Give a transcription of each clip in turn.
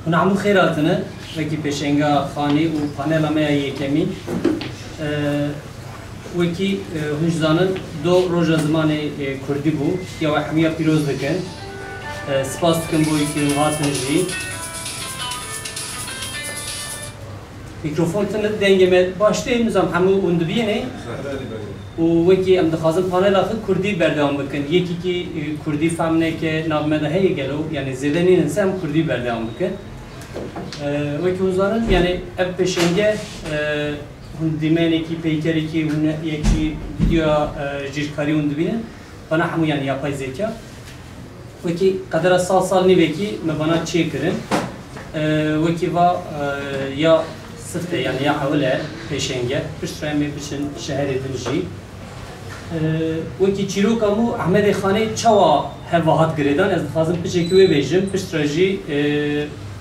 هنعمل خيراتنا وكي بيشنجا خاني وبانيلا ما يكمي وكي هنجزانن دو روز زمانه كردي بو يا حميه پیروز دکن سپاس دکن بو که هاتن جی میکروفون تن دنگمه başlayayım nizam hamu undubiyene و وکی ام دخازم پانل آخر کردی بردام بکن یکی کی کردی فهمه که نامه ده هی گلو یعنی زدنی انسان کردی بردام بکن وکی وزارن یعنی اب پیشنگه هندیمانی کی پیکری کی هن یکی ویدیو جیرکاری هندبینه بنا همو یعنی yapay zeka وکی قدر سال نیوکی مبنا چی کرن وکی و یا سفته yani ya havle peşenge pişremi biçin şehir edilişi وکی چیروکا مو احمد خانی چوا هواهات گریدان از خازم پیچکوی بیجم پشتراجی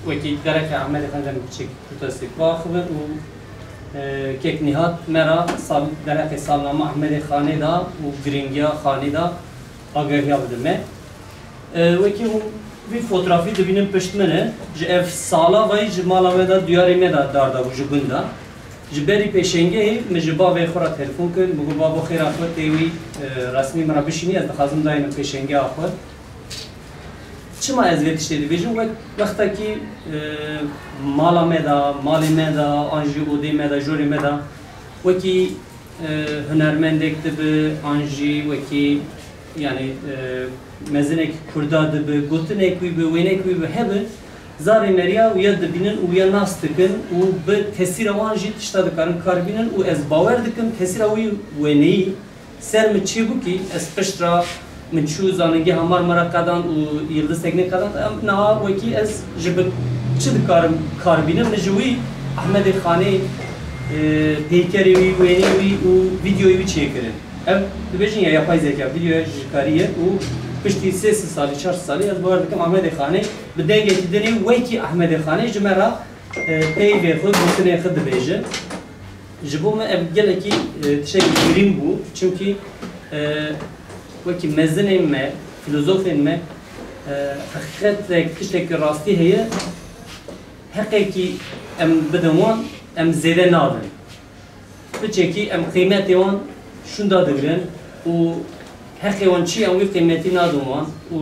وکی درک احمد خان جم پیچک پروتستیک واخبن و کیک نهات مرا سال درک سالنامه احمد خانی دا و گرینگیا خانی دا آگاهی بدمه وکی bir fotoğrafı da benim peşmene, ev sala ve cimala da diyarime da darda bu jubunda. Jiberi peşenge, mecba ve khora telefon kın, bu baba khir afet tevi resmi mera bişini az khazım da yine peşenge afet. Çima ezvet işte diyeceğim ve vaktaki mala meda, mali meda, anji udi meda, juri meda, ve ki hünermendek de anji ve ki yani mezinek kurdadı be, gotunek be, wenek be hebe zari meriya uya dibinin uya nas dikin u be tesir avan jit iştadı karın karbinin u ez bawer dikin tesir avi weneyi ser mi çi bu ki ez peştra min şu zanenge hamar marakadan u yıldız teknik kadan na ve ki ez jibik çi dikarım karbinin mecui Ahmed Khani peykeri weneyi u videoyu çekirin. Ev dibejin ya yapay zeka video jikariye u pişti 3 salı 4 salı az bu arada Ahmed Khani bir denge edeni weki Ahmed Khani cemera peyve xud butune xud dibejin jibome ev geleki şey birim bu çünkü weki mezenim me filozofin me hakikat kiştek rasti heye hakiki em bedewan em zede nadın biçeki em kıymeti on şunda digirin u هەقیوان چی ئەوی قیمەتی نادومان و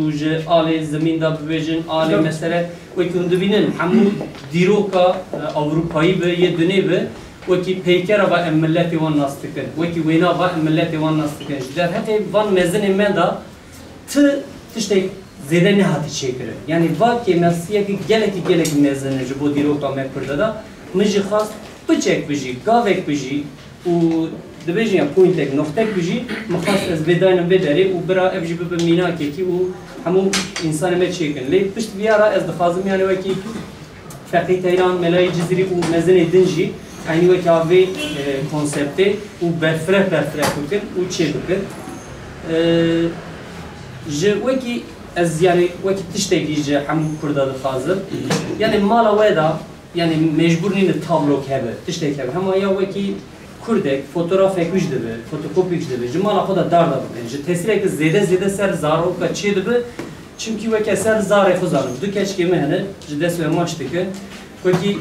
ئالێ زمیندا ببێژن ئالێ مەسەرە وەکی دبینن هەموو دیرۆکە ئەوروپایی بە یە دنێ بە وەکی پەیکەرە بە ئەم ملەتی وان ناس دکن وەکی وێنا بە ئەم ملەتی وان ناس دکن دەر هەقی وان مێزنێ مەدا تشتێک زێدە نەهاتی چێکردن یعنی ڤاکێ مەسیەکی gelekî mezin ji bo dîroka me Kurda da min jî xwast biçek bijî gavek bijî û dibêjin ya pointek noktek bijî min xwast ez vêdaynim vê derê û bira ev jî bibe mînakekî û hemû însanê me çêkin lê pişt vîya ra ez dixwazim yani wekî Feqî Teyran Melayî Cizîrî û mezinê din jî aynî wekî vê konseptê û berfireh bikin û çê bikin ji wekî ez yani wekî tiştekî ji hemû Kurda dixwazim yani mala we da yani mecbur nîne tablok hebe tiştek hebe hema ya wekî Kurdek fotoğrafek wî dibe fotokopîk jî dibe ji mala xwe da dar da bikin ji tesireke zêde ser zaroka çê dibe çünkü weke ser zarê xwe zanim du keşkê me hene ji dest we maş dikin wekî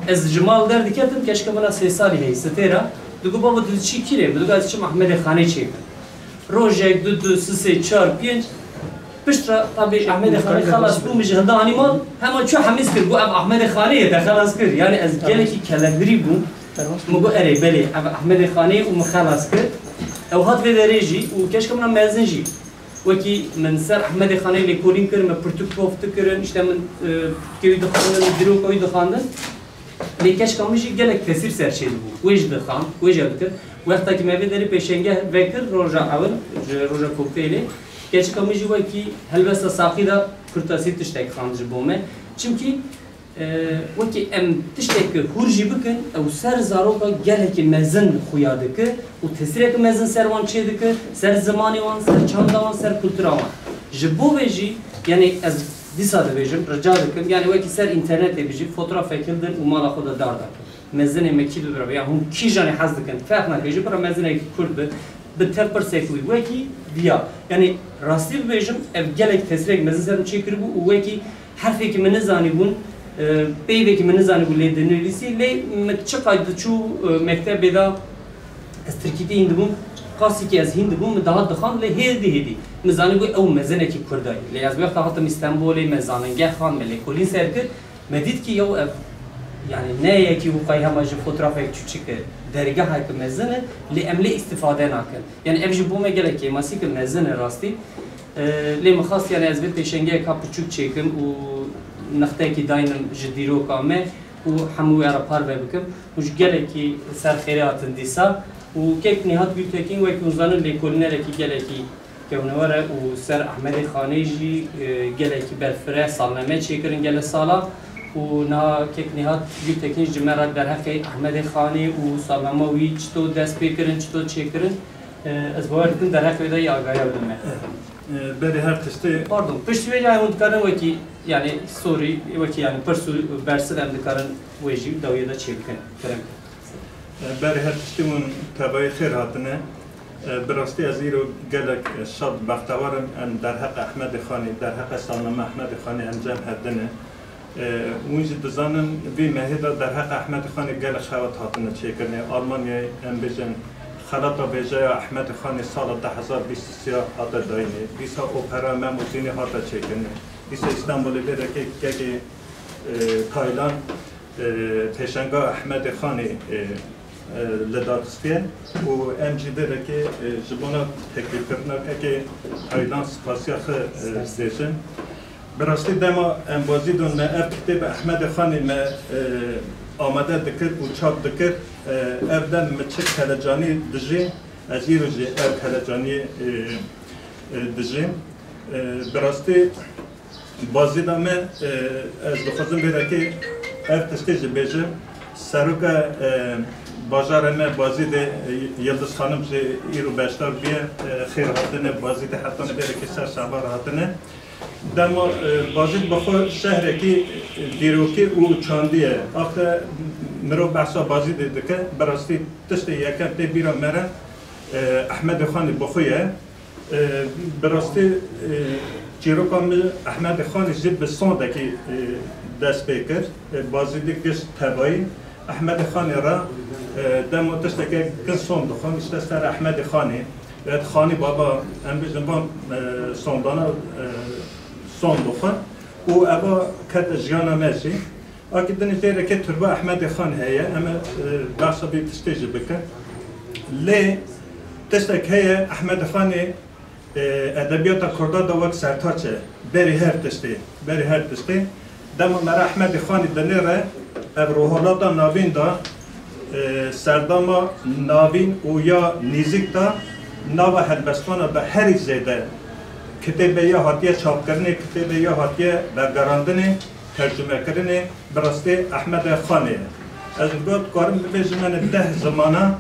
ez ji mal derdiketim keşke mina 3 salî heye stêra digo baba tu çi kîrê digo ez çim Ahmed Khani çêkim rojek du sisê 4-5 piştra tabi Ahmed Khani xalas bû ji hinda anîman hema çû hemîz kir got ev Ahmed Khaniye te xalas kir yani ez gelekî kelebirî bûm مگو اره بله احمد خانی و مخلص کرد او هات به درجی و کاش کمنا مازن جی وکی من سر احمد خانی لیکولین کرد من پرتوکوف تکرن işte من کی دخاندن درو کوی دخاندن لی کاش کمیشی گلک تاثیر سر شد بو ویج دخان ویج کرد وقتی که مبی داری پیشنگه وکر روزا اول روزا کوکتیلی کاش کمیشی وکی هلبسه ساقی دا کرتاسی تشتک خاندج بومه çünkü وەکی ئەم تشتێک هورژی بکەن ئەو سەر زارۆکە gelekî mezin xuya dike û tesireke mezin ser wan çê dike ser zimanê wan ser çanda wan ser kultura wan ji bo vê jî yani ez dîsa dibêjim rica dikim yani wekî ser internetê bijî fotoğrafek hildin û mala xwe da dar dakin mezinê me kî dibire ya hûn kî janê hez dikin feq nake jî bira mezinekî Kurd bi tev pirsek wî wekî diya yani rastî bibêjim ev gelek tesirek mezin ser çê kiribû û wekî herfekî min nizanîbûn پیوی که من نزانی گلی دنیسی لی چه قاعده چو مکتب بیدا استرکیتی این دبوم قاسی که از هند بوم دهات دخان لی هدی مزانی گوی او مزنه کی کردایی لی از وقت هاتم استانبولی مزاننگه خان ملی کلی سر کرد مدید که یو يعني نهاية كي وقاي هما جو فوتوغرافيك تشيك درجة هاي كمزنة لأملي استفادة ناكن يعني أبجي بوما جلك ماسك مزنة راستي لي مخاص يعني أزبط بيشنجي كابتشوك تشيكم ونختار كي داينم جديرو كامه وحموي على بار بكم وش جلك سر خيرات انديسا وكيف نهاد بيتكين ويكون زانو اللي كلنا لك جلك كونورة وسر أحمد خانيجي جلك بالفرع صالنا تشيكرن جل صالة ونا كيك نهاد يتكين جمرات در حق أحمد خاني وسالما ويجتو دست بيكرن چتو چيكرن از باورتن در حق ويدا ياغايا بدمه بري هر تشتي pardon پشتی ویجای اون دکارن وکی يعني سوري وکی يعني پرسو برسل ام دکارن ویجی داویدا چیکن کرم بري هر تشتي من تبعي خير هاتنه براستي ازيرو قالك شاد بختوارن ان در حق أحمد خاني در حق سالما أحمد خاني انجام هدنه ویژه دزانن وی مهدا در حق احمد خان گل خوات هاتنه چیکرنه آلمانیا ام بجن خلاطا بجای احمد خان سال 2023 هات داینه بیسا اپرا مموزینی هات چیکرنه بیسا استانبول بره که تایلان پیشنگاه احمد خان لدارستیه و ام جی بره که جبونا تکلیف کردن که تایلان سپاسیا خ دیشن براستی دما انبازی دون ما اف کتاب احمد خانی ما آماده دکر و چاپ دکر اف دن مچک کلجانی دجی از ایروجی اف کلجانی دجی براستی بازی دام از بخوزم بیره که اف تشتیج بیجه سروک بازار ما بازی ده یلدز خانم جی ایرو بیشتر بیه خیر هاتنه بازی ده حتی بیره که سر شعبار هاتنه دما بازی بخور شهر کی دیروکی او چاندیه آخه مرو بحثا بازی دیده که براستی تشت یکم تی بیرا مره احمد خانی بخویه براستی چیرو کامل احمد خانی جد به سونده کی دست بیکر بازی دیگه تبایی احمد خانی را دما تشت که کن سونده خانی است سر احمد خانی خانی بابا ام بجنبان سوندانا صندوقه و ابا کت جانا ماشي اكيد نتيرا كت تربا احمد خان هي اما باشا بي تستيج بك لي تستك هي احمد خان ادبيات كرداد وقت سرتاچه بري هر تستي دم مر احمد خان دنيره ابروهالات ناوین دا سرداما ناوین و یا نیزیک دا ناو هلبستان به هر زیده کتابه یا هاتیه چاپ کرنه کتابه یا هاتیه برگراندنه ترجمه کرنه براسته احمد خانه از گفت کارم ببیجم من 10 زمانه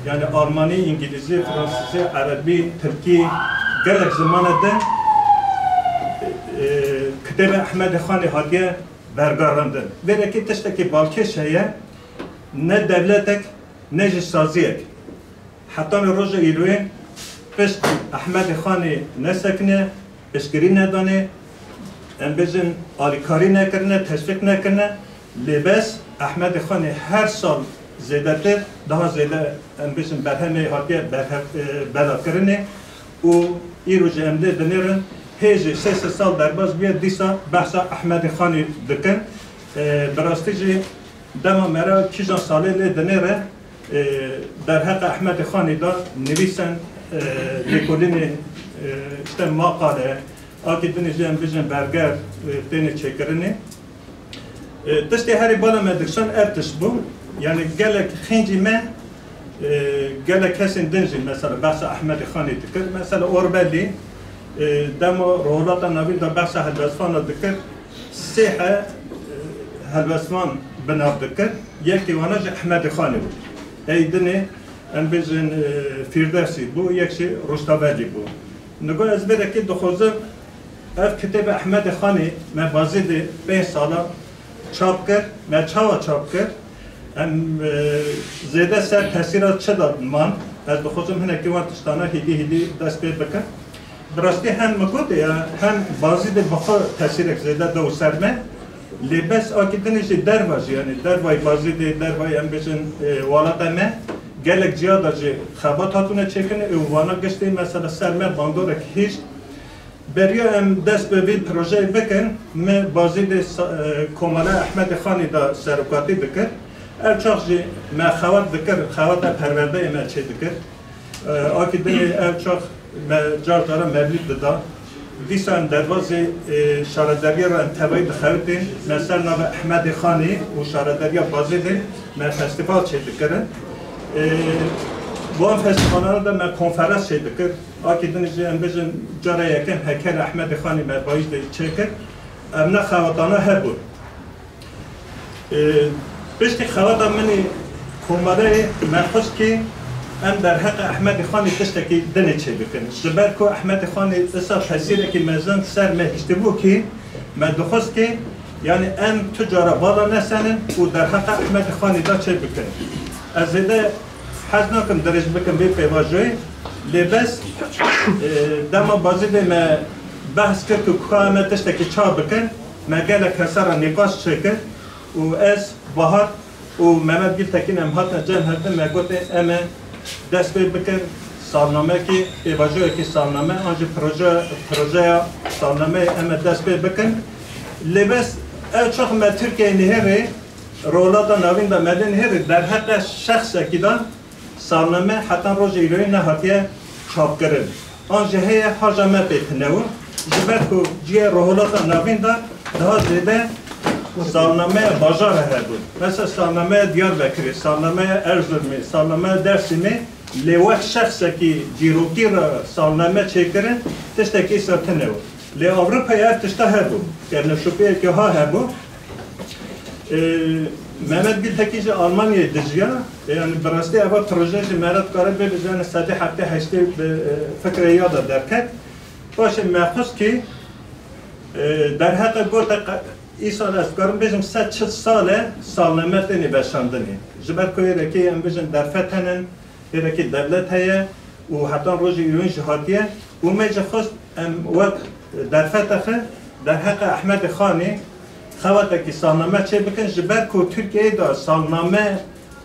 یعنی آلمانی، انگلیسی، فرانسیسی، عربی، ترکی گلک زمانه ده کتاب احمد خانه هاتیه برگراندن ولی که تشتکی بالکش هیه نه دولتک نه جسازیک حتی روز ایروین پس احمد خانی نسکنه پسگیری ندانه ام بزن آلیکاری نکرنه تشویق نکنه لباس احمد خانی هر سال زیاده تر daha زیاده ام بزن برهمه هاتیه بلا کرنه و ایروز امده دنیرن هیچ 3 سال در باز بیاد دیسا بحثا احمد خانی دکن براستی جی دما مرا چیزان ساله لی دنیره در حق احمد خانی دا نویسن لیکولینی işte maqale akidinizden bizim berger deni çekirini testi her bana mediksan ertesi bu yani gelek khincime gelek kesin denzi mesela bahsa Ahmed Khani dikir mesela Orbeli demo rohlata nabi da bahsa Helbasfan dikir siha Helbasfan binav dikir yeki vanaj Ahmed Khani eydini en bizim Firdevsi bu yekşi Rustaveli bu نگاه از بره که دخوزم اف کتاب احمد خانی من بازید 5 ساله چاپ کرد من چاپ کرد ام زیده سر تاثیرات چه داد من از دخوزم هنه که وقتشتانه هیدی دست بید بکن براستی هم مکوده یا هم بازید بخور تاثیرک زیده دو سرمه لباس آکیدنش درواج یعنی دروای بازی دی دروای ام بجن والا ما گلک زیاد از خبات هاتونه چکنه وانا گشته مثلا سرمر باندور که هیچ بریا ام دست به وی پروژه بکن من بازی دی کماله احمد خانی دا سرکاتی بکر ارچاخ ما خوات بکر خوات پرورده ما چه بکر آکیدنی ارچاخ ما جار دارم مبلید دادا دیسان دروازه شاردریا را انتباهی دخوتیم مثلا نام احمد خانی و شاردریا بازی دی ما فستیوال چه بکرن با این فستیوال را ما کنفرانس چه بکر آکیدنی ام بجن جاره یکم هکر احمد خانی ما باید چه کرد امنا خواتانا هبود بشتی خواتا منی کماره مخصوص که ام در حق احمد خانی تشتکی دنه چه بکن جبر که احمد خانی اصلا پذیره که مزن سر مهشته بو که مدخوست که یعنی ام تجاره بالا نسنن و در حق احمد خانی دا چه بکن از زیده حض نکم درش بکن بی پیواجوی لبس دما بازی ده ما بحث کرد که که تشتکی چا بکن ما گله کسر نقاش چه کرد و از بهار و محمد گیل تکین ام هاتنا جمع هردن ما گوته ام دست بکن سالنامه که ایواجوه که سالنامه آنجا پروژه سالنامه ام دست بکن لبس او چاق ما ترکیه نهره رولا دا نوین دا مدن نهره در حق شخص اکیدان سالنامه حتی روز ایروی نهاتیه چاپ کرد آنجا هیه حاجه ما بیتنهو جبت که جیه رولا دا نوین دا ده زیده سالنامه باجار هبود مثلا سالنامه دیاربکری سالنامه ارزرمی سالنامه درسیمی لیوه شخصی که دیروکی را سالنامه چکرن تشتکی سرطنه بود لی اروپا یاد تشتا هبود که نشوپیه که ها هبود محمد گیل تکیج آلمانیه دجیا یعنی براستی اول پروژه مرد کاره ببزن ساده هفته هشته فکر یاد درکت باشه مخصوص که در حق گوت ای سال است کارم بیشم 100 ساله سالنامه تنی بشاندنی جبر کویره که ام بیشم در فتنن ایره که دولت هیه و حتی روز ایران جهاتیه و میجه خواست ام وقت در فتخه در حق احمد خانی خواته که سالنامه چه بکن جبر کو ترکیه دا سالنامه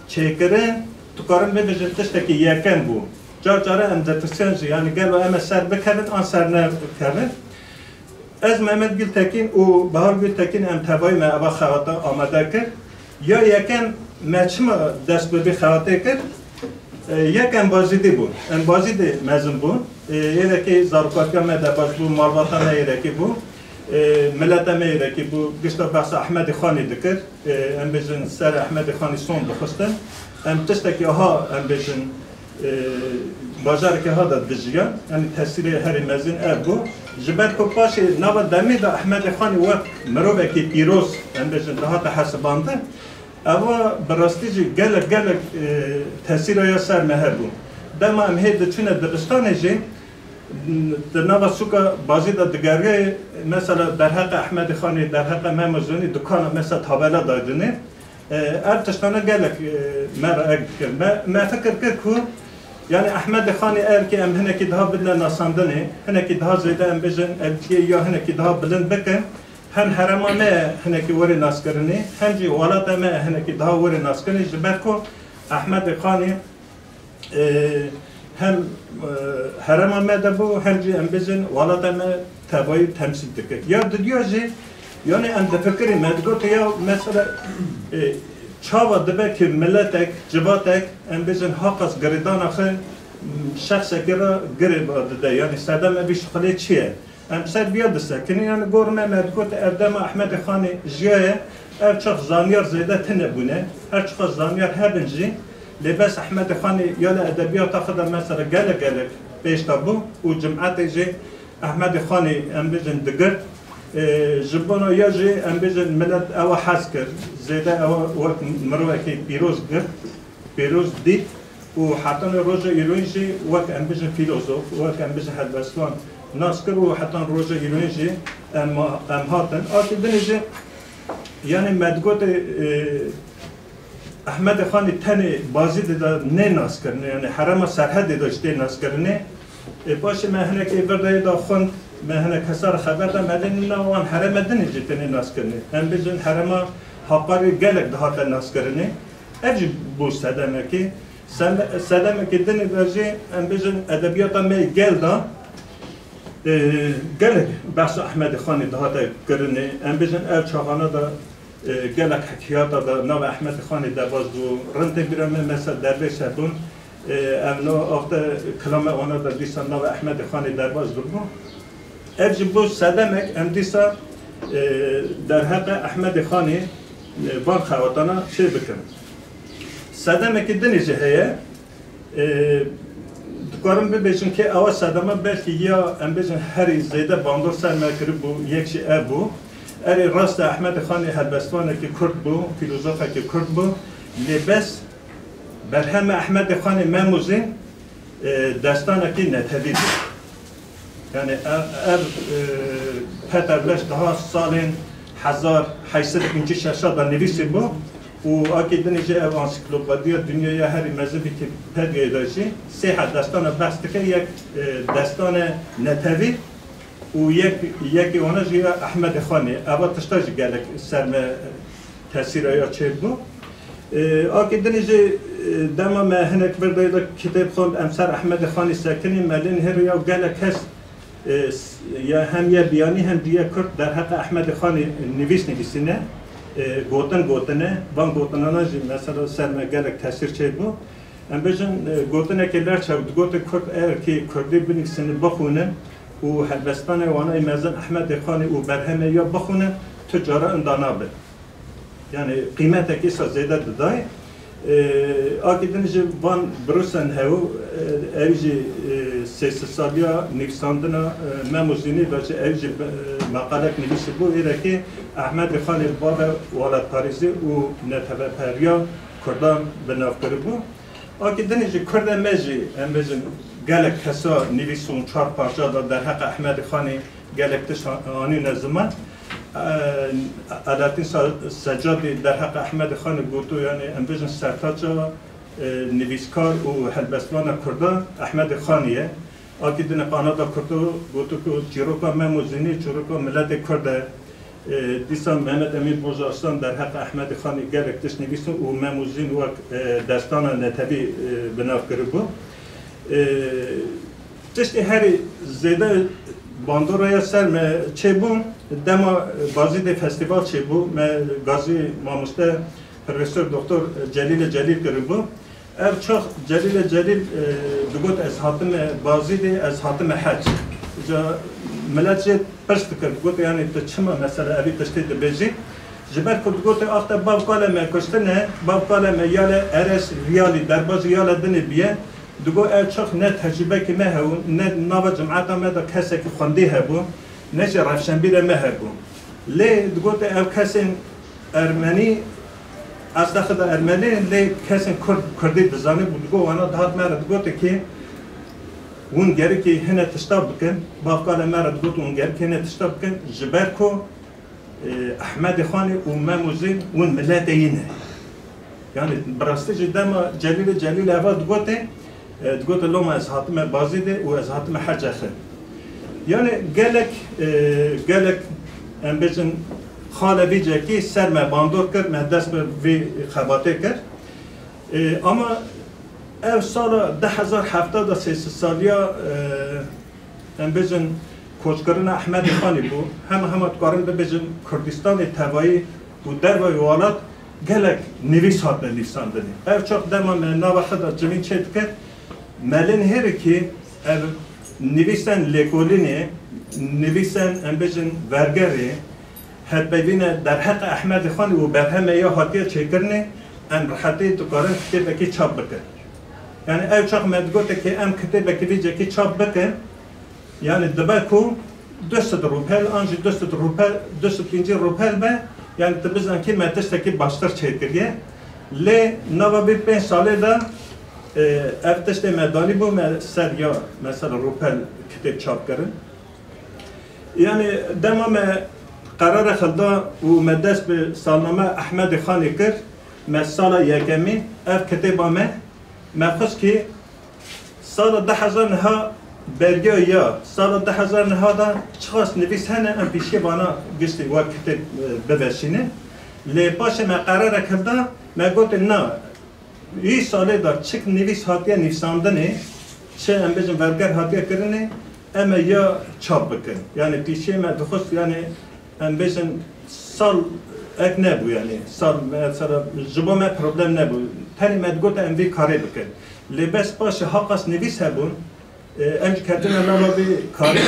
چه کرن تو کارم بیشم تشته که یکن بو جار جاره ام درتسیان جی یعنی گل و ام سر بکرن آن سر نکرن از محمد گیل تکین و بهار گیل تکین ام تبایی ما ابا خواتا آمده کرد یا یکن مچم دست ببی خواته کرد یکن بازیدی بود ام بازیدی مزم بود یه که زارکاتی ما دباش بود مالواتا ما یه که بود ملت ما یه که بود گشتا بحث احمد خانی دکر ام بجن سر احمد خانی سون بخستن ام تشتکی ها ام بجن بازار که ها داد دجیان یعنی تاثیر هر مزین ابو جبر کو پاش نو دمی دا احمد خانی وقت مروبه کی پیروز ام بجن ده تا حسابانده اما براستی گل تاثیر یا سر مهبو دما ام هید چونه دبستان جی در نو سوکا بازی دا دگرگه مثلا در حق احمد خانی در حق ممزونی دکان مثلا تابلا دادنه ارتشتانه گلک مرا اگر ما فکر کرد کو یعنی احمد خانی که ام هنه که ده بدن ناساندنه هنه که ده زیده ام بجن التیه یا هنه که ده بلند بکن هم حرما ما هنه که وری ناس کرنه هم جی ولاد ما هنه که ده وری ناس کرنه جبر کو احمد خانی هم حرما ما دبو هم جی ام بجن ولاد ما تبایی تمثیل دکت یا دنیا جی یعنی ام دفکری مدگوت یا مثلا چاوا دبه که ملتک جباتک ام بزن حقاس گریدان آخه شخص گره گره باده یعنی صدام بیش خالی چیه ام سر بیاد دسته کنی یعنی گورمه مدگوت اردم احمد خانی جیه هر چخ زانیار زیده تنه بونه هر چخ زانیار هبنجی لباس احمد خانی یا ادبیات آخه مثلا گله پیشتا بو و جمعت جی احمد خانی ام بزن دگر جبنا یا جی ام بزن ملت او حس کرد زیده او وقت مروه که پیروز دید و حتی روز ایرانی جی وقت ام بزن فیلوزوف وقت ام بزن حدبستان ناس کرد و حتی روز ایرانی جی ام هاتن آتی دنی جی یعنی مدگوت احمد خانی تنی بازی دیده نه ناس کرنه یعنی حرم سرحد داشته ناس کرنه باشه من هنه که برده دا خوند مهنه کسر خبر دم ملین نوان حرم دنی جتنی ناس کرنی هم بجن حرم حقاری گلک دهات ناس کرنی اج بو سدمه کی سدمه کی دنی برجی هم بجن ادبیات می گل دا گلک بحث احمد خانی دهات کرنی هم بجن ال چاقانه دا گلک حکیات دا نو احمد خانی دواز دو رنت بیرم مثل درویش هبون امنو آخت کلام آنها در دیسان نو احمد خانی دواز دو ارج بو سدمک ام دیسا در حق احمد خانی وان خواتانا چه بکن سدمک دنیجه هیه دکارم ببیشن که اول سدمه بلکه یا ام بیشن هری زیده باندور سر مکری بو یکشی بو اری راست احمد خانی هلبستانه که کرد بو فیلوزوفه که کرد بو لبس بر همه احمد خانی مموزین دستانه که نتهدید yani Peterleş daha salin 1800 da nevisi bu. O akidinice ev ansiklopediya dünyaya her mezhebi ki pedgeydaşı seha dastana bastike yek dastana netevi o yek ona jiya Ahmed Khani ava tıştaj gelek serme tesiraya çelbu. Akidinice dema mehenek verdayda kitap khond emsar Ahmed Khani sakini melin her ya gelek kes یا هم یه بیانی هم دیگه کرد در حق احمد خانی نویس نویسینه گوتنه وان گوتنانا جی مثلا سرمگرک تاثیر چه بو ام بجن گوتنه که لر چه گوت کرد اگر که کردی بنویسینه بخونه و هلبستان وانای مزن احمد خانی و برهمه یا بخونه تجاره اندانا به یعنی قیمت که زیاده دادای آکیدنیجی وان بروسن هاو ایجی سیست سالیا نویساندنا مموزینی باشه ایجی مقاله نویسی بو ایره که احمد خان الباب ولد پاریزی و نتبه پریا کردان بناف کرده بو آکیدنیجی کرده مجی امبزن گلک کسا نویسون 4 پارچه در حق احمد خانی گلک تشانی نظمت علاتین سجادی در حق احمد خان گوتو یعنی امبیجن سرتاجا نویسکار و هلبستان کردان احمد خانیه آکیدن قانادا کردو گوتو که چیروکا مموزینی چیروکا ملت کرده دیسان محمد امیر بوزارستان در حق احمد خانی گرک تش نویسن و مموزین و دستان نتبی بناف کرده بود تشتی هری زیده باندورaya سر me çebun dema bazı festival çebu me gazi mamuste profesör doktor Celil kırıbu ev çok Celil dugot az hatım bazı de az hatım hac ja ملاتچه پشت کرد گفت یعنی تو چما مثلا ابی تشتی دبیجی جبر کرد گفت آخت باب کالم کشتنه باب کالم یال ارس ریالی درباز یال دنی بیه دو ال چخ نه تجربه که مه و نه ناب جماعت ما دا کسی که خوندی هبو نه چه رفشنبیل مه هبو لی دو ال کسی ارمنی از داخل ارمنی لی کسی کردی بزنی بود دو آنها داد مرد گفت که اون گری که هنه تشتاب بکن بافکار مرد گفت اون گری که هنه تشتاب بکن جبر کو احمد خانی و مموزین اون ملت اینه یعنی براستی جدام جلیل اول دقت لوم از حاتم بازیده و از حاتم حج خل یعنی گلک ام بچن خاله بیجه کی سر ما باندور کرد من دست به خباته کرد اما اف سال 1073 سالیا ام بچن کوچکران احمد خانی بود همه کارن بچن کردستان توایی و در و ولات گلک نویس هات نویسان دنی اف چاق دمان ناوخت جمین چه کرد ملن هر کی نویسن لکولینه نویسن امبیجن ورگری هر ببینه در حق احمد خان و برهمه یا هاتیه چکرنه ام راحتی تو کارن کتابه کی چاپ بکن یعنی او چاق مدگوته که ام کتابه کی ویجه کی چاپ بکن یعنی دبا کو 200 روپل آنجی 250 روپل به یعنی تبزن کی متشته کی باشتر چکریه لی نوا بی 5 ساله دا افتشت مدانی بو سر یا مثلا روپل کتاب چاپ کردن یعنی دمام قرار خدا و مدرس به سالنامه احمد خانی کرد مثلا یکمی اف کتاب ما مخصوص که سال 2000 ها برگه یا سال 2009 دا چخواست نویس هنه ام پیشی بانا گشتی و کتاب ببشینه لی باشه ما قرار کرده ما گفت نه این ساله دا چک نویس هاتیه نویساندنه چه ام بجن ورگر هاتیه کرنه اما یا چاپ بکن یعنی پیشی ما دخست یعنی ام بجن سال اک نبود یعنی سال مثلا جبا ما پروبلم نبود تنی ما گفت ام وی کاری بکن لی بس باشه حقاس نویس هبون امش کردن نامه کاری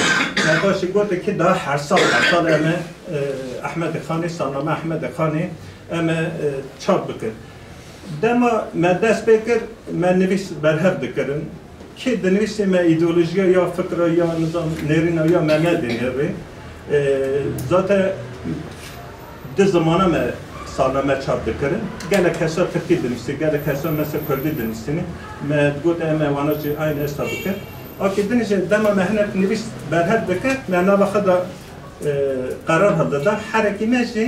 نباشه گفت که دا هر سال اما احمد خانی سالنامه احمد خانی اما چاپ بکن دما ما دست بکر ما نویس برهف دکرن که دنویس ما ایدئولوژی یا فکر یا نظام نرینا یا ممد نری ذات ده زمانه ما سالنامه چاپ دکرن گله کسا ترکی دنویسی گله کسا مثل کردی دنویسینی ما گفت اما وانا جی این استا بکر آکی دنیشه دما مهنت نویس برهف دکر معنا بخدا قرار هداده حرکی ماشي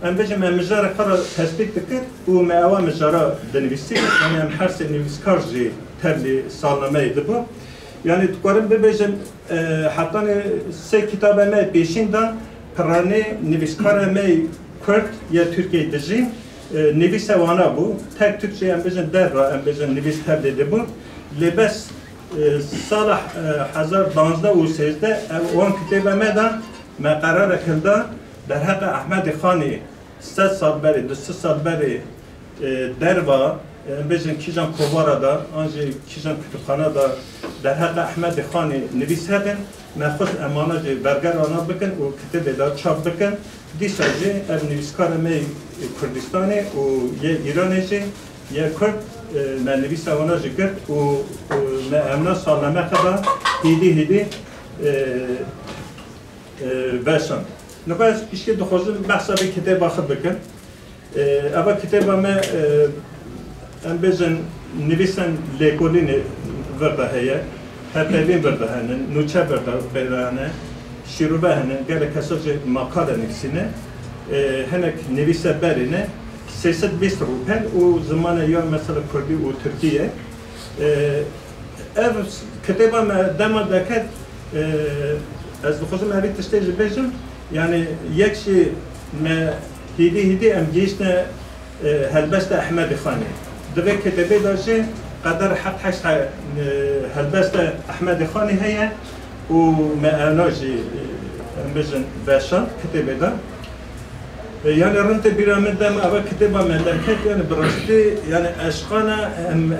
ام بجم مجرى قرار تثبيت دكر وما هو مجرى دنويسي يعني ام حرس نويسكار جي تبلي سالنامه يدبو يعني تقارن ببجم حتى سه كتاب ما بيشين دا قراني نويسكار ما كرد يا تركي دجي نويس وانا بو تك تركي ام بجم در ام بجم نويس تبلي دبو لبس صالح 2012 و 13 وان كتاب ما دا ما قرار کرده در حق احمد خانی 3 سال بری 2 سال بری دروا بجن کیجان کوبارا دا آنجا کیجان کتابخانه دا در حق احمد خانی نویس هدن ما خود امانه جی برگر آنا بکن و کتاب دا چاپ بکن دیسا جی اب نویسکار می کردستانی و یه ایرانی جی یه کرد ما نویس آنا جی کرد و ما امنا سالنامه خدا هیدی باشن. نباید پیشکی دخوازم بحثا به کتاب آخر بکن. اول کتاب ما ام بزن نویسن لیکولین ورده هیا، هرپیوین ورده هنن، نوچه ورده هنن، شیروبه هنن، گله کساج مقاله نویسینه، هنک نویسه برینه، 320 روپل و زمان یا مثلا کردی و ترکیه. اف کتاب ما دما دکت از دخوازم اوی تشتیج بجم يعني يكشي ما هيدي ام جيشنا هلبست احمد خاني دغه كتابه داشي قدر حق حش هلبست احمد خاني هي وما اناجي بجن باشا كتابه ده يعني رنت بيراميد ده ما كتابه مملكت يعني براستي يعني اشقانا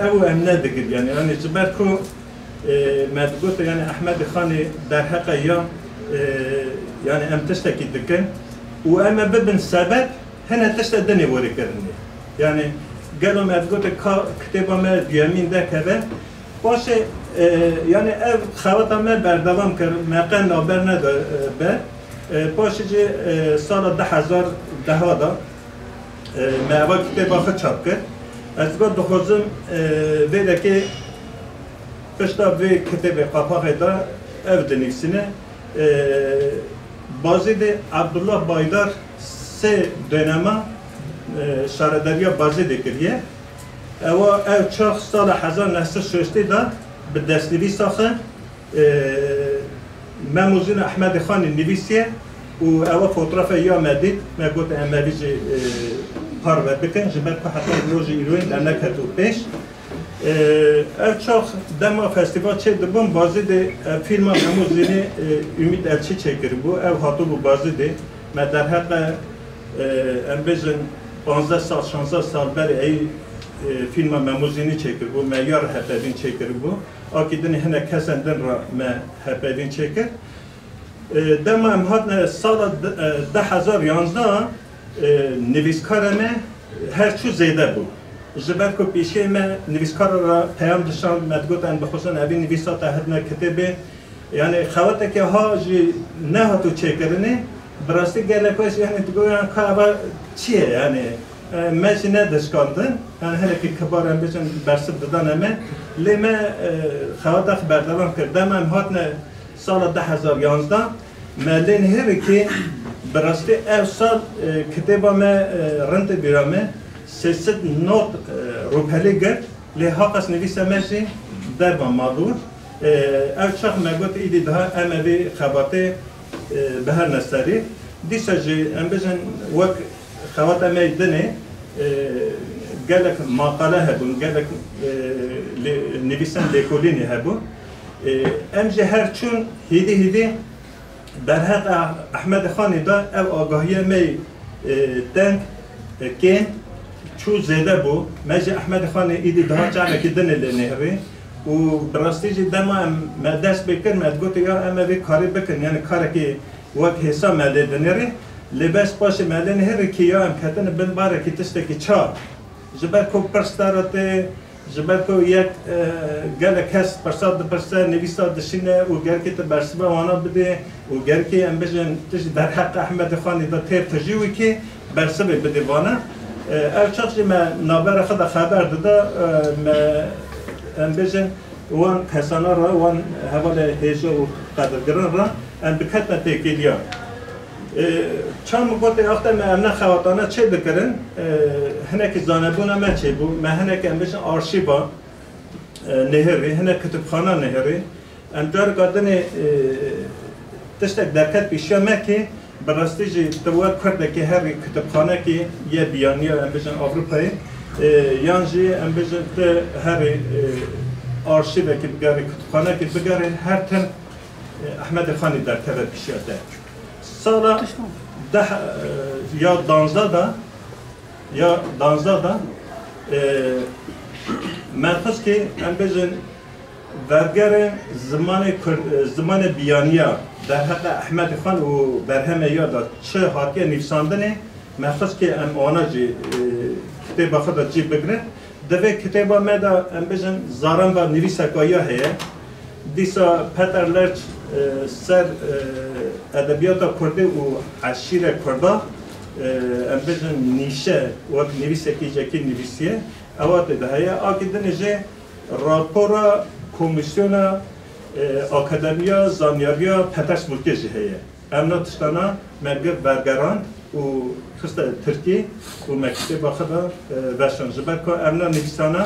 او نادق يعني جبركو ما تقول يعني احمد خاني در حق ايام يعني ام تشتكي دكن واما ببن سبب هنا تشتدني وري كرني يعني قالوا ما تقول كتابه ما بيمين ده كذا باشه يعني خواطه ما بردوام كر ما قن برنا به باشه جي سال 2010 دا ما اول كتابه خد چاپ کرد از گفت دخوزم ویده که پشتا وی کتابه قاپاقه دا او دنیفسینه بازی ده عبدالله بایدار 3 döneme شاردریه بازی دکریه او چاق سال 1960 دا به دستنوی ساخه مموزین احمد خان نویسیه و او فوتوراف یا مدید ما گوت امریجی پارو بکن جبر که حتی روزی ایروین در نکتو پیش چاق دما فستیوال چه دبون بازی ده فیلم مموزینی امید الچی چکر بو او هاتو بو بازی ده ما در حق امبیزن 15 سال 16 سال بری ای فیلم مموزینی چکر بو معیار هپدین چکر بو آکیدن هنه کسندن را ما هپدین چکر دما هم هات سال 2011 نویسکار ما هر چو زیده بود جبر کو پیشه ما نویسکار را پیام داشتم مدگوتن بخصوص اوی نویسات هدنا کتابه یعنی خواته که ها جی نه تو چکرنه براستی گله کوش یعنی تو گویان کابا چیه یعنی ماشي ندش کردن هنر که کبار هم بچن برسد دادن همه لیمه خواهد بردارم کردم هم هاتن سال 2011 مالین هری که براستی او سال کتابا ما رنت بیرامه 300 نوت روپلی گرد لی حقس نویسه ماشی در با مادور او چخ مگوت ایدی ده اموی خواته به هر نسری دیسا جی ام بجن وک خوات امی دنه گلک مقاله هبون گلک نویسن لیکولینی هبون ام جی هر چون هیدی در حق احمد خانی دا او آگاهی می دنگ کن چو زیده بو مجی احمد خانی ایدی ده جعله که دنه لنهری و براستی جی دما ما دست بکن ما گوت یا اما وی کاری بکن یعنی کاری که وقت حساب ماده دنیری لباس باشه ماده نهری که یا ام کتن بن باره که تسته که چا جبر کو پرستارته جبر کو یک گل کس پرساد نویسا دشینه و گر که تبرسبه وانا بده و گر که ام بجن تش در حق احمد خانی دا تیر تجیوی که برسبه بده وانا او چاقی ما نابر خود خبر داده ام بجن وان کسانا را وان حوال هیجا و قدرگران را ام بکتنا تکیلیا چند مقاطع اخته ما امنا خواتانه چه بکرن هنک زانبونا ما چه بو ما هنک ام بجن آرشیبا نهری هنک کتبخانه نهری ام جار قدن تشتک درکت پیشیا ما که براستی جی دوار کرده که هر کتبخانه که یه بیانیه ام بجن آوروپایی یانجی ام بجن هر آرشیوه که بگاره کتبخانه که بگاره هر تن احمد خانی در تبر پیشیاده سالا ده یا دانزده دا مرخص که ام بجن ورگر زمان بیانیه در حق احمد خان و برهم یادا چه حاکی نویساندنه مرخص که ام آنا جی کتاب خود جی بگره دوی کتابا مدا ام بجن زارن با نویسکایا هیه دیسا پتر لرچ سر ادبیات کرده و عشیر کرده ام بجن نیشه وقت نویسکی جکی نویسیه اوات ده هیه آکی دنجه راپورا کمیسیون اکادمیا زانیاریا پترزبورگ جی هیه امنا تشتانا مرگر برگران و خست ترکی و مکتب خدا وشان جبر که امنا نویسانا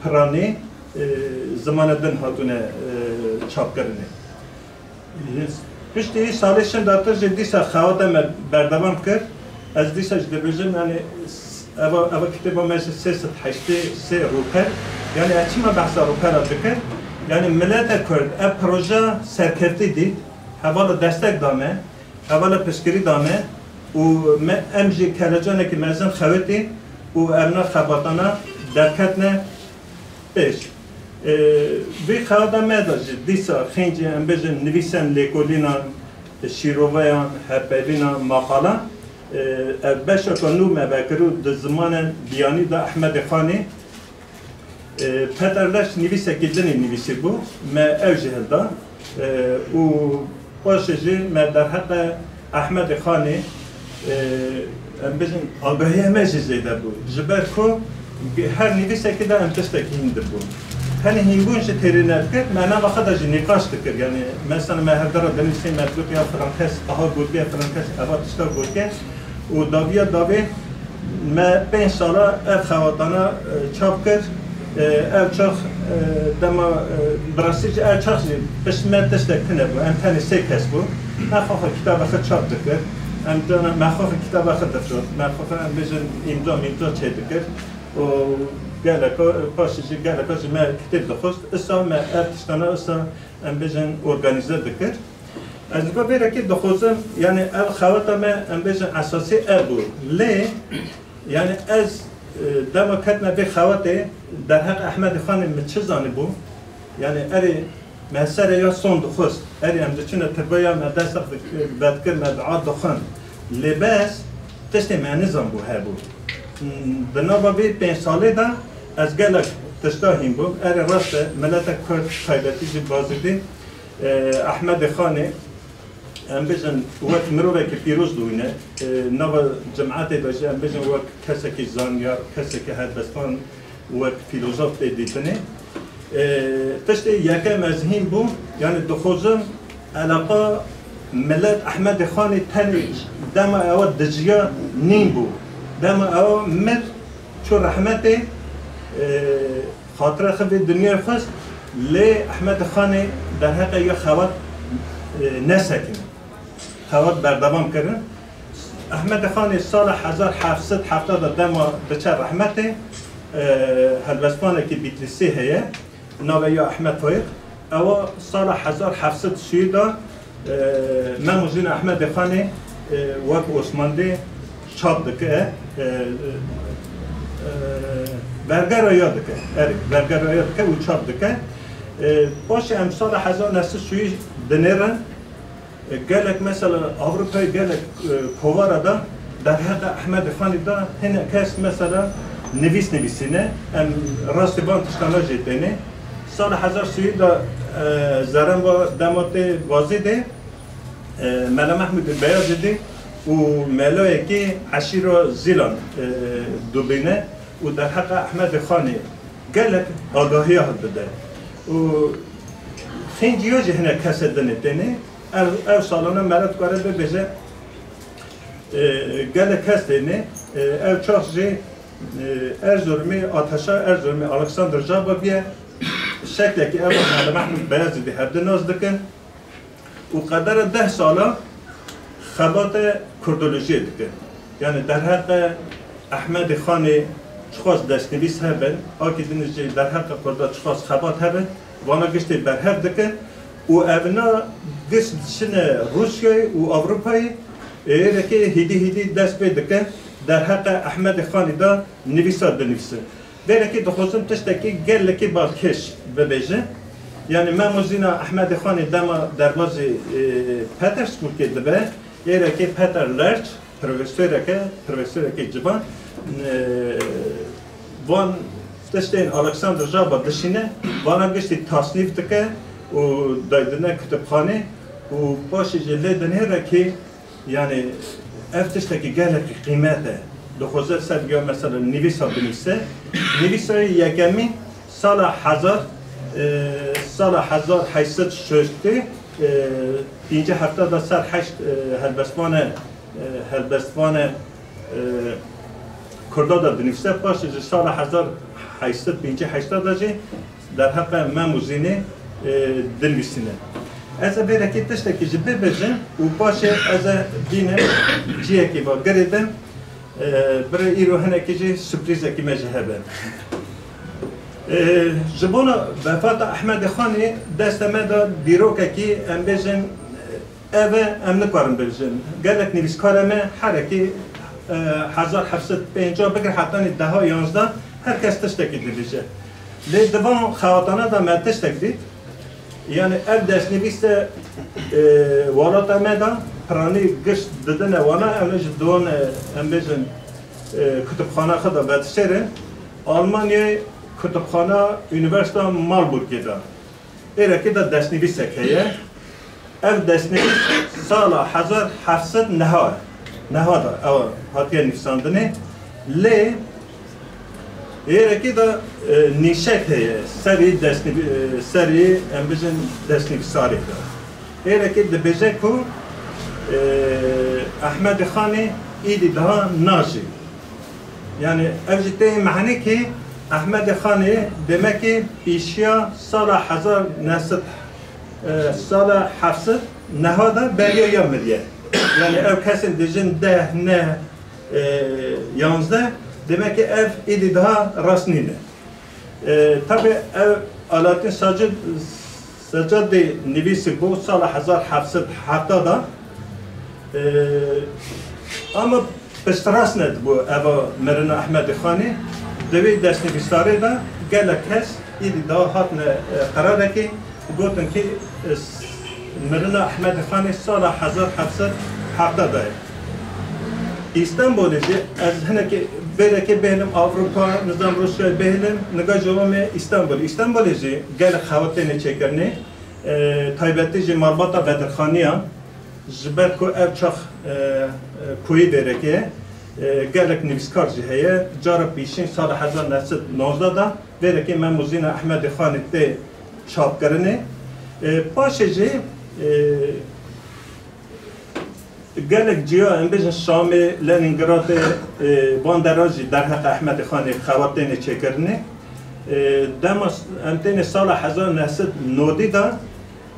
پرانی زمان دن هاتونه چاپ کرده. پشتی سالشن داتر جدیسا خوادم بردوام کرد از دیسا جدی بجم یعنی اول کتابا میشه 383 روپر یعنی اچی ما بحث روپر را بکرد یعنی ملت کرد اب پروژه سرکرتی دید حوالا دستک دامه حوالا پسکری دامه و امجی کلجانه که مزن خویتی و امنا خباتانا درکتنه پیش وی خوادم میداجی دیسا خینجی ام بجن نویسن لیکولینا شیروویان هپیلینا مقاله بشا کنو مبکرو در زمان بیانی دا احمد خانی پدرلش نویسه که دنی نویسی بو ما اوجه دا و باشه جی ما در حق احمد خانی ام بجن آگاهی همه زیده بو جبر کو هر نویسه که دا ام تشتکی هنده بو hani hingunş teriner ki, mana vakada jini kaçtı kır yani mesela meherdara denizse medlut ya Frankes, aha gurge Frankes, evet işte gurge, o davi me 5 sala ev xavatana çap kır, ev çok dema brasici ev çok besmet destek kine bu, em tane sekes bu, mekhafa kitabı çaptı kır, em cana mekhafa kitabı daftar, mekhafa em bejin imza çedik o gelek paşıcı gelek paşıcı me kitap da host issa me ertiştana issa em bejin organize dikir az bu bir ki doxozum yani ev xawata me em bejin asasi ebu le yani az dama katma bir xawate der hak Ahmed Khan mitchizani bu yani eri mesele ya son doxoz eri em de çuna tabaya me dasaq badkir me ad doxan libas teste me nizam bu habu بنابراین 5 ساله دا از گلک تشتاهیم بود ار راست ملت کرد خیبتی جی بازدی احمد خانه ام بجن وقت مروه که پیروز دوینه نو جماعت داشت ام بجن وقت کسی که زانیار کسی که هدبستان وقت فیلوزوف دیدنه تشت یکم از هیم بود یعنی دخوزم علاقه ملت احمد خانه تنی دم اول دجیا نیم بود دم او مر چو رحمت خاطر خب دنیا خست لی احمد خانی در حق یا خواد نسکن خواد بردوام کردن احمد خانی سال 1770 دما بچه رحمته هلبسپانه که بیتلیسی هیه ناوه یا احمد فایق او سال 1730 من موزین احمد خانی وقت عثمانی چاپ دکه برگر یاد که برگر یاد که و چاپ دکه باشه امسال 1930 دنیرن گلک مثلا اروپای گلک کوارا دا در حق احمد خانی دا هنه کس مثلا نویسینه ام راست بان تشکاناجی دینه سال 1930 دا زرم با دمات وازی ده ملا محمود بیاز ده و ملایی که عشیر زیلان دوبینه و در حق احمد خانی گلک آگاهی ها بده و خیلی جیوزی هنه کسی دنیتینه او سالانه مرد کاره ببیزه گلک هستینه او چاخزی ارزورمی آتشا ارزورمی الکساندر جابا بیه شکلی که اول مال محمود بیازی دی هر ناز دکن و قدر 10 ساله خبات کردولوژی دکن یعنی در حق احمد خانی چخواست دستنویس هبن آکی دنیجی در حق کرده چخواست خبات هبن وانا گشتی برهف دکن و اونا گشتشن روسیای و اروپایی ایره که هیدی دست بیدکن در حق احمد خانی دا نویسا دنویسه بیره که دخوزم تشتکی گل که بالکش ببیجه یعنی من موزینا احمد خانی دما درواز پترسبورگ که دبه ایره که پتر لرچ پروفسوره که جبان وان تشتین الکساندر جابا دشینه وانا گشتی تصنیف دکه و دایدنه کتابخانه و باشه جله دنیره که یعنی افتشتکی گله قیمته دخوزه سر یا مثلا نویسا بنیسه نویسا یکمی سال 1860 اینجا هفته دا سر 8 هلبستوان کرده دا بنیسه باشه سال 1880 در حق من موزینه دنویسینه از بیره که تشتکی جبه بجن و باشه از دینه جیه که با گریدم برای ایرو هنه که جی سپریزه که مجه هبه جبونا وفات احمد خانی دست مدا بیروکه که ام بجن اوه ام نکارم بجن گلک نویسکارمه حرکی 1750 بگر حتی 10 11 هر کس تشتکی دیده لی دوان خواتانه دا من تشتک دید یعنی اف دست نویست والات امدا پرانی گشت ددن وانا اونج دوان ام بجن کتابخانه خدا بدسره آلمانی کتابخانه یونیورسیته مالبورگ دا ایره که دا دست نویست که اف دست نویست سال 1790 دا او هاتیه نویساندنه لی ایره که دا نیشک هیه سری ام بجن دست نویساری دا ایره که دا بجه که احمد خانی ایدی دا ناجی یعنی اوجته معنی که احمد خانی دمکی پیشیا سال 790 بریا یا مریه یعنی او کسی دیجن 10 نه 11 demek ki ev idi daha rasnine. Tabi ev alatin saccade nivisi bu sala 1770'da ama bestrasnet bu eva Merina Ahmed Khani devi dest nivistare da gelek kes idi daha hatne karar ki gotun ki Merina Ahmed Khani sala 1770'da İstanbul'da az hani ki belki benim Avrupa nizam Rusya benim negajome İstanbul'da gel xavatene çekerne taybetici marbata Bedirxaniya jiber ko ev çax koyu dereke gelek nivskar heye carab bişin sal 1919 da belki ben muzina Ahmed Khan'te çap karne paşeci gelek ciya embej Şam'ı Leningrad'ı Banderaji der hak Ahmed Khan'ı xavatene çekerne دما امتین سال 1990 دا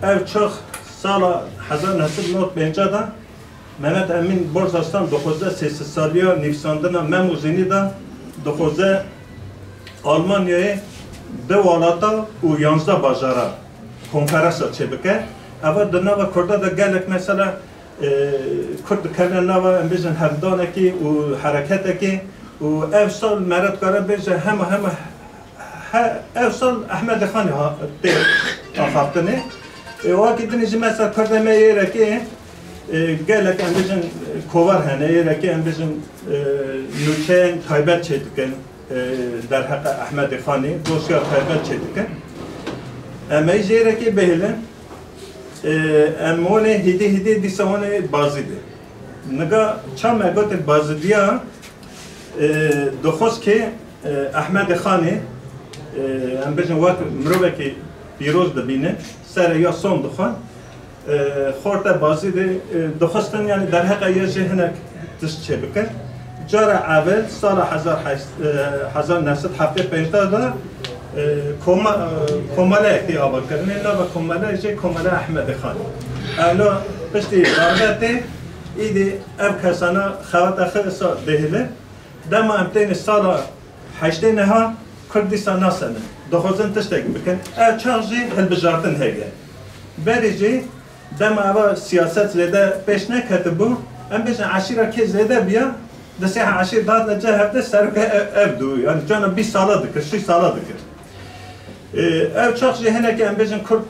او چخ سال 1995 دا محمد امین برزستان دخوزه 3 سالیا نویساندن مموزینی دا دخوزه آلمانیای دو والاتا و 11 باجارا کنفرانس چه بکه اول دنوا کرده دا گلک مثلا کرد کردن نوا امبیزن هفدانه کی و حرکته کی و اف سال مرد کاره بیزه همه اف سال احمد خانی ها آخافتنه واقعی دنیزی مثلا کرده میره که گلک امبیزن کوار هنه یه که امبیزن نوچه تایبت چه دکن در حق احمد خانی دوسیار تایبت چه دکن اما یه که بهله امونه هیده دیسوانه بازی ده نگاه چه مگات بازی دیا دخواست که احمد خانی ام بجن وقت مروبه که پیروز دبینه سر یا سون دخوان خورده بازی ده دخواستن یعنی در حق یه جهنک دست چه بکن جار اول سال 1975 دا کماله اکتی آباد کردن اینا و کماله ایجه کماله احمد خان اولا پشتی دارده ایدی اب کسانا خوات اخیر سال دهیله دما امتین سال 8 ها کردستان ناسنه دخوزن تشتک بکن او چارجی هل بجارتن هگه بریجی دما او سیاست زیده پیش نکته بو ام بیشن عشیره که زیده بیا دسیح عشیر داد نجه هفته سرکه ابدو یعنی جانا 20 ساله دکر 6 ساله دکر ev çok cihane ki embezin Kürt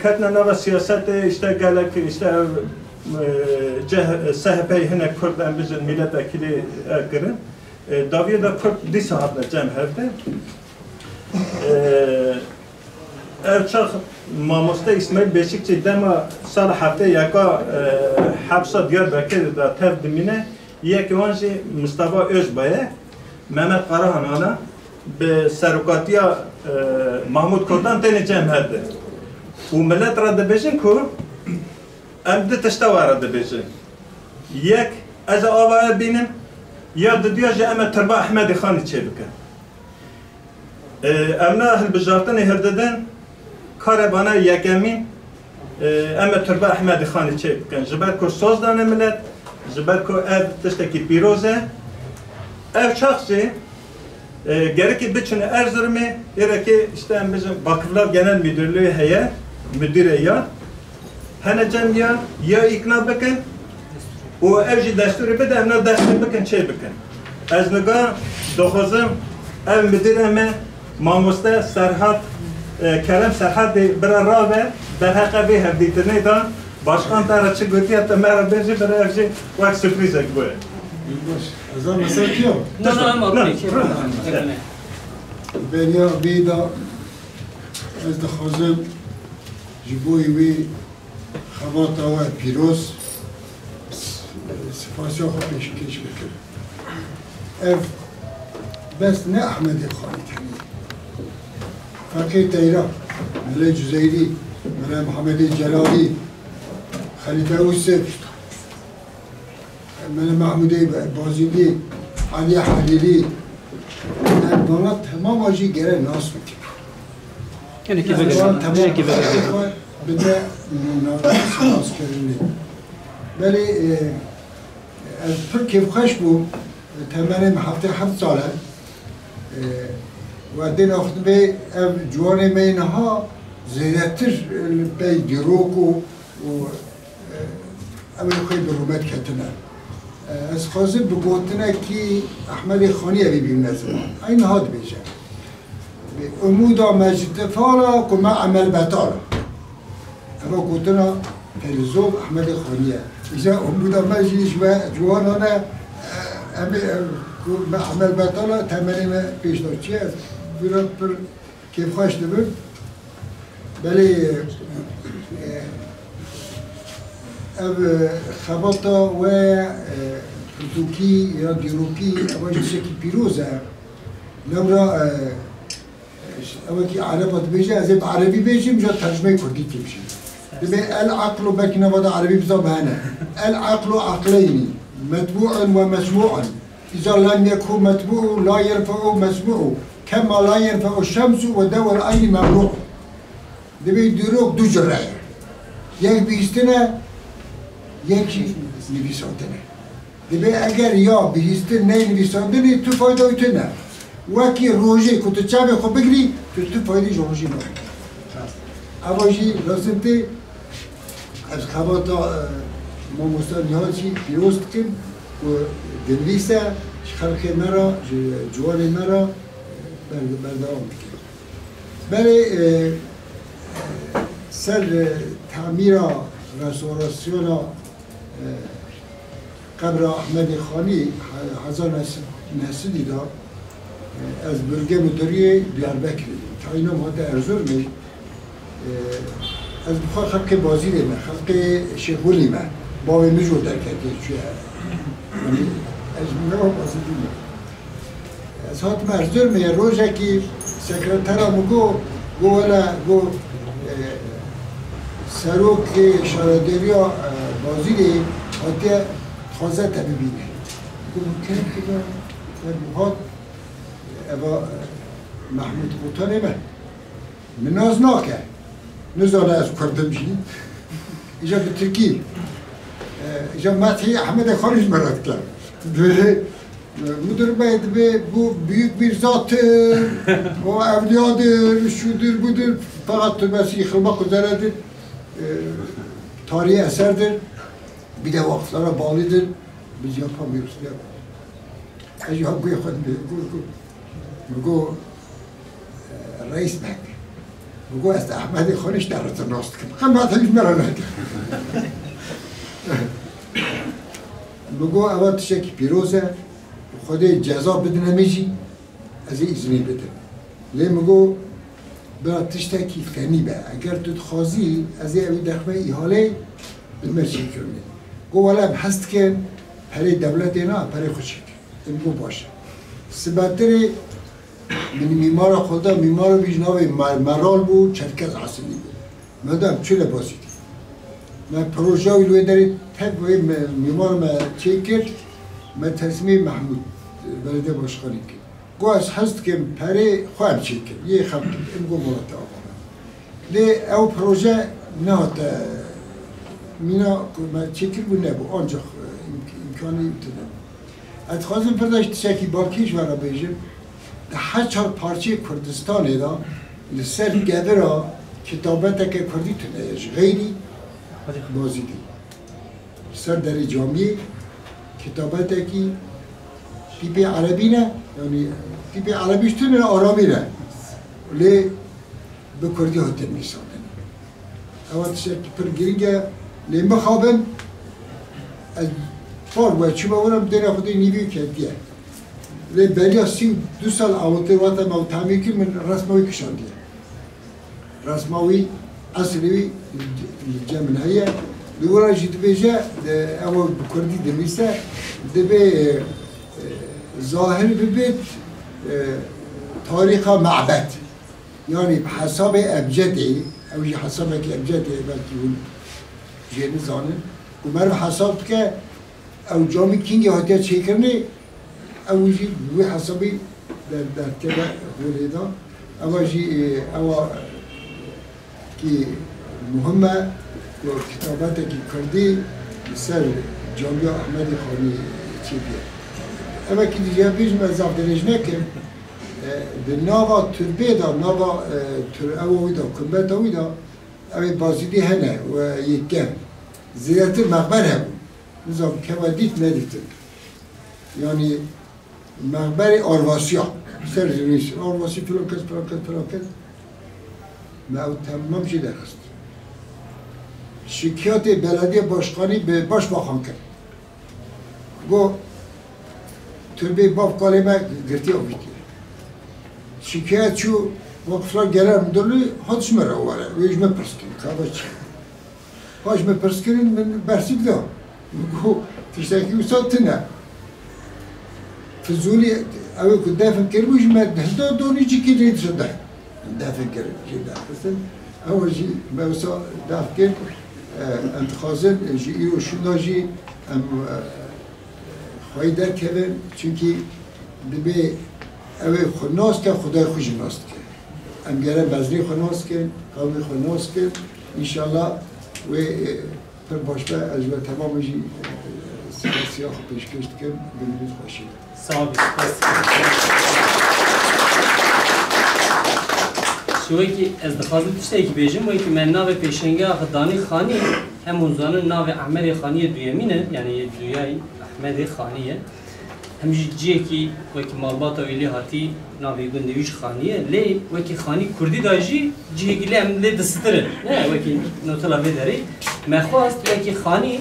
kadına nava siyasete işte gelek işte CHP hene Kürt embezin milletvekili girin daviye da Kürt di saatne cemherde ev çok mamoste İsmail Beşikçi dema sal hafte yaka hapsa Diyarbakır da tevdimine yeki vanji Mustafa Özbay'e Mehmet Karahan'a به سرکاتیا محمود کردان تنی جمع و ملت را دبیجن کو ام ده تشتوا را دبیجن یک از آوای بینم یا ددیا جه ام تربا احمد خانی چه بکن امنا هل بجارتن هرددن کار بانا یکمین ام تربا احمد خانی چه بکن جبر کو سوز دانه ملت جبر کو اف تشتکی پیروزه اف شخصی gerekli bütçünü Erzurum'u gerekli işte bizim Vakıflar Genel Müdürlüğü heye müdüre ya henecem ya ikna bakın o evci desturu bede emna desturu bakın şey bakın az nega dokuzum ev müdüreme mamusta Serhat Kerem Serhat bir araba der hakka bir hevditine da başkan tarafçı götüyat merhaba bir evci vak sürpriz ekbu Azam mesela diyor. Benya vida az da xazım jiboy ve xavata ve piroz sifasya xo peşkeş bikir. Ev bes ne Ahmedi Xani tani. Fakir Teyra, Mele Cüzeyri, Mele Muhammedi Celali, Halide Usef, من محمود بازیلی علی حلیلی بنا تمام آجی گره ناس میکنه یعنی کی بگه بده ناس کردنی ولی از پر کیف خوش بود تمام هفته 7 ساله و دین وقت به جوان مینها زیادتر به دیروک و اول خیلی برومت کتنه از خواهد بگوتنه که احمد خانی بیم نزد این هاد بیشه امودا مجدفارا کما عمل بطارا اما گوتنه فیلزوم احمد خانیه ایجا امودا مجدش و جوانانه عمل بطارا تمرین پیشنار چی هست برای پر کیف خواهش دبر بلی ev xabata ve Türkiye ya Diyoki avacı şekil piroza nemra evki Arap dibece az hep Arabi bejim ya tercüme Kürdi kimşi debe el aklu belki nevada Arabi bize bahane el aklu akleyni metbu'an ve mesmu'an إذا لم يكن متبوع لا يرفع مسبوع كما لا يرفع الشمس ودور العين ممنوع دبي دروك دو جرعه یک بیستنه یکی نویساندنه دبی اگر یا بیستن نه نویساندنه تو فایده ایت نه وکی روژه که تو چه خود بگیری تو فایده روژه نه اواشی راستنی از خباتا ما مستانی ها چی پیروست کن و دنویسه خلق مرا جوان مرا بردام کن بله سر تعمیر رستوراسیون قبر احمد خانی هزار نسلی دا از بلگه مدیری دیاربکر تعیین ماده ارزورمی از بخواه خلق بازی دیمه خلق شغولی من باوی مجور در کردی چوی از منو بازی دیمه از هات ارزورمی روزه که سکرترها مگو گو سروک شاردریا بازی دی آتی خوازه تا ببینه ممکن که هات ابا محمود قوطانه من ناز ناکه نزانه از کردم جید ایجا به ترکی ایجا مدحی احمد خارج مراد کرد مدر باید به büyük bir zattır, o evliyadır, şudur budur, fakat türbesi yıkılmak üzeredir, tarihi eserdir, bir de vakıflara bağlıdır, biz yapamıyoruz. Eci hakkı yakın bir, bu reis mek, bu است احمد خانش در رتناست کن، خم بعد هیچ مرا نکرد. بگو اول تشکی پیروزه خودی جزا بدن نمیشی از این ازنی بده لی مگو برای تشتکی فنی به اگر تو خازی از این اوی دخمه ایحاله بمرچی کرنی گو والا هست کن پری دولت اینا پری خوشی کن این گو باشه سبتری من میمار خدا میمار بیجناوی مرال بود چرکز عصبی بود مدام چوله بازی کن من پروژه ویلوی داری تب وی میمار ما چه کرد من تصمیم محمود بلده باشخانی کرد گو از هست که پره خواهم چه کرد یه خم کرد این گو مرات آقا لی او پروژه نه تا مینا من چه کرد بود نبود آنجا امکانی امتدام اتخواستم پرداشت تشکی باکیش ورا بیجم هر چهار پارچه کردستانه دا لسر گده را کتابت که کردی تنهیش غیری بازی دی سر در جامعه کتابت که پیپی عربی نه یعنی پیپی عربیش تو نه آرامی نه ولی به کردی هاتن میساندن اول تشکی پر گرینگه لی مخابن از فار و چوبه ورم دیره خودی نیویو کردیه لی بریا 32 سال آوته واتا ما تعمیر که من رسماوی کشاندیه رسماوی اصلی جمن هیه لورا جیت بیجه اول بکردی دمیسه دبی ظاهر ببید تاریخ معبد یعنی بحساب ابجدی او حساب که ابجدی بلکه اون جنی زانه و مر حساب که او جامی کینگ هاتیا چه کرنی او جی وی حسابی در تبع ولیدا او جی او کی مهمه و کتابت که کردی سر جامعه احمد خانی چی بیه اما که دیگه بیش مزاف درش نکم به ناوا تربه دا ناوا اوی دا کمبت اوی دا اوی بازیدی هنه و یکم زیادتر مقبر هم نظام کمادیت ندیتن یعنی مقبر آرواسیا سر زنیس آرواسی فلانکس ما او تمام چی درست شکایت بلدی باشخانی به باش باخان کرد گو تربیه باب کالمه گرتی آبیدی شکایت چو وقفلا گرم دلی هاتش مرا واره ویش مپرس کنید خواه چی هاش مپرس کنید من برسید دا گو تشتاکی استاد تنه فزولی اوی که دفن کرد ویش مدهنده دونی چی که رید شده دفن کرد چی دفن اوی جی موسا دفن کرد انتخازن جی ایرو شنا جی خواهی در کبن چونکی دبی اوه خود ناس کن خدای خوش ناس کن ام گره بزری خود ناس کن قومی خود ناس کن انشالله و پر باشبه از و تمام جی سیاه خود پیشکش کن بمینید خوشی صحابی شوی که از دخوازم تشتی که بیجم وی که من ناو پیشنگه خدانی خانی همون زانه ناو احمد خانی دویمینه یعنی دویای احمد خانیه همجی جیه که وی که مالبات ویلی هاتی ناوی گندویش خانیه لی وی که خانی کردی داجی جیه که لی هم لی دستره نه وی که نوتلا بداری مخواست وی که خانی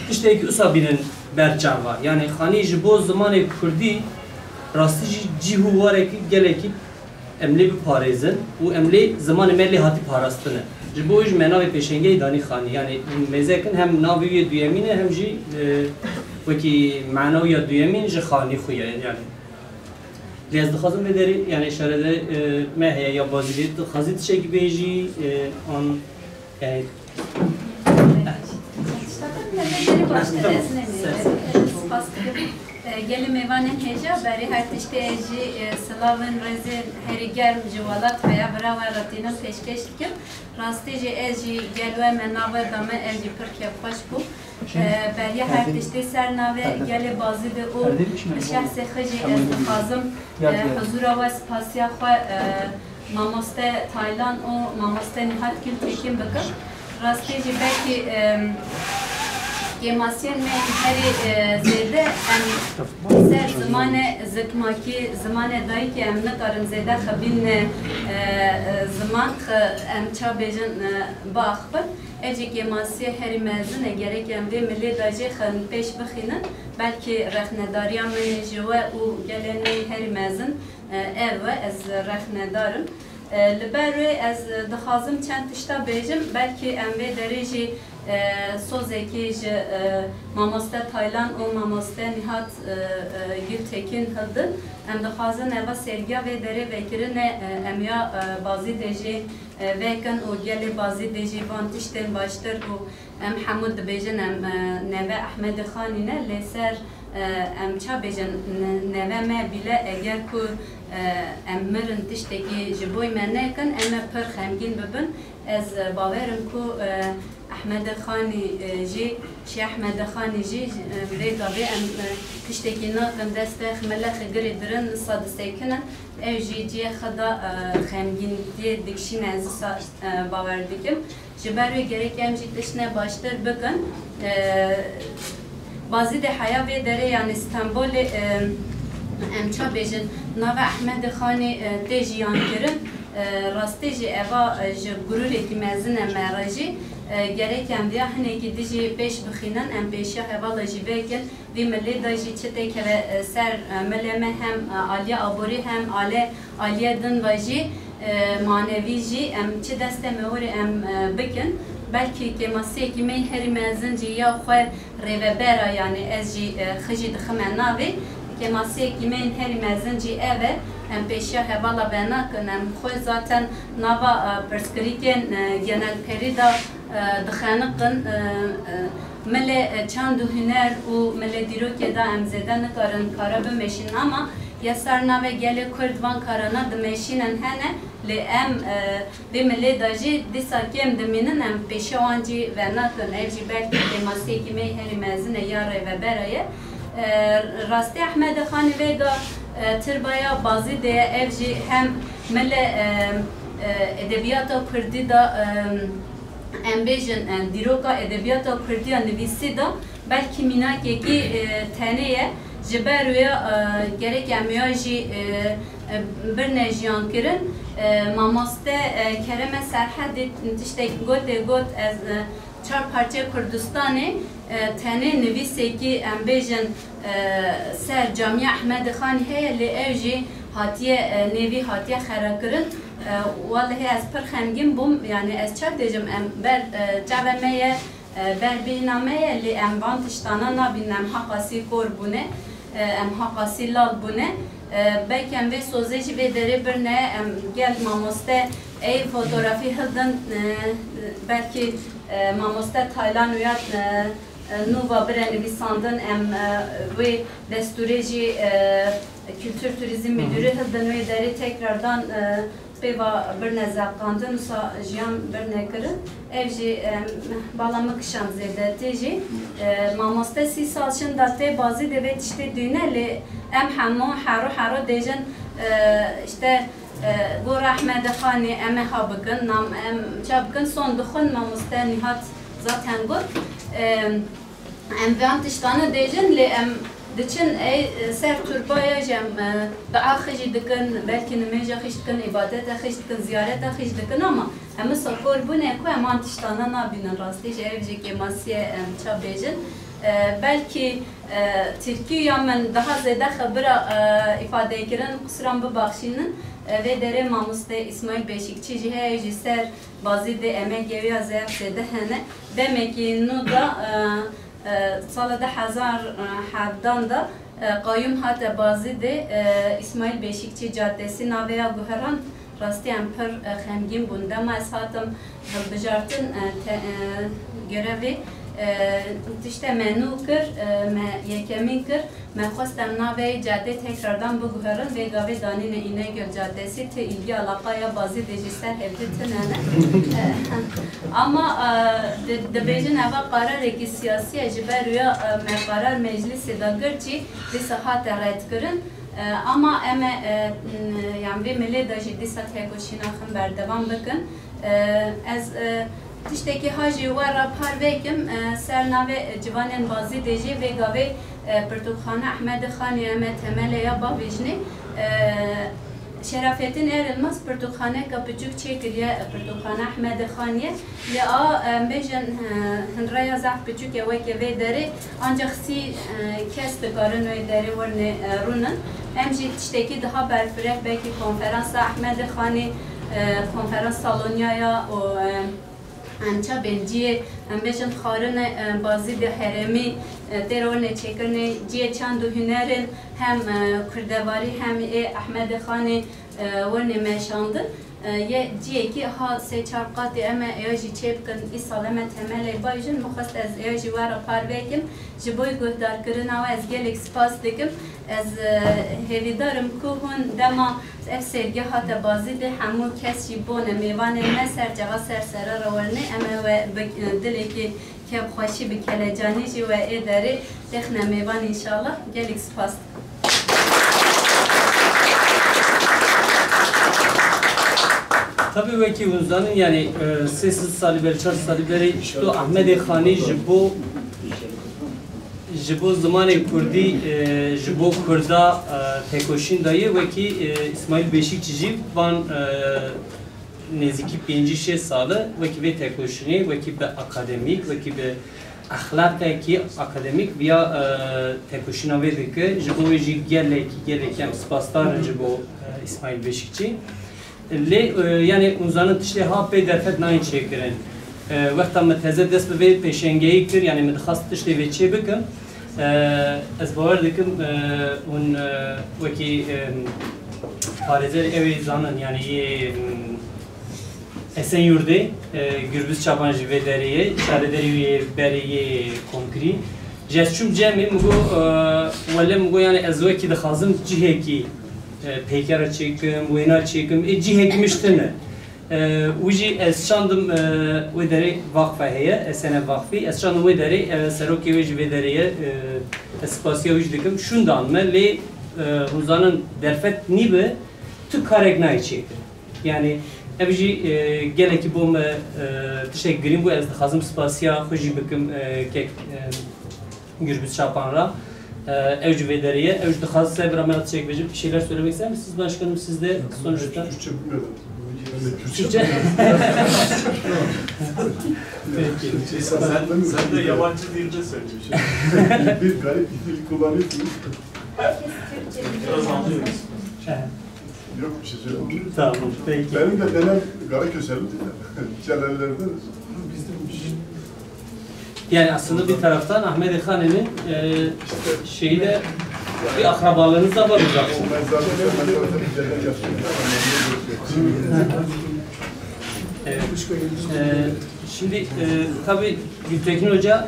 تشتی که اصا بینن برچاوا یعنی خانی جبو زمان کردی راستی جی هواره که گله که املی بپارێزن و املی زمان ملی هاتی پاراستنه جبو ایش مناوی پیشنگی دانی خانی یعنی میزکن هم ناوی دویمینه هم جی وکی معنوی دویمین جی خانی خویه یعنی لیاز دخوازم بداری یعنی اشاره ده مهیه یا بازی دید دخوازید شکی بیجی آن یعنی Gelin mevanen heja beri her tişte eji slavın rezil heri germ civalat veya brava ratinin peşkeş dikim rastici eji gelve menave dame eji pırke hoş bu beri her tişte ser nave geli bazı de o şahse xıcı ez fazım huzura ve spasya xwe mamoste Taylan o mamoste nihat kil tekim bakın rastici belki Gemasyen me heri zede em ser zamane zikmaki zamane dahi ki em nekarim zede xabin zaman em çabejin baxbın eci gemasye heri mezine gerek em de milli dahi xan peş bixinin belki rexnedariya men jiwe u geleni heri mezin ev ez rexnedarım Liberwe ez dixazim çend tişta bejim belki em ve dereci sozeki mamoste Taylan o mamoste Nihat Gültekin hıldın em dixazin eva sergiya ve dere vekirine em ya bazı deji vekin o geli bazı deji van tişten baştır bu em Hamud dibejin em neve Ahmed Khanine leser em çabejin neve me bile eğer ku em mirin tişteki jiboy me nekin em pır xemgin bibin ez baverim ku Ahmed Khani ji Şeyh Ahmed Khani ji rega ve em tişteki nakin deste xmele xigri dirin sadistekinin ev ji ciye xada xemgin diye dikşin ez baver dikim jiber ve gerek em ji tişne baştır bikin bazı de haya ve dere yani İstanbul em çabejin nave Ahmed Khani tejiyan kirin rasteji eva ji gurureki mezine meraji gerek em diye hani gidici peş bixinin em peşya hevala ji vekin ve milli da ji çete kere ser meleme hem aliye abori hem aliye din ve ji manevi ji em çi deste mevri em bikin belki kemasiye ki men heri mezin ji ya xwe revebera yani ez ji xiji dixime navi kemasiye ki men heri mezin ji eve em peşya hevala benakin em xwe zaten nava perskriken genel perida dixaniqin mele çand hüner û mele dîrokê da em zêde nikarin kara bimeşînin ama yasar nave gelê Kurd van karana dimeşînin hene lê em vê milê da jî dîsa kêm dimînin em pêşiya wan jî venakin ev jî belkî kêmasiyekî me herî mezin e ya rêvebera ye rastî Ahmed Khanî vê da tirbaya bazî de ev jî hem mele edebiyata Kurdî da em bêjin dîroka edebiyata Kurdiya nivîsî da belkî mînakekî tenê ji ber wê gerek em ya jî birne jiyan kirin mamoste Kereme Serhedê tiştek gotê got ez çar parçe Kurdistanê tenê nivîsekî em bêjin ser Camiye Ahmed Khanî heye lê ev jî hatiye nevî hatiye xera kirin Vallahi ez pır xemgin bum yani ez çak diyeceğim em ber çavemeye ber binameye li em van tiştana nabin em hakasi kor bune em hakasi lal bune belki em ve sozeci ve deri birne em gel mamoste ey fotoğrafı hıldın belki mamoste Taylan uyat nova bireni bir sandın em ve destureji kültür turizm müdürü hızdan ve deri tekrardan peva bir nezakandın usa jiyan bir nekirin evji bağlamak şan zedeteci mamoste si salçın datte bazı devet işte düneli em hamu haru dejen işte bu rahmede khani eme habıkın nam em çabkın son dukhun mamoste nihat zaten bu em vantiştanı dejen le em diçin ser turbaya jem daa xiji dikin belki nmeja xiş dikin ibadete xiş dikin ziyarete xiş dikin ama em sokor bu ne ku em antiştana nabinin rastî ji evjî kemasiye em çabêjin belki Türkiye men daha zede xebira ifade kirin kusuran bibakşinin ve dere mamuste İsmail Beşikçi ji heye ji ser bazı de emek geviya zeyab zede hene demeki nu da سال 2017 da qayyum hata bazı de İsmail Beşikçi Caddesi navaya guheran rastı empir xemgin bunda ma saatım bijartın görevi işte menu kır yekemin kır me xwestem navê cadde tekrardan bu guherin ve gavê danîne İnegöl Caddesi te ilgi alaqaya bazı de jî ser hevditin hene ama dibêjin eva qarareke siyasî ji ber rûya me qarar meclisê da gir jî dîsa hate redkirin ama em yani vê milê da jî dîsa têkoşîna xin berdevam bikin ez tiştekî hajî we re parvekim ser navê civanên bazî de jî vê gavê Pirtûkxana Ahmedê Xanê em e temelê ya bavêjinê Şerafettin Erilmaz Pirtûkxaneka biçûk çêkiriye Pirtûkxana Ahmedê Xanê li a bêjin hinreya zaf biçûkê wekê vê derê ancak sî kes dikarin wê derê werne rûnin em jî tiştekî daha berfireh belkî konferansa Ahmedê Xanê konferans salonyaya û Ança Belciye, bejin xarine bazı de heremi terorne çekirne ciye çand hünerin hem Kurdevari hem Ahmedê Xanê werne meşandın. Ye ciye ki ha se çarqatı eme eji çepkin isaleme temeli bajin muxast ez eji wara parvekim ji boy guhdar kirina ve ez gelek spas dikim ez hevidarım ku hûn dema ev sergi hata bazı de hemû kes jî bone mêvanê me serceva sersera rawerne eme ve dilekî kev xweşî bi kelecanî jî ve ê derê texne mêvan inşallah gelek spas Tabii vekî uzanın yani 3 salî beri 4 salî beri tu Ahmedê Xanê ji bo zimanê Kurdî ji bo Kurda têkoşîn dayê wekî İsmail Beşikçi jî van nêzîkî 5-6 salı wekî vê têkoşînê wekî bi akademîk wekî bi axlaqekî akademîk viya têkoşîna wê dike ji bo wê jî gelekî em spasdarin ji bo İsmail Beşikçi Lê yani uzanın tiştê ha pê derfet nayên çêkirin. Wexta me teze dest bi vê pêşengehî kir yani me dixwast tiştê vê çê bikim. Ez bawer dikim hûn wekî parêzerê ew ê zanin yani yê Esenyurtê Gürbüz Çaban ji vê derê ye şarêderî wê berê yê konkrî. Ji ez çûm cemê min got wele min got yani ez wekî dixwazim cihekî peykara çekim, wêna çekim, cihekî miştine. Wî jî ez şandim wê derê vakfe heye, esene vakfî, ez şandim wê derê serokê wê ji vê derê ye ez spasiya wî jî dikim. Şundan me lê hûzanın derfet nîbe tu karek nayê çêkir. Yani ev jî gelekî bo me tiştek girîn bû ez dixwazim spasiya xwe jî bikim kek Gürbüz Çapan ra. Ev ji vê derê ev ji dixwaz sebra me çêkbêjim. Bir şeyler söylemek ister misiniz başkanım siz de sonuçta? Türkçe. Sen de yabancı dilde söylüyorsun. Bir garip dil kullanıyorsunuz. Biraz anlıyoruz. Yok bir şey söyleyeyim. Tamam peki. Benim de nenem Karakösel'im Celallerdeniz. Yani aslında bir taraftan Ahmedê Xanê'nin şeyi de bir akrabalığınız da var uzak. O mezarda cennet yaşıyor. Evet. Şimdi tabii Gültekin Hoca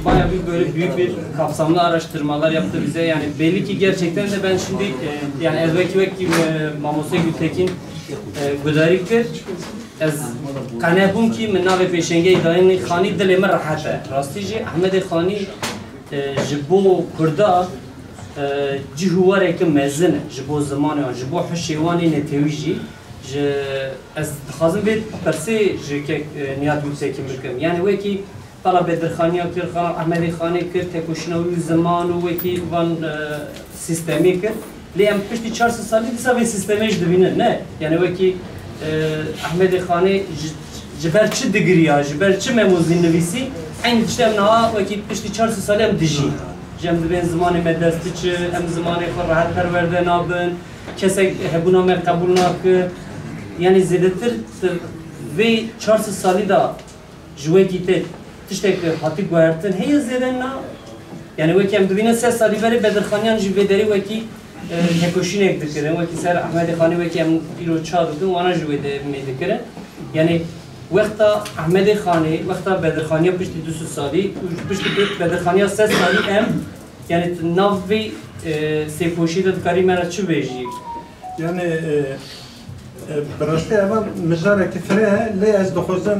bayağı bir böyle büyük bir kapsamlı araştırmalar yaptı bize. Yani belli ki gerçekten de ben şimdi yani ez vekil Mamose Gültekin gudariktir. Ez kanebum ki min nave peşenge dayını Khani dile mer rahate. Rastici Ahmed Khani jibo Kurda cihuware ki mezin jibo zamanı jibo hşevani netewiji از خازم بید پرسه که نیات موسیقی میکنم یعنی وکی طلا بدرخانیا کرد خان احمدی خانی کرد تکوشنوی زمان و وکی وان سیستمی کرد لیم پشتی 400 سالی دیسا به سیستمیش دبینه نه یعنی وکی احمدی خانی جبر چه دگریا جبر چه مموزین نویسی این جتم نه وکی پشتی 400 سالی هم دجی جم دبین زمان مدرستی چه ام زمان خود راحت پرورده نابن کسی هبونا من قبول نکرد yani zedetir ve 400 sali da jüve gitti tiştek hati guartın hey zeden na yani ve kem duvina 3 sali beri Bedirxaniyan jüve deri ve ki tekoşin ekdikiren ve ki ser Ahmed Khani ve kem ilo çadıdı ona jüve de medikere yani vaqta Ahmed Khani vaqta Bedirxaniya pişti 200 sali pişti Bedirxaniya 3 sali em yani nav ve sekoşi de karimera çu beji yani براستی اول مجاره که فره لی از دخوزم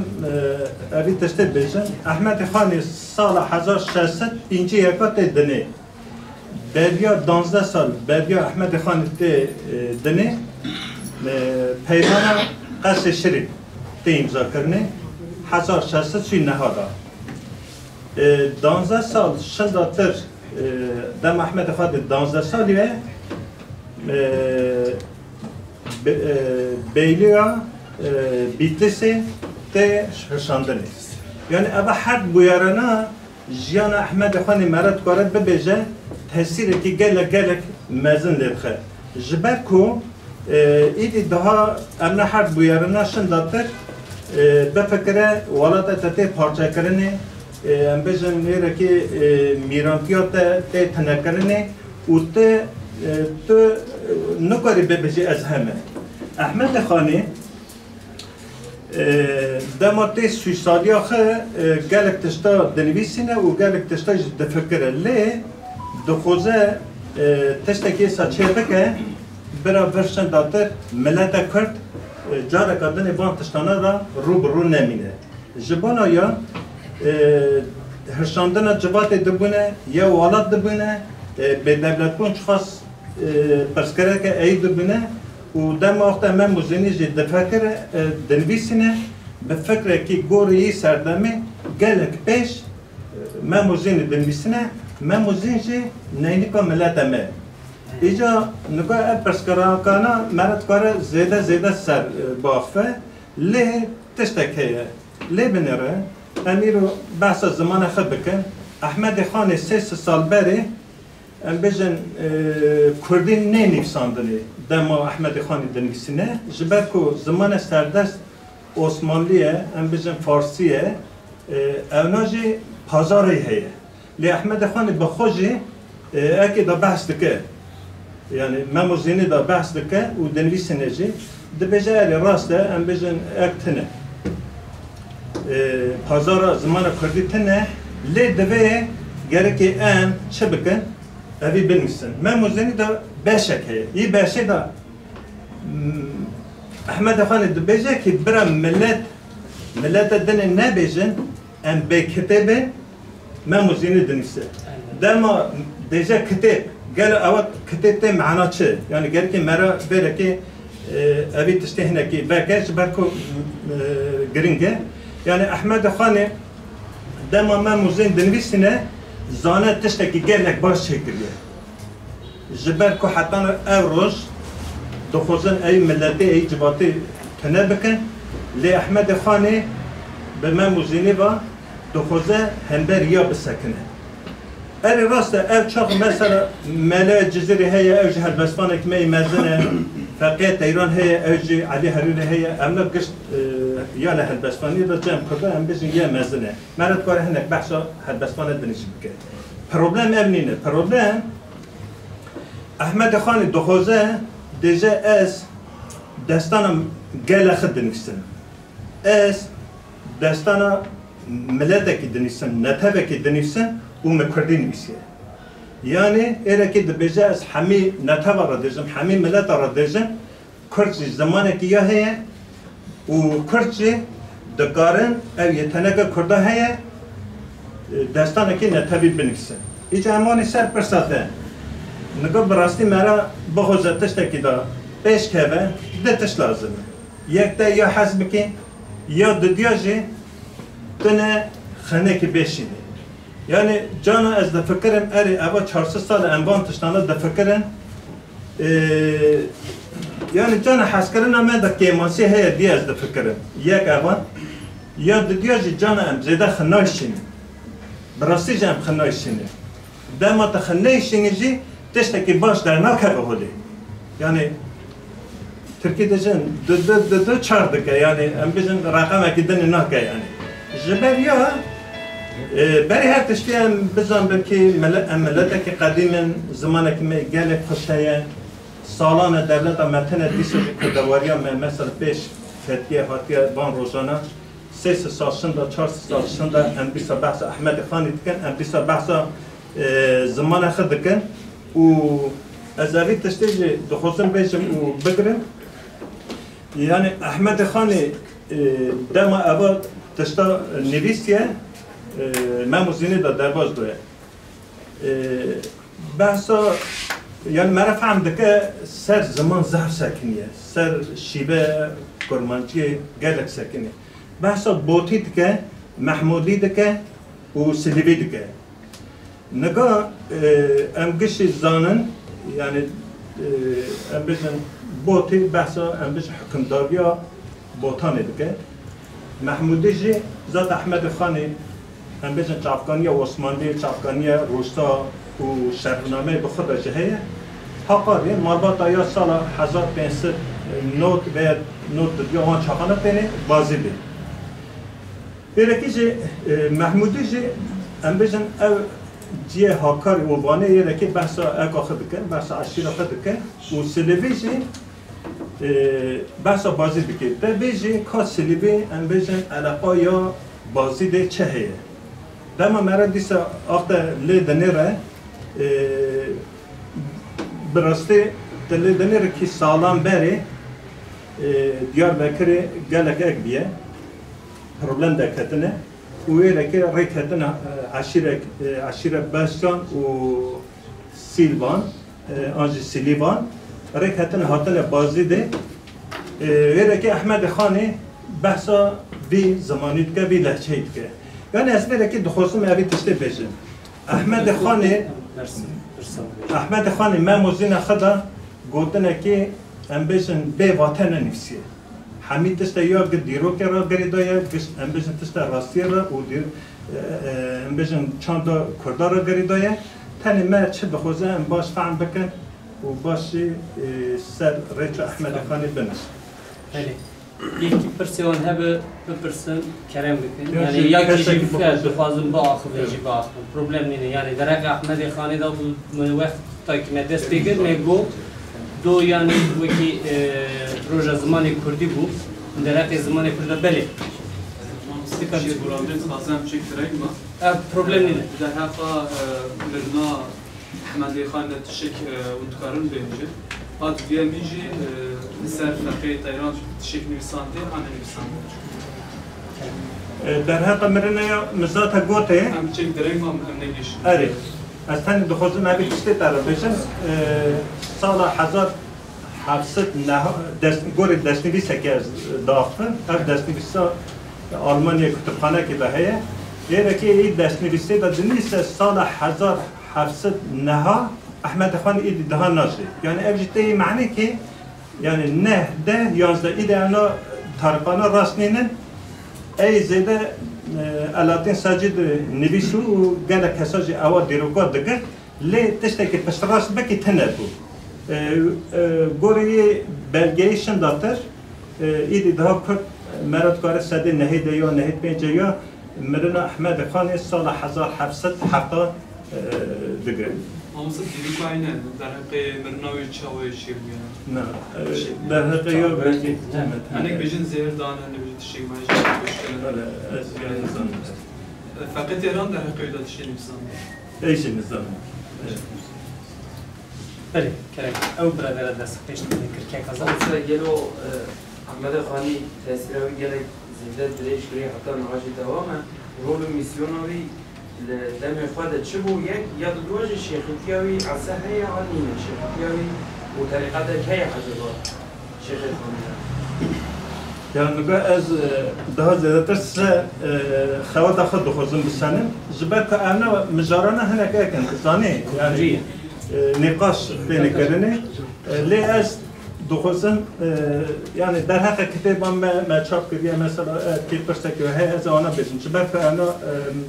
اوی تشته بیشن احمد خانی سال 1600 اینجی یکات دنه بریا 12 سال بریا احمد خانی دنه پیمان قصد شریف تی امضا کرنه 1600 سوی نهادا 12 سال شنداتر دم احمد خانی 12 سالیه Beyliğe, Bitlis'e de şandını. Yani ama her bu yarana Jiyana Ahmed Khani Merat Karat bebeje tesir ki gelek mezun ledxe. Jiber ku idi daha emne her bu yarana şındatır befekere valata tete parça karını embejin nere ki mirantiyat te tenekarını utte تو نکاری ببچی از همه احمد خانی دماتی سویسالی آخه گلک تشتا دنویسینه و گلک تشتا دفکره لی دخوزه تشتا که ساچه بکه برا ورشن داتر ملت کرد جاره کردن بان تشتانه را رو برو نمینه جبانا یا هرشاندن جوات دبونه یا والات دبونه به دولت کنچ خاص پرسکره که اید بینه و دم وقت من مزنی جد فکر دنویسینه به فکر که گوری سردمه گلک پیش من مزنی دنویسینه من مزنی جه نینی که ملتمه ایجا نگاه پرسکره کانا مرد کاره زیده سر باخفه لی تشتکه لی بنره امیرو بحث زمان خود بکن احمد خانی 3 سال بری ام بجن کردی نه نفساندنی دما احمد خانی دنویسینه جبر کو زمان سردست عثمانلیه ام بجن فارسیه اوناجی پازاری هیه لی احمد خانی بخوجی اکی دا بحث دکه یعنی مموزینی دا بحث دکه و دنویسینه جی دبجه اری راسته ام بجن اکتنه پازارا زمان کردی تنه لی دوه گرکی ام چه بکن اوی بنویسن من موزنی دا باشک هیه یه باشه دا احمد خانی دو بیجه که برا ملت دن نبیجن ام به کتابه من موزنی دنویسه دما دیجه کتاب گل اوت کتاب ته معنا چه یعنی گل که مرا بره که اوی تشته هنه که باکش برکو گرینگه یعنی احمد خانی دما من موزن دنویسنه زانه تشتکی گلک باش شکلیه جبر کو حتی اوروش دخوزن ای ملتی ای جباتی کنه بکن لی احمد خانی به من موزینی با دخوزه همبر یا بسکنه اری راسته او چاق مثلا ملا جزیری هیا او جهر بسفانه کمی مزنه فقیت ایران هیا او جی علی هرونه هیا امنا گشت یا نه هلبسفانی را جمع کرده هم بزن یا مزنه مرد کاره هنک بحثا هلبسفانه دنیشی بکن پروبلم امنینه پروبلم احمد خانی دخوزه دیجه از دستانم گل خود دنیستن از دستانا ملتك دنيسن نتابك دنيسن ومكردين بيسيه يعني إذا كده بجاز حمي نتابع ردجم حمي ملت ردجم كرجي زمانك يا هي وكرجي دقارن أو يتناقى كرده هي دستانك نتابع بنفسه إيش أماني سر برساتين نقول براستي مرا بخوزة تشتكي دا إيش كذا ده تش لازم يكتا يا حسبك يا ددياجي تنا خنك بيشيني يعني جانا از دفكرم اري ابا 400 سال انبان تشتانه دفكرن يعني جانا حسكرنا ما دا كيمانسي هي دي از دفكرم يك ابا يا ددياجي جانا ام زيدا خنايشيني براستي جام خنايشيني دما تخنايشيني جي تشتكي باش در ناكه بهولي يعني تركي دجن دو چار دكه يعني ام بجن رقم اكيدن ناكه يعني جبريا بري هر تشتيم بزن بركي ملتك قديما زمانك ما قالك خشايا سالانه دولت متنه ديسو كدواريا مثلا بيش فتيه هاتيه بان روزانا 3 سال شندا 4 سال شندا ام بيسا بحث احمد خاني كان ام بيسا بحث زمان خد كان و ازاري تشتيجي دخوزن بيشم وبقرن يعني احمد خاني دما ابا تشتا نويسيه ما مزینی دا درباز دوه بحثا يعني ما رفعم دكا سر زمان زهر ساكنية سر شيبة كرمانجي قالك ساكنية بحثا بوتي دكا محمودي دكا وسليبي دكا نقا ام قشي زانن يعني ام بجن بوتي بحثا ام بجن حكم داريا بوتاني دكا محمودي جي ذات احمد خاني هم بيجن چافکانیه عثمانی چافکانیه روستا و شهرنامه به خود جهه حقاری مربوط یا سال 1500 نوت و نوت دیوان چاخانه تنه بازی بی بیرکی محمودی جی هم بيجن او جیه هاکاری و بانه یه رکی بحثا اگا خود کن بحثا عشیر خود کن و سلیبی جی بحثا بازی بکن ده بیجی که سلیبی هم بيجن علاقه یا بازی ده چه هیه دما مرا دیسا آخته لی دنیره براستی لی دنیره کی سالان بری دیار بکری گلک اک بیه پروبلم دکتنه و ایره که ریکتنه عشیره باشان و سیلوان آنجی سیلیوان ریکتنه هاتل بازی ده ایره که احمد خانی بحثا بی زمانیت که بی لحچهید که يعني اسمه كده خصوصا ابي تشتي بيجن احمد خاني ما موزين خدا قلتنا كي ام بيجن بي وطن نفسي حميد تشتا يا قديرو كرا غريدايا ام بيجن تشتا راستيرا ودير ام بيجن چاندا كردارا غريدايا تاني ما تشد بخوزه ام باش فهم بكن وباشي سر ريتش احمد خاني بنش یکی پرسیان هبه بپرسن کرم بکن یعنی یکی جیب کرد بخوازم با آخو بجی با آخو پروبلم نینه یعنی درک احمد خانی دا من وقت تا که ندست بگیر میگو دو یعنی وکی روژه زمان کردی بود درک زمان کرده بله چیز براندن خواستم چک ترک ما پروبلم نینه در حقا لرنا احمد خان تشک ونتکارن بینجه هاد ویا میجی سر فقه تایران تشک نویسانده آن نویسانده در حقا مرنه یا مزاتا گوته هم چک درک ما نگیش اره از تانی دخوزم ابی کشتی تارا بشن سال 1700 گوری دستنویسه که از داخل اف دستنویسه آلمانیا کتبخانه که به هیه یه که این دستنویسه دا دنیسه سال 1709 احمد خان ایدی ده ناشه یعنی ابجته معنی که یعنی نه ده 11 ایده انا تارقانا راست نینن ای زیده الاتین ساجد نویسو و گله کساجی اوا دیروگاه دگر لی تشته که پشت راست بکی تنه بود گوری بلگیشن داتر ایدی ده کرد مرد کار سده نهیده یا نهید پینجه یا مرنا احمد خان سال 1770 دگر آموزه دیدی که اینه در حقی مرناوی چاوی شیر میان نه در حقی یا بلگی انک بیشن زیر دانه تشيك ماشي ولا از يعني نظام فقط ایران در حقیقت تشيك نفسان ايش النظام بله کرک او برادر دست پیش کرکه کازا مثلا گلو احمد خانی تأثیراوی گله زنده دلیش کری حتی نهاجی دوامه رول میسیوناوی لدم خود چه بو یک یا دوج شیخیتیاوی عصه هی عالمینه شیخیتیاوی و طریقت که حجبا شیخ خانی يعني نقول از ده زیادتر سه خوات خود دخوزم بسنم جبر که انا مجارانا هناك اكن زاني يعني نقاش بين كرني لي از دخوزم يعني در حق كتابا ما چاپ کردیم مثلا پیپرس که هی از آنها بزن جبر که انا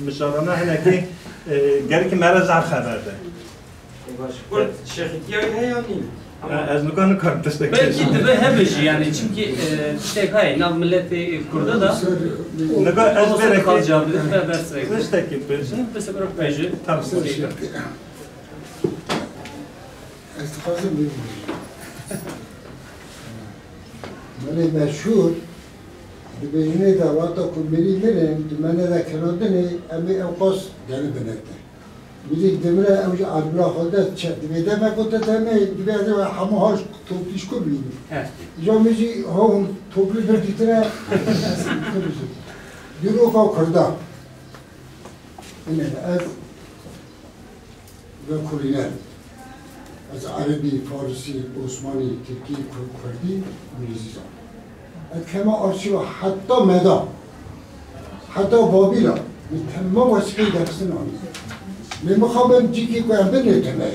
مجارانا هناك گری که مرز عن خبر ده باش قلت شیخیتیاوی هی عالمینه از نگاه کار دسته belki de hebeci yani çünkü işte hay nav milleti kurda da نگاه از بره که kalacağım ve versek دسته که بزن بس برو بيجي تمثيل استخدام بيجي مالي مشهور ببيني دواتا كمري مرن دمانة ذكرتني أمي أوقاس جانب بنكته می‌دید دمره اوج عبرا خودت چه دیده ما گفته تمه دیده همهاش توپیش کو بینی جا می‌جی هم توپی بردیتره دیرو کا کرده اینه از و کلینر از عربی فارسی عثمانی ترکی کردی انگلیسی زن از کما آرشیو حتی مدا حتی بابیلا تمام واسقی درستن آنی می‌خوام چیزی کنم بنیتونه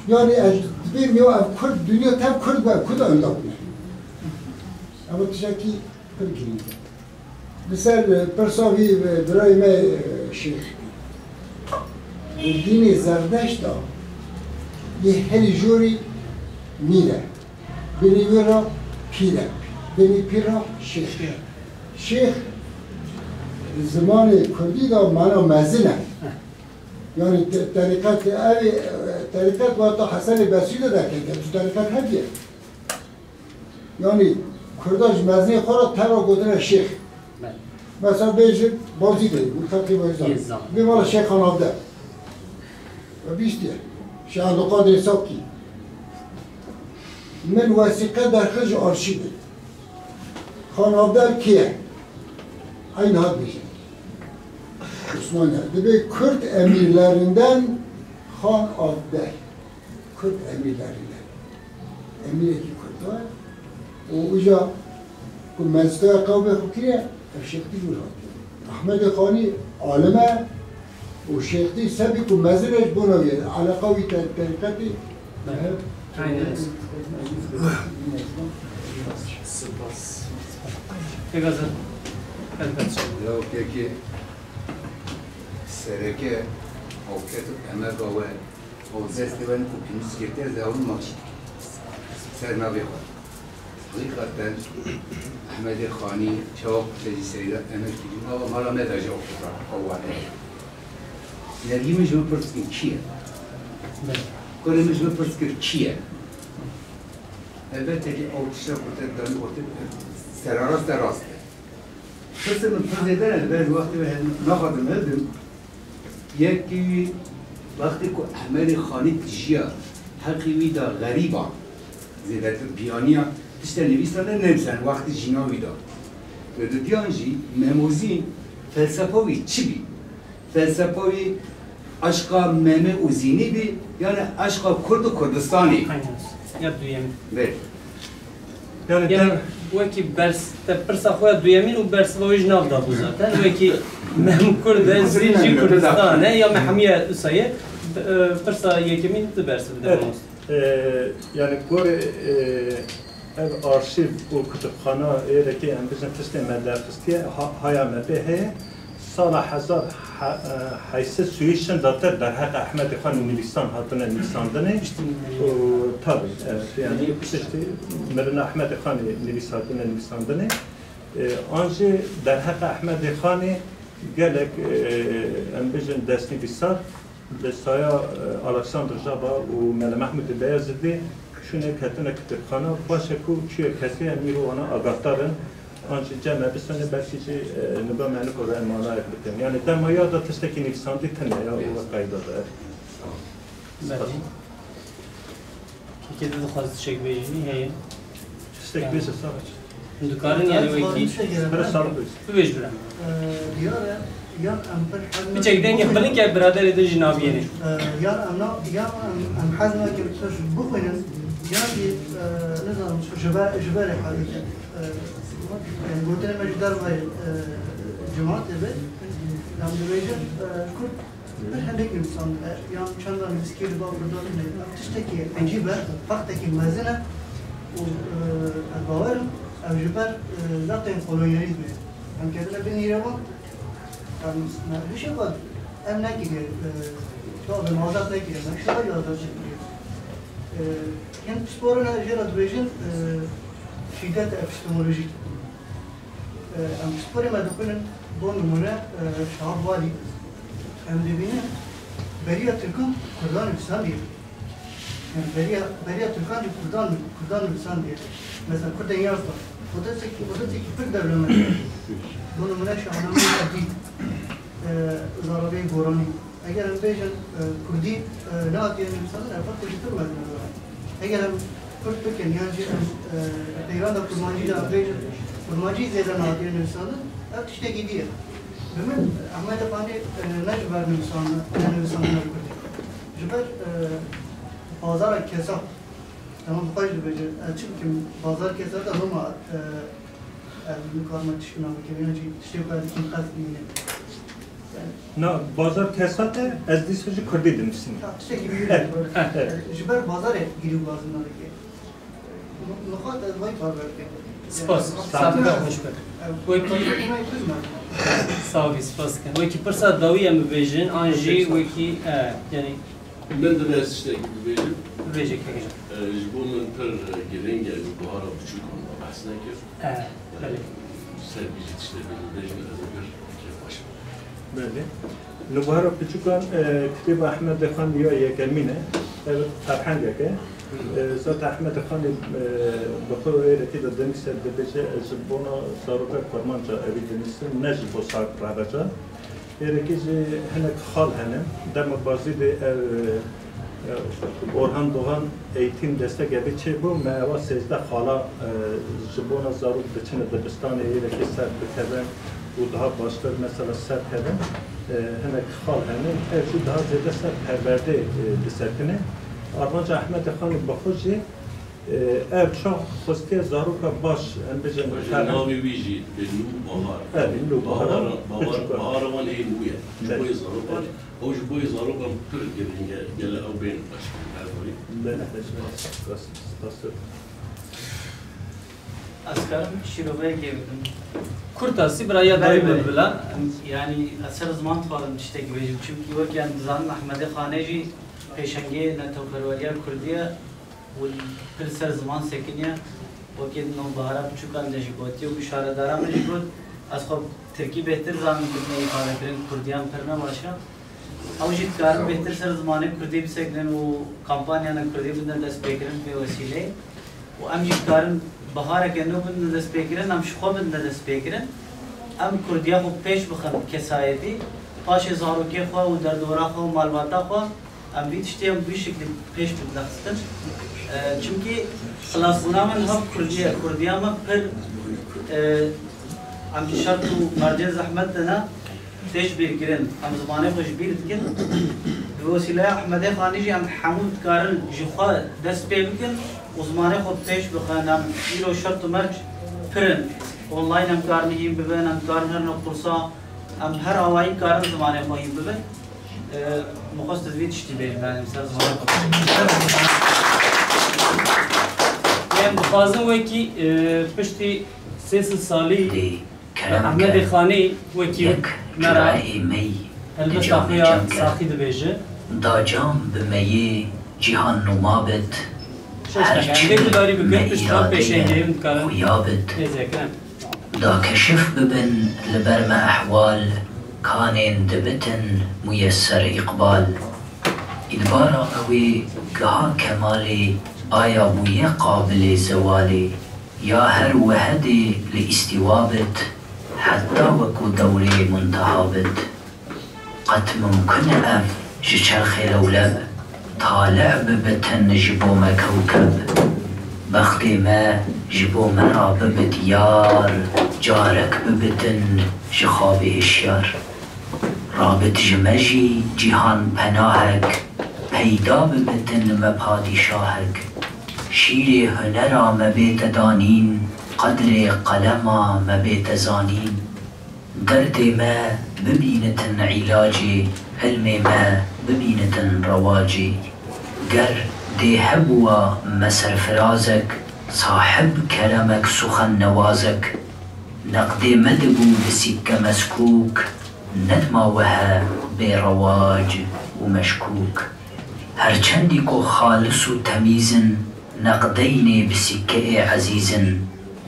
یعنی از بیم یا کرد دنیا تام کرد با کد انداخته اما تشکی پرگیری مثال پرساوی برای ما شیخ دین زردشت یه هری جوری میره بینی ورا پیره بینی پیرا شیخ شیخ زمان کردی دا معنا مزنه یعنی طریقت وقتا حسن بصری دا که تو طریقت هدیه یعنی کرداش مزنه خورا تبا گودن شیخ مثلا بیشه بازی داریم مطلقی بازی بیمالا شیخ خانابده و بیشتیه شیخ عبدالقادر حساب کی من وثیقه در خرج آرشیده خانابده کیه این هاد میشه Osmanlı. Tabii Kürt emirlerinden Han Abdel. Kürt emirlerinden. Emir ki Kürt var. O uca bu mezde kavme hukriye şekli burada. Ahmed Khani alime o şekli sebi ku mezrej bunu yer. Alakavi tarikati. aynen. Pegazı. Ya peki sereke avket emel bawe o zestiven kupiniz girdi zavun maçı. Ser nabi var. Hakikaten Ahmed Khani çok tecrübeli emek gibi ama mala medaja okuyor avvane. Nergimiz mi pırskin kiye? Kolemiz mi pırskin kiye? Elbette ki avtışlar kurtardan seraras derastı. Kısmı püzdeden ben vakti ve nafadın ödüm. Yeki vakti ko Ahmed Khani tişya hakivi da gariba zedetir biyaniya işte nevistanı nemsen vakti jinavi da. Ve diyanji memuzin felsefavi çibi felsefavi aşka meme uzini bi yani aşka Kurd Kurdistani. Aynen. Ya duyem. Evet. Yani وکی برس تپرسا خواه دویمین و برس ویج ناف دابو زاتن وکی مهم کرد زیجی کردستانه یا محمیه اسایه پرسا یکمین برس بدموس. Yani gore ev arşiv o kütüphane ereki em bizim teste medreskiye hayame be sala hazar hayse suişin dater der hak Ahmed Khan Nurlistan hatına Nurlistan'da tabi yani işte Mirna Ahmed Khan Nurlistan'da ne anji der hak Ahmed Khan gelek em bizim destni bisar Lesaya Alexander Jaba و مال محمود البيازدي şunu ketine kütüphane başa ku çiğ kesiye miru ona agatarın anca cem'e bir sene belki nüba menük oraya emana ettim. Yani demaya da testeki nifsandi tenne ya o kayda da. بله که دو خواست چک بیشی هی Testek bir savaş. دکارن یعنی وکی Biraz sağlık olsun. ببیش برم Diyar ya amper bir çek denge bilin ki birader edin jinabiyeni ya amna ya am hazma ki tuş bu koyun ya bir ne zaman jibal halinde yani gotere mejdar var cemaat evet nam demeje kurt bir hendek insan ya çandan miskil bab burada ne tişteki acibe faktaki mazina و البوار او جبر لا تنقلونيزم هم كده بنيروا ما ليش يقعد ام نكيد شو بموضوع نكيد ما شو يقعد كان سبورنا جرد فيجن شدة ابستمولوجيك ام سبوري ما دخلن دون نمونه شعب والي ام دبينا بريا تركم كردان بسامي yani beriya Türkan Kurdan insan diye. Mesela Kurdan yazdı. O da ki pek devlet. Bunu mene şahane bir zarabe gorani. Eğer bejin Kurdi ne atıyor insanlar farklı bir tür var. Eğer Kürt Türkiye yani İran'da Kurmancı da bejin Kurmancı zeydan atıyor insanlar. Hep işte gidiyor. Benim Ahmet Efendi ne civar insanlar yani insanlar Kurdi. Civar Bazar kesa, tamam bu kadar bir çünkü bazar kesa da Roma yukarıma çıkına bakıyor. Yani işte kadar kim kasmini. Na bazar kesate ez disfeci Kurdi demişsin. İşte gibi. Jiber bazar giriyor bazıları ki. Nukat vay bazar ki. spas sabda hoş ber وکی ساوی سپاس کن وکی پرسا داوی ام بیژن آنجی وکی یعنی من درست اشتاق ببینم. بیژه که کجا؟ جبو من پر گرینگ یعنی بهارا بچوک کنم بحث نکرد. بله. سر بیشتر اشتاق بیشتر از اگر که باشه. بله. نبهارا بچوکان کتاب احمد خان یا یکمینه. فرهنگ که زاد احمد خان بخوره که دادن سر دبیجه جبونا ساروکا کرمانجا اوی دنیسن نجبو ساک رابجا. Erekeci henek xal henem, dema bazı de Orhan Doğan eğitim destek evi çebu, meva sezde xala jibona zaruk biçine dibistane ereki ser bikeben, u daha başka mesela ser keben, henek xal henem, şu daha zede ser perverde diserkine. Armanca Ahmet Khan Bakhoji ev çok hostiye zaruka baş embecen navi biji benu bahar. Evet, benu bahar. Bahar van ey muya. Boy zaruka. O boy zaruka pır geringe gele o ben başka her Ben teşekkür Askarım şirove geldim. Kurtası buraya daim bilen. Yani asar zaman falan işte gibi çünkü o yani zan Ahmet Khaneci peşenge netoklarvariya Kurdiye والكل زمان سكنيا وكيد نو بهارا بچوكان نجيبوتي وبشارة دارام نجيبوت أسخب تركي بهتر زمان بدنا يفعل كرين كرديان كرنا ماشا أو جيت كارم بهتر سر زمانه كردي بسكنن وكامبانيا نا كردي بدنا دست بكرن في وسيلة وأم جيت كارم بهارا كنو بدنا دست بكرن أم شخو بدنا دست بكرن أم كرديا خو پیش بخن كسایتی پاش زاروکی خو و دردورا خو معلوماتا خو أم بيتشتيم بشكل پیش بدنا خستن çünkü klasmanın hep Kurdiya mı per am şartı mercez Ahmet dana teşbih giren am zamanı teşbih etkin ve silah Ahmet Khanici am Hamud karın jukha dest bekin o zamanı hep teşbih kanam ilo şartı merc peren online am karın him beben am karın her noktursa am her avai karın zamanı him beben muhas tezvit iştibeh yani mesela zamanı yani bazı vaki pişti ses sali Ahmet Khani vaki nara elbette afya sahid beje dacam bmeyi cihan numabet herçi meyade huyabet da keşif bibin liberme ahval kanin dibitin müyesser iqbal İdbara avi gaha kemali آیا بویه قابل زوالی یا هر وحده لاستوابت حتی وکو دوره منتهابت قد ممکن اف جچرخ لولب طالع ببتن جبو ما كوكب بختي ما جبو مرا ببت يار جارك ببتن جخابه الشيار رابط جمجي جيهان پناهك پیدا ببتن مبادی شاهك شیر هنرا مبيت دانين قدر قلما مبيت زانين درد ما ببينتن علاجي علم ما ببينتن رواجي گر دي هبوا مسر فرازك صاحب كلامك سخن نوازك نقد مدبو بسكة مسكوك ندما وها برواج ومشكوك هرچندی کو خالص و تمیزن نقدین بسکه عزیزن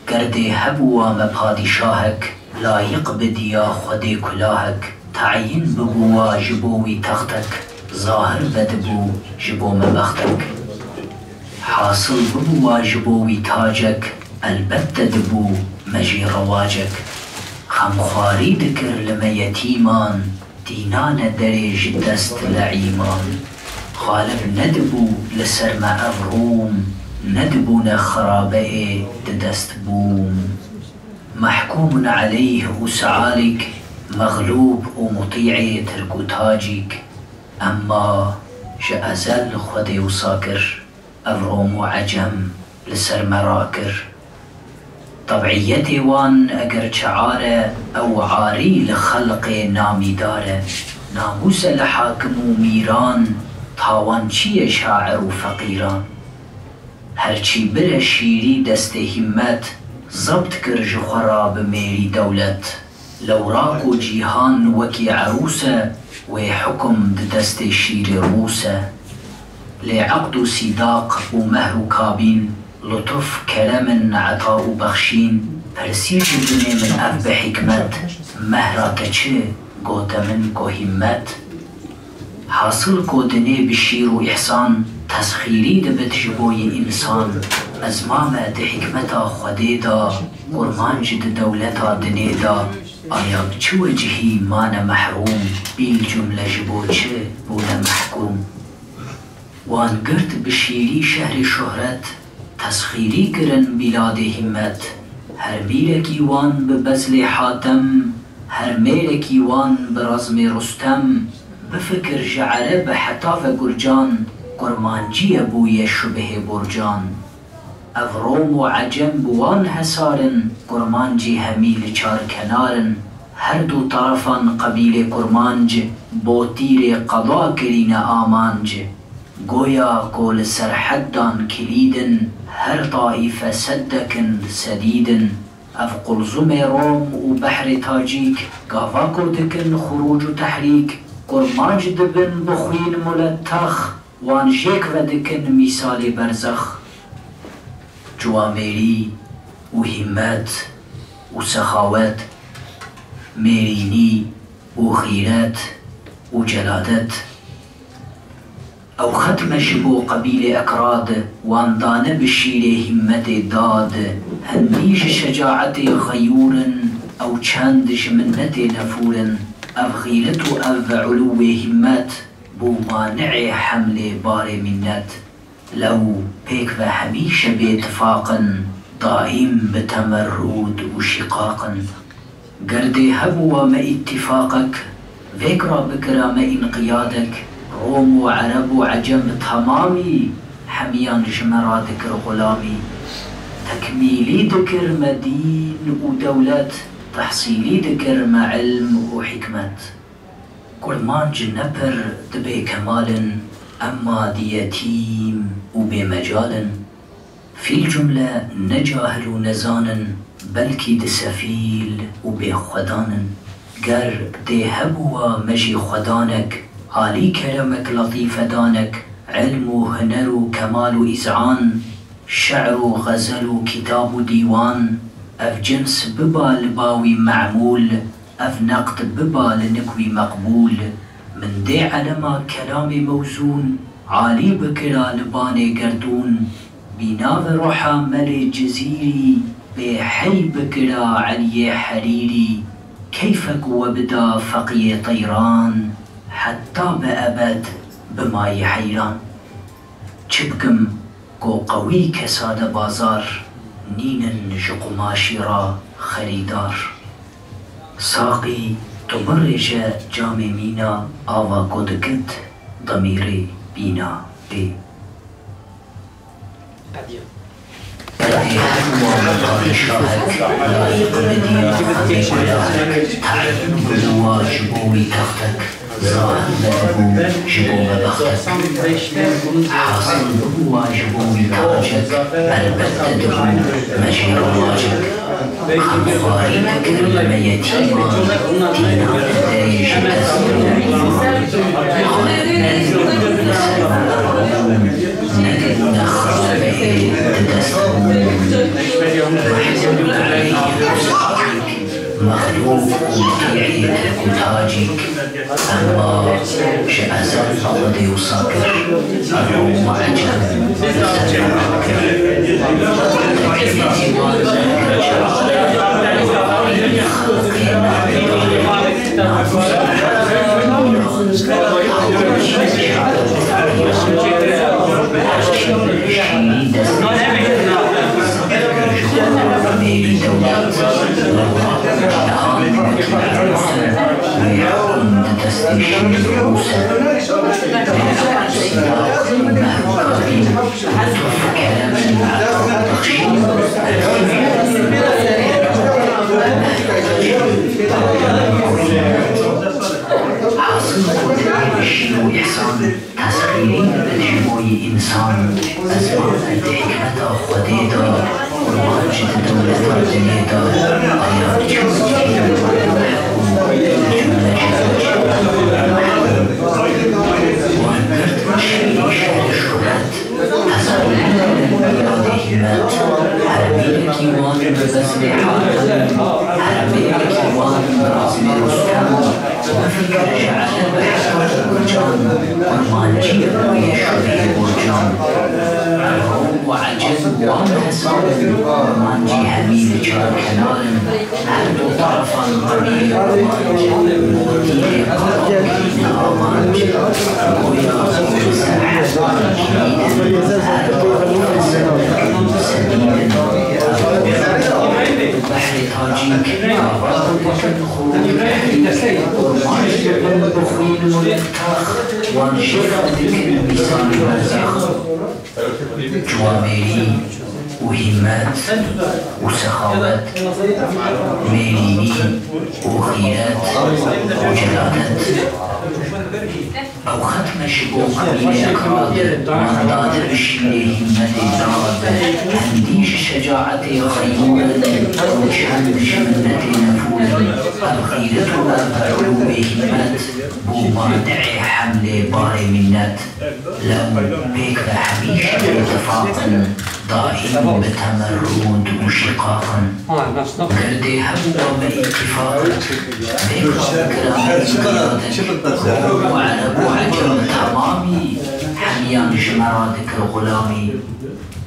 گرده هبوا مپادشاهک لایق بدیا خود کلاهک تعیین ببوا جبوی تختک ظاهر بدبو جبو مبختک حاصل ببوا جبوی تاجک البته دبو مجی رواجک خمخواری دکر لما یتیمان دینان درج دست لعیمان غالب ندبو لسر ما أفروم ندبون خرابئ دست بوم محكوم عليه وسعالك مغلوب ومطيع تركو تاجك أما شأزل خدي وساكر أفروم وعجم لسر مراكر طبعيتي وان أجر شعارة أو عاري لخلق نامي داره ناموس لحاكم وميران تاوان چیه شاعر و فقیران هرچی بره شیری دست همت ضبط کر جخورا بمیری دولت لوراق و جیهان وکی عروسه و حکم دست شیر روسه لعقد و صداق و مهر و کابین لطف کرم عطا و بخشین پرسیج دونه من اف بحکمت مهرات چه گوت من کو همت حاصل كودني بشير وإحسان تسخيري دبت جبوي إنسان أزمامة دي حكمتا خديدا قرمان جد دولتا دنيدا آيا بچو وجهي مانا محروم بالجملة جبو چه بونا محكوم وان قرت بشيري شهر شهرت تسخيري كرن بلاد همت هر ميلكي وان ببزل حاتم هر ميلكي وان برزم رستم بفكر جعله بحطاف قرجان قرمانجي بويا شبه برجان أفروم وعجم بوان هسارن قرمانجي هميل چار كنارن هر دو طرفان قبيل قرمانج بوتير قضا كرين آمانج قويا قول سرحدان كليدن هر طائفة سدكن سديدن اف قلزم روم وبحر تاجيك قافاكو دكن خروج وتحريك قرمانج دبن بخوين ملتخ وان جيك ودكن مثال برزخ جواميري وهمات وسخاوات ميريني وخيرات وجلادات او ختم شبو قبيل اكراد وان دان بشير همت داد هنديش شجاعت غيور او چندش منت نفور اف غيرت اف علو همت بو مانع حمل بار منت لو بيك وهميش باتفاقا دائم بتمرد وشقاقا قردي هبوا ما اتفاقك ذكرى بكرا ما انقيادك روم وعرب وعجم تمامي حميان جمرا ذكر غلامي تكميلي ذكر مدين ودولة تحصيلي ذكر مع علم وحكمة قرمانج نبر دبي كمال أما دي يتيم وبمجال في الجملة نجاهل نزانا بلكي دسفيل وبخدانا قر دي هبوا مجي خدانك عالي كلامك لطيف دانك علم وهنر كمال وإذعان شعر وغزل وكتاب وديوان أف جنس ببا لباوي معمول أف نقد ببا لنكوي مقبول من دي علما كلام موزون عالي بكرا لباني قردون بناو روحا مل جزيري بحي بكرا علي حريري كيفك وبدا فقي طيران حتى بأبد بماي حيران چبكم كو قوي كساد بازار نين جقماشي را خريدار ساقي تبرج جام مينا آوا قدكت ضميري بينا بي بدي حلوة مطار شاهك لايق مدينة خمي كلامك تعلم هو جبوي تختك ظاهر مدبو جبو ببختك حاصل هو جبوي تاجك البت دبو مجي رواجك خمخاري تكرم يتيما دينا لديش تسيري نجد خربي مخلوق وكيعي وتاجك أما شأزل أرضي وصاكر الروم عجب إنسان أزمان حكمة خديدة وماجد دولة الدنيا أيام جميلة وعجز وانحسر مانجي حميد جار كنارم هدو طرفا قريب مانجي مغتير قرابين آمانجي ويا مساحة مانجي هدو سبيل بحر تاجيك خروج ومانجي بخوين ملتاخ وانشف ذكر بسان برزخ جواميري وهمات وسخاوات ميريني وخيرات وجلالات أو ختم شبو قبيل أكراد وانضاد بشيل همة زاد هنديش شجاعة خيولا وجهد بشمنة نفولا الخيرة بعلوم همات بومادع حمل بار منات لم بيك حبيش اتفاقا ضائم بتمرد وشقاقا قردي هبوا باتفاق بيك كرامي وعلى بعجم تمامي حميان جمراتك الغلامي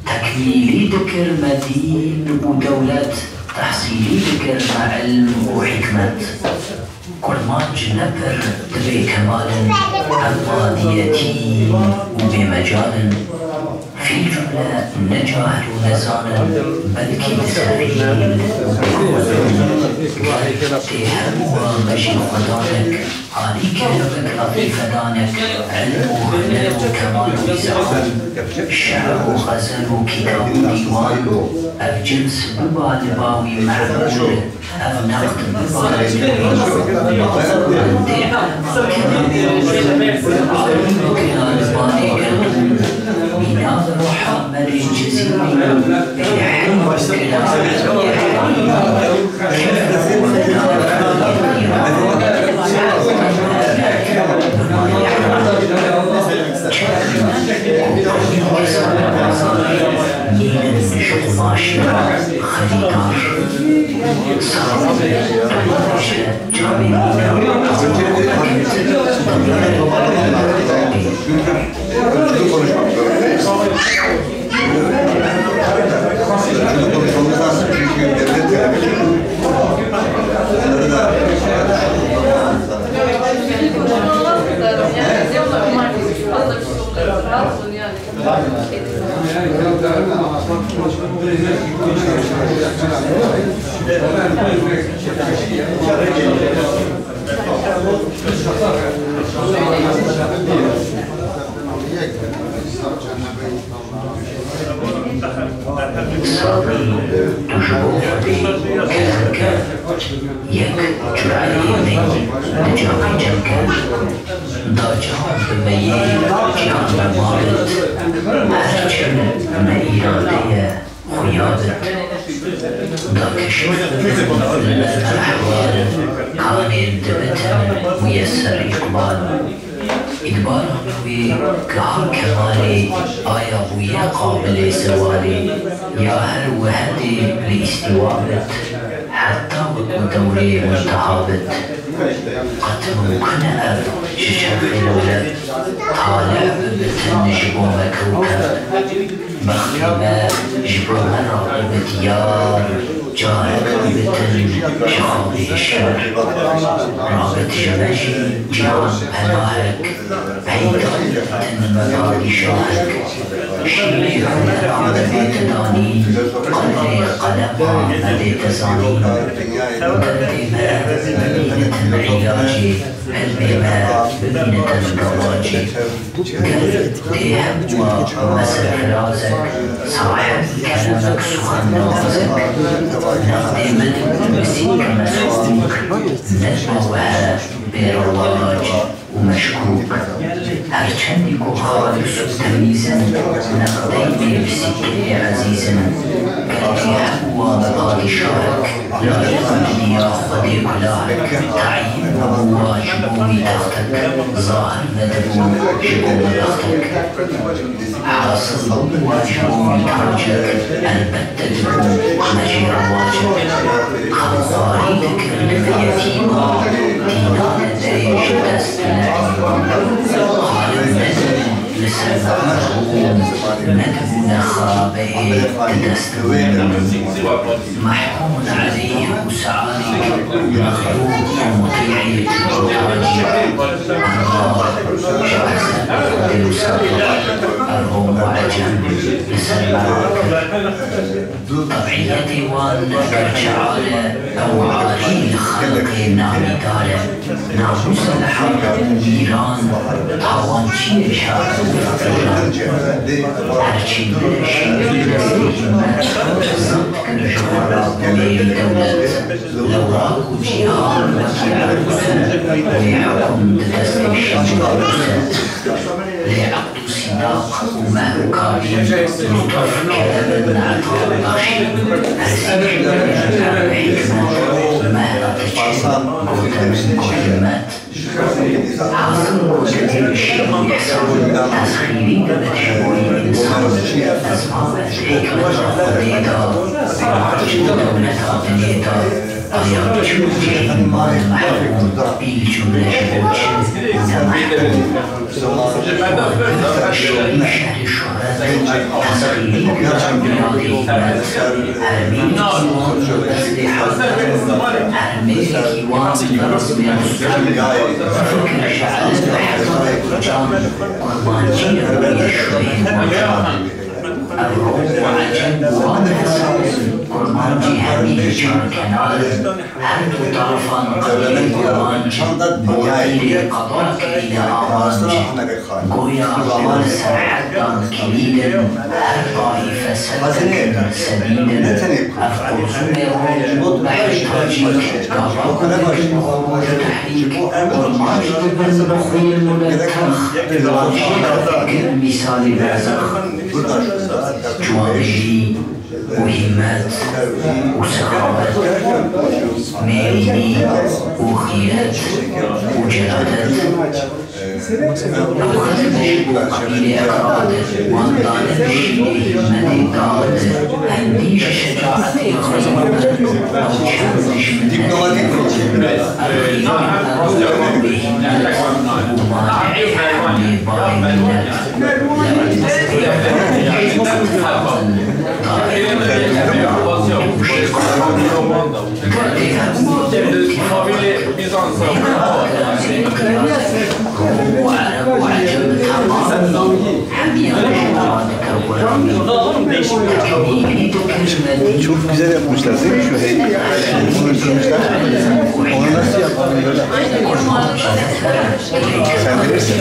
تكميلي ذكر مدين ودولة تحصيلي ذكر علم وحكمة كل ما جنبر تبي كمال أماديتي وبمجال في جملة نجاهل ونزانا بلكي تسهيل تهم ومشي خدانك عليك ربك في فدانك علم وهنا وكمال وزعان شعر وغزل وكتاب وديوان أو جنس ببالباوي معمول أو نقد ببالباوي بناء محمد الجزيري بحلم خديجة یک جرعه می نجاقی جمکن دا جهان بمیی جهان بمارد هرچن می اراده خویادت دا کشف احوال کانین دبتن میسر اقبال اقبال روی که هر کمالی آیا بوی قابل سوالی یا هر وحدی لاستوابت حتى ودوري والتهابط قد ممكن أب ششف الولد طالع ببتن جبو مكوكب بختي ما جبو مرة بتيار جارك ببتن شخابي الشر رابط جمجي جان هناهك بيدا ببتن مباقي شاهك شيري هنا على بيت داني قلبي قلبها مديت زاني قلبي ما بمدينة العلاجي قلبي ما بمدينة القواجي قلبي هبوة ومسك رازك صاحب كلامك سخن نازك نقدي من مسيك مسوق نجمة وها برواج ومشكوك هرچندی کو خالص و تمیزن نقدی بسیکی عزیزن قلبی هوا بپادشاهک لایق دنیا خودی کلاهک تعیین نبوا جبوی تختک ظاهر ندبو جبو بختک حاصل بوا جبوی تاجک البته دبو مجی رواجک خمخاری دکرن بیتیما دینان دریج دست خالد لسبب ندبون خابئ تدستون محكوم عليه سعادي مخلوق مطيعي تبوتاجي الله شعزا يصدق الروم عجم لسلمك طبيعتي وان كرجعالة أو عاري خلق نامي دالة ناموس الحق إيران طاوانشي شعب فقيران هرچي بلشي صدق الجوارا بليل دولت لو راكو جيهان وكي عروسة ويحكم تدستيشن عروسة لعقد سناق ومهكاري لطف كلام عطاء بخشي هرسيش لرجل حكمة ومهرة تجسد قوتن كلمات حاصل كتير شيء يحصل تسخيري بتشبه الإنسان أسباب الحكمة والرضا بعرج دولة بنيتا آیا بچوچه ایمان محروم بیلجوله شبوچه نمحروم شعری شهر شهرت تصخیری بیان بیادی ایمت هرمین کیوان دست حضرت هرمین کیوان درست بیرستان فکر شعر بحضر جان قربانجی روی شبه مجان الروم وعجب وانحساس قربانجي همي جار كنال هر دو طرفان قبيل قربانجي بوغير قضاك إلى آوانجي قويا عبال سرحدان كليدا هر طائفة سلسل سبيدا أفقرزون الروم بحجتاجي قربانك تحريك قربانجي بالبخيل ملتخ فكر مثال برزخ جوابي وهمات وسخاوات ميريني وخيرات وجلادات وخدمش وقبيل أكراد وانضال بشيء مديدات هنديش شجاعتي غريبة أو كانش من الخيرات بهمات ومانع حمي باينات Çok güzel yapmışlar değil mi şu heykeli? Konuşturmuşlar. Onu nasıl yapalım böyle? Sen bilirsin.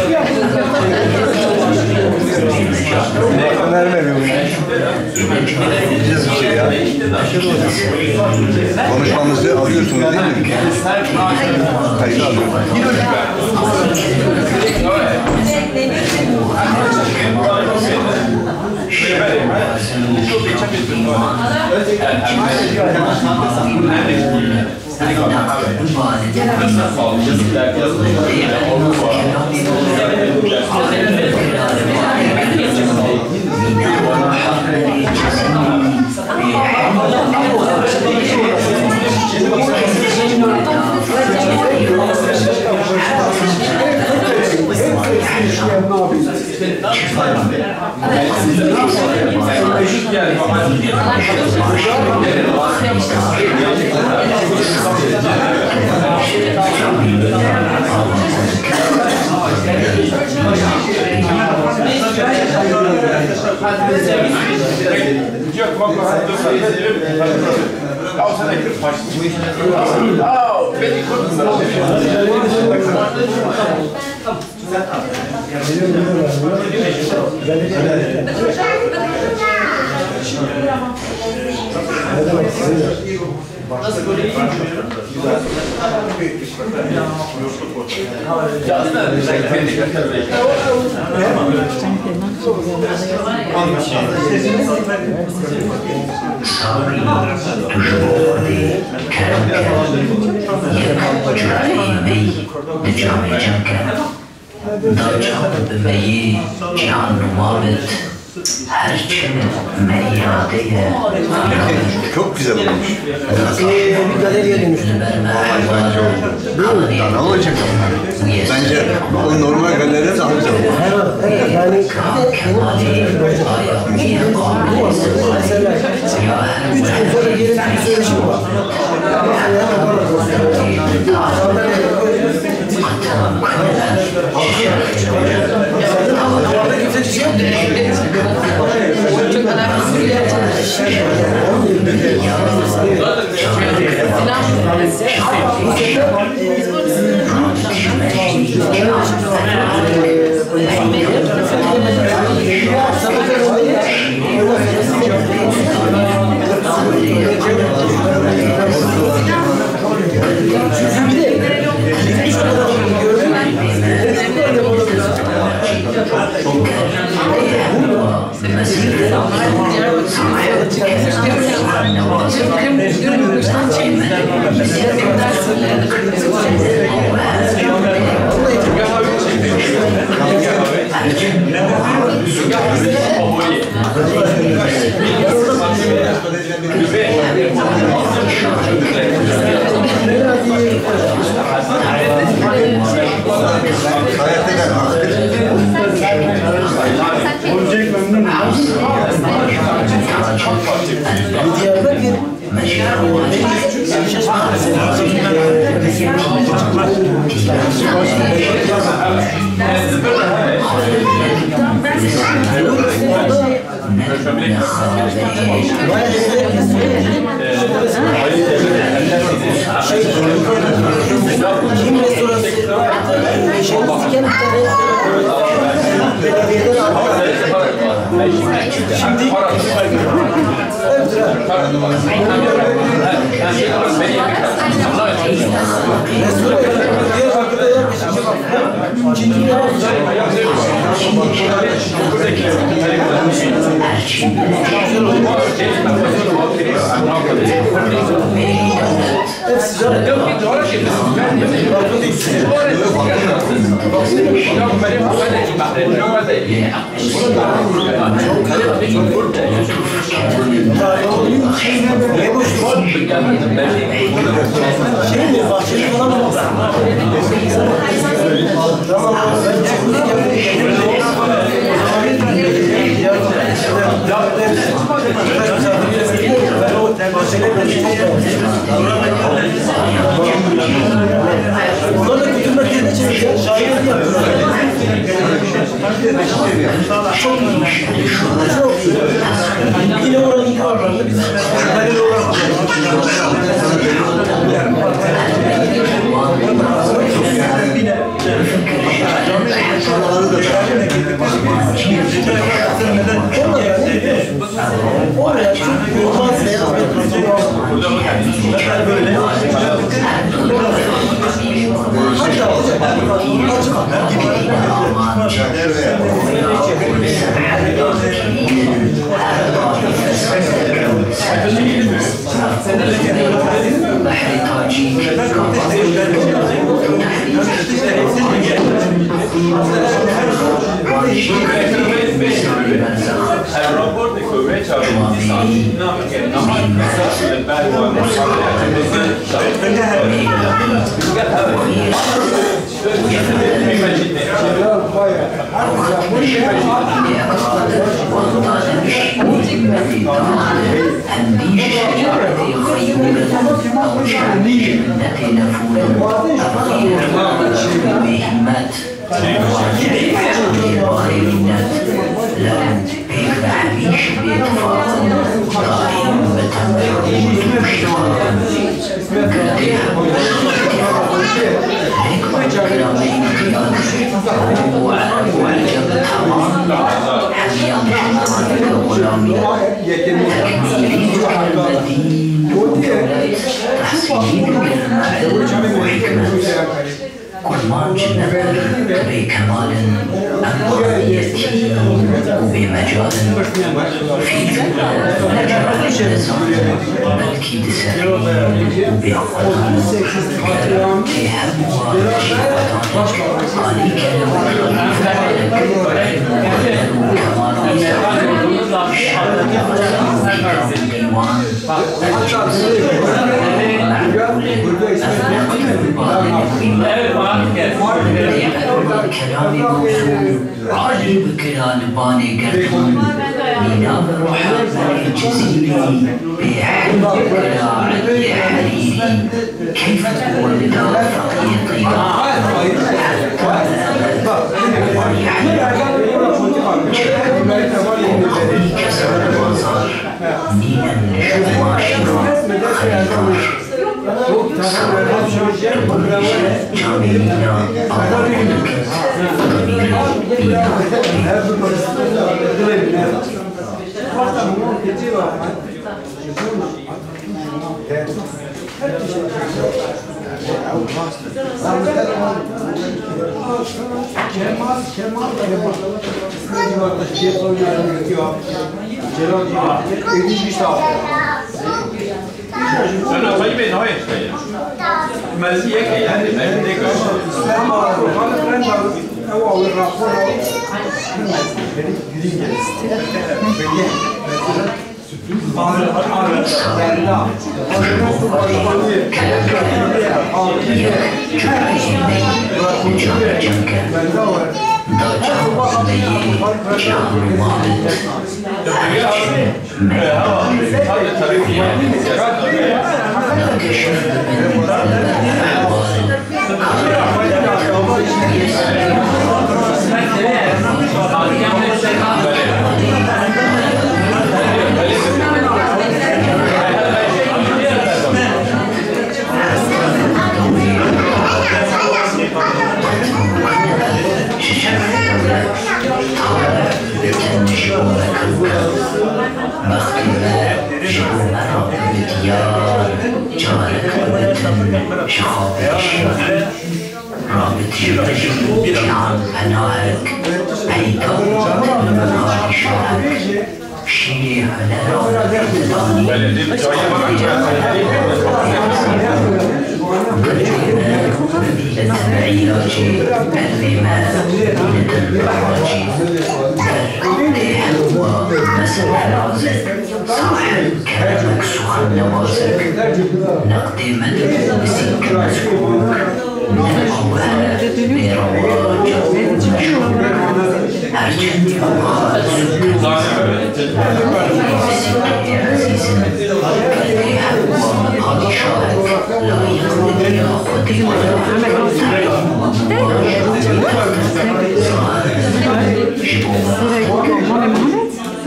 Önerme bunu. Güzel bir şey ya. Konuşmamızı alıyorsunuz değil mi? Kaydı alıyorum. Çok güzel olmuş. Bir galeriye dönüştü. Daha ne olacak onlar? Bence o normal galeride daha güzel olur. Yani mesela 3 gün sonra gelin bir söyleşim var. Orada kimse bir şey yok. Çok önemli.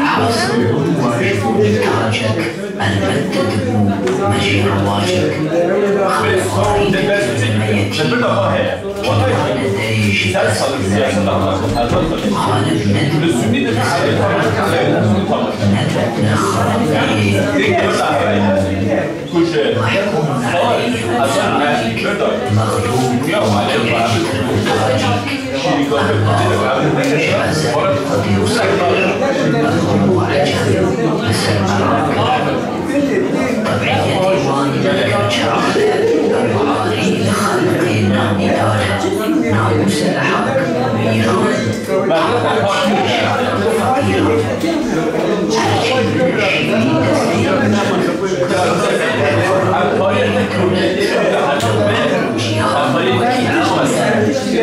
حاصل واجب تاجك المدد مجيء رواجك خلق طريق الميتين ديوان الدريج خالق ندب ندبنا خالقين محكوم عليه بزعمتك مغلوب وتعجب تاجك حزن قد يصير مغلوب وعجل مسمى طبيعي ديوان الشعب المعاري لخلقين ندارة ناموس الحق ميران شعب فقيرا حرشي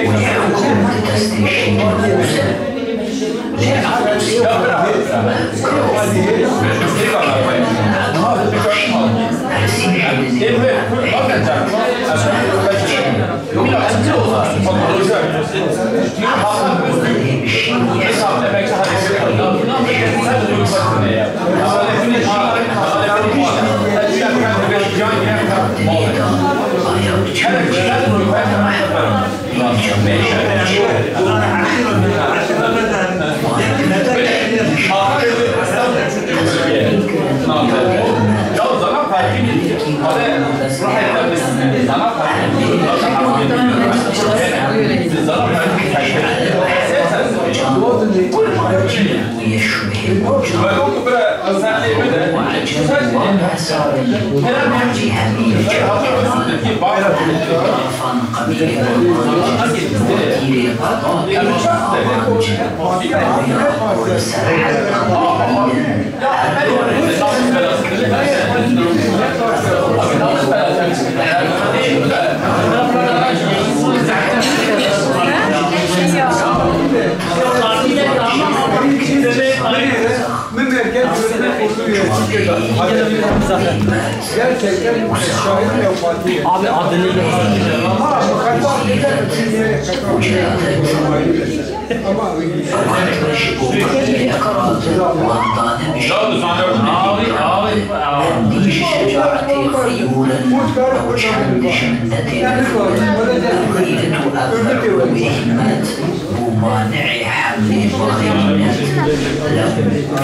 ويحكم بتسليشين موسى abi adını شجاعتي خيولا وجعل شمدتي أريد أبدع بهمات ومانع حمل ضغينة لبيك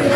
في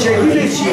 Çekil içi.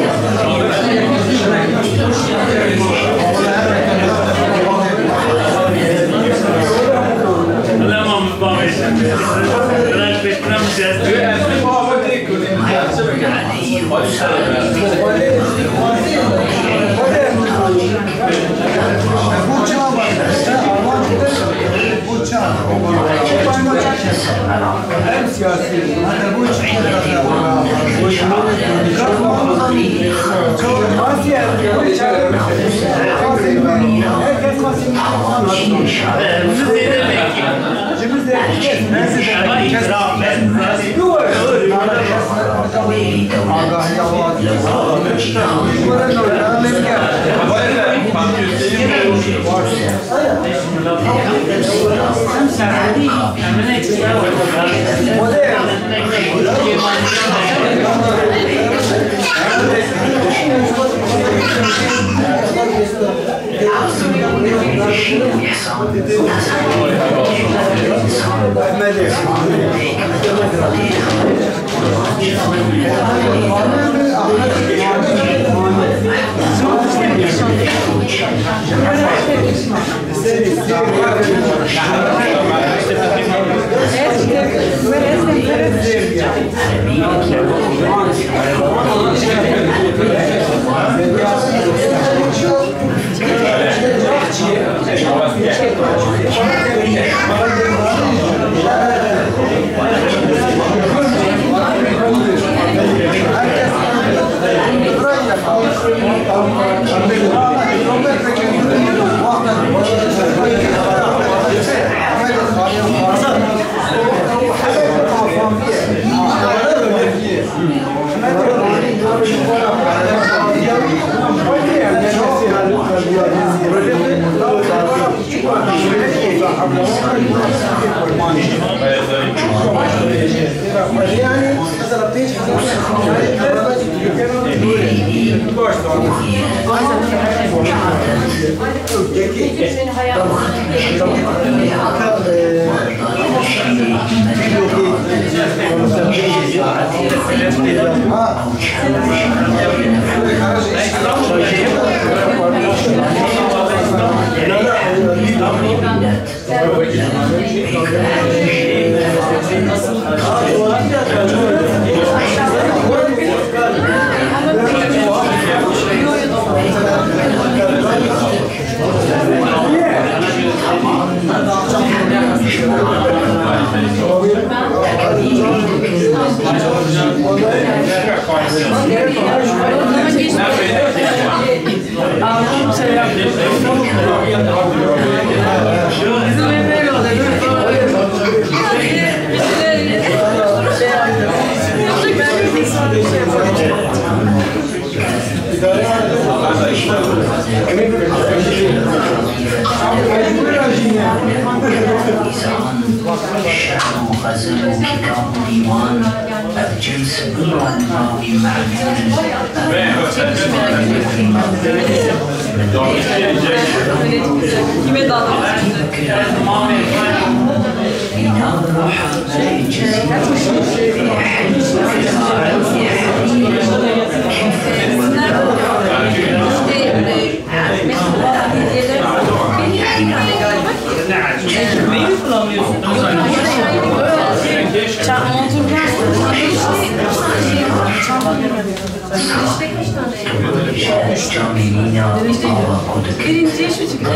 Birinciye şu çıktı.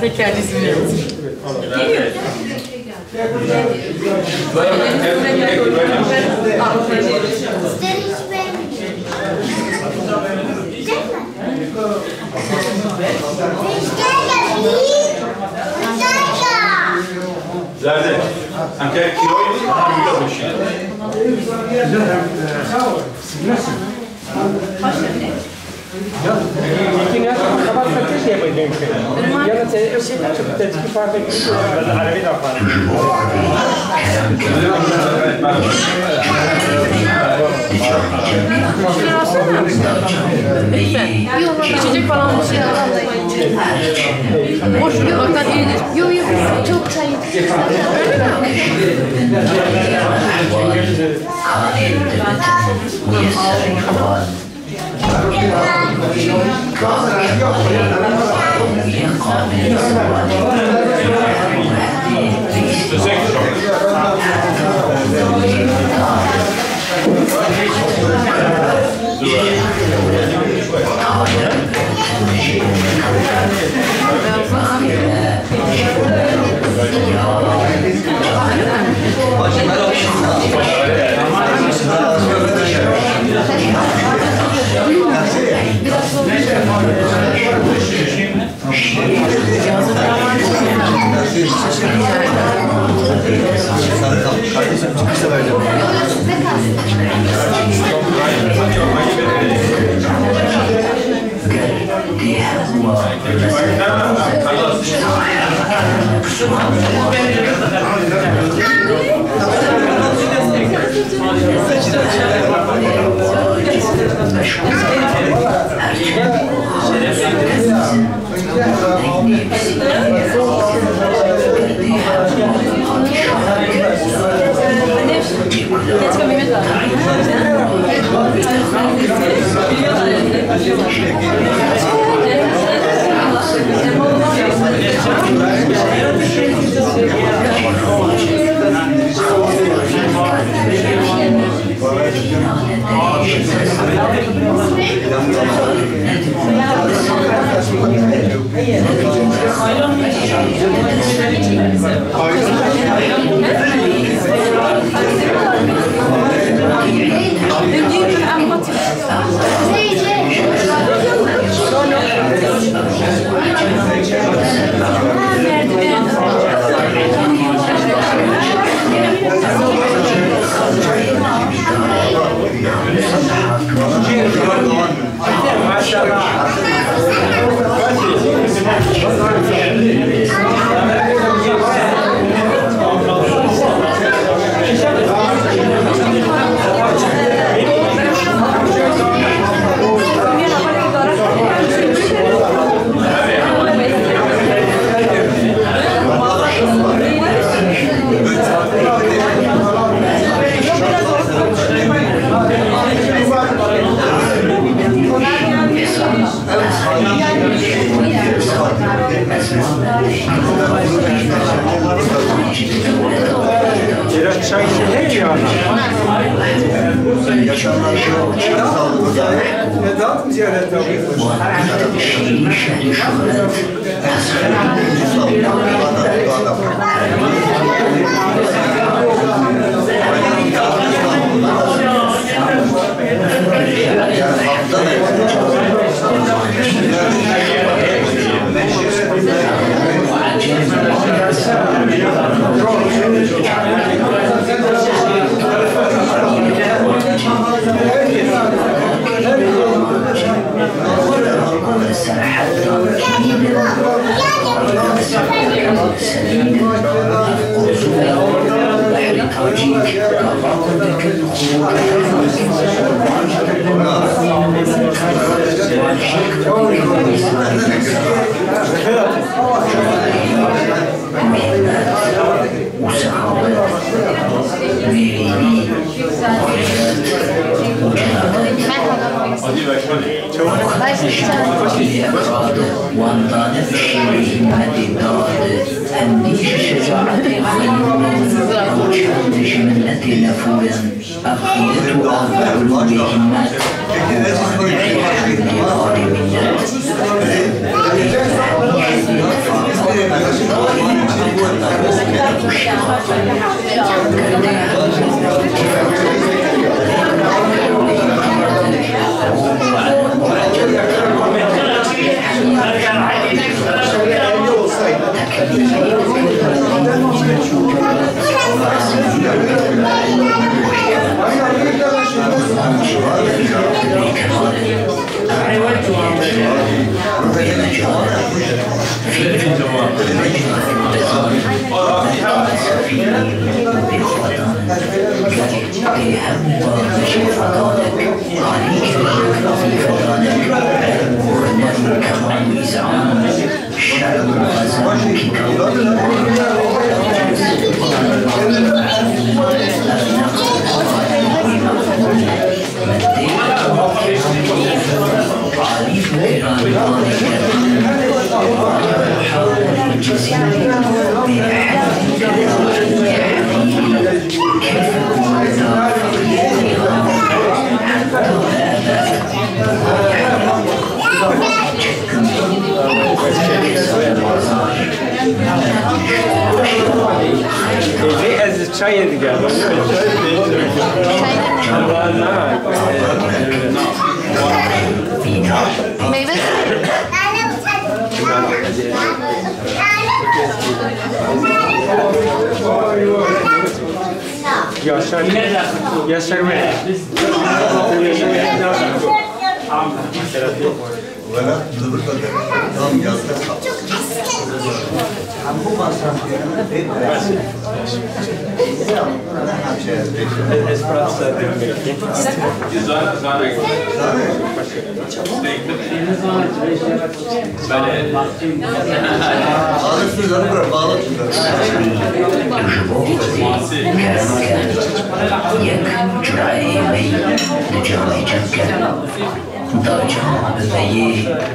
Tekrar izliyoruz. Geliyor. Zerde, anche Kiroi ha İçecek falan bir şey boş yolaktan iyidir. Yok yok çok çay.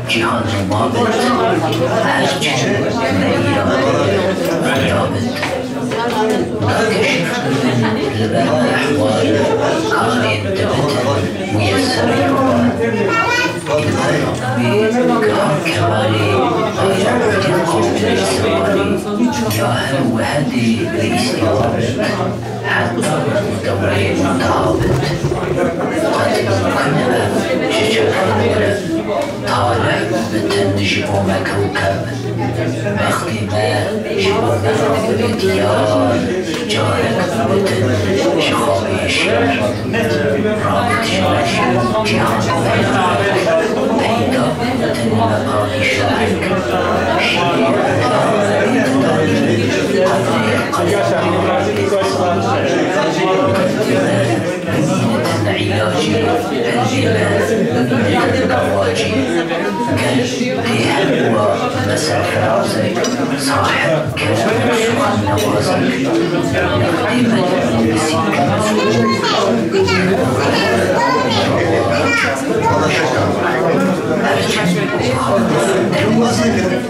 جهان مابد هرچی نیام نیامد ناکشف لبن احوال کارین دبت میسر كمالي غيرت القوم الإسرائيلي جاهل وهدي لإستوابت حتى دوري متعابد قد كنا شجر طالع بتنجب كوكب وقتی ما شبونه بالديار جارك بتن شخابي الشر رابط جمال جهان بيدا بتن مقامي شارك شرير علاجي هزيمة الأواجي كان هو مساء فرازي صاحب كلام سخن نوازك يخدم المسيك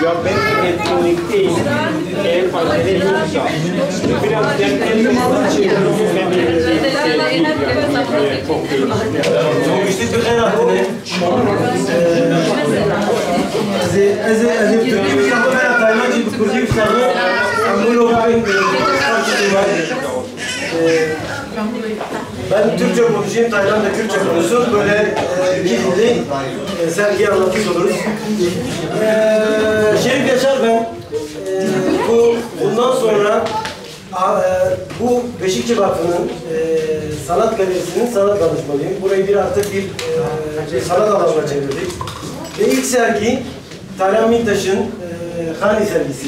Ya ben etkinlikteyim. Eğer faydalı yoksa biraz dertlerimiz için ben Türkçe konuşayım, Tayland'da Kürtçe konuşsun. Böyle iki dilli sergi anlatmış oluruz. Şerif Yaşar ben. Bundan sonra bu Beşikçi Vakfı'nın sanat galerisinin sanat danışmanıyım. Burayı artık bir sanat alanına çevirdik. Ve ilk sergi Taylan Mintaş'ın Hani sergisi.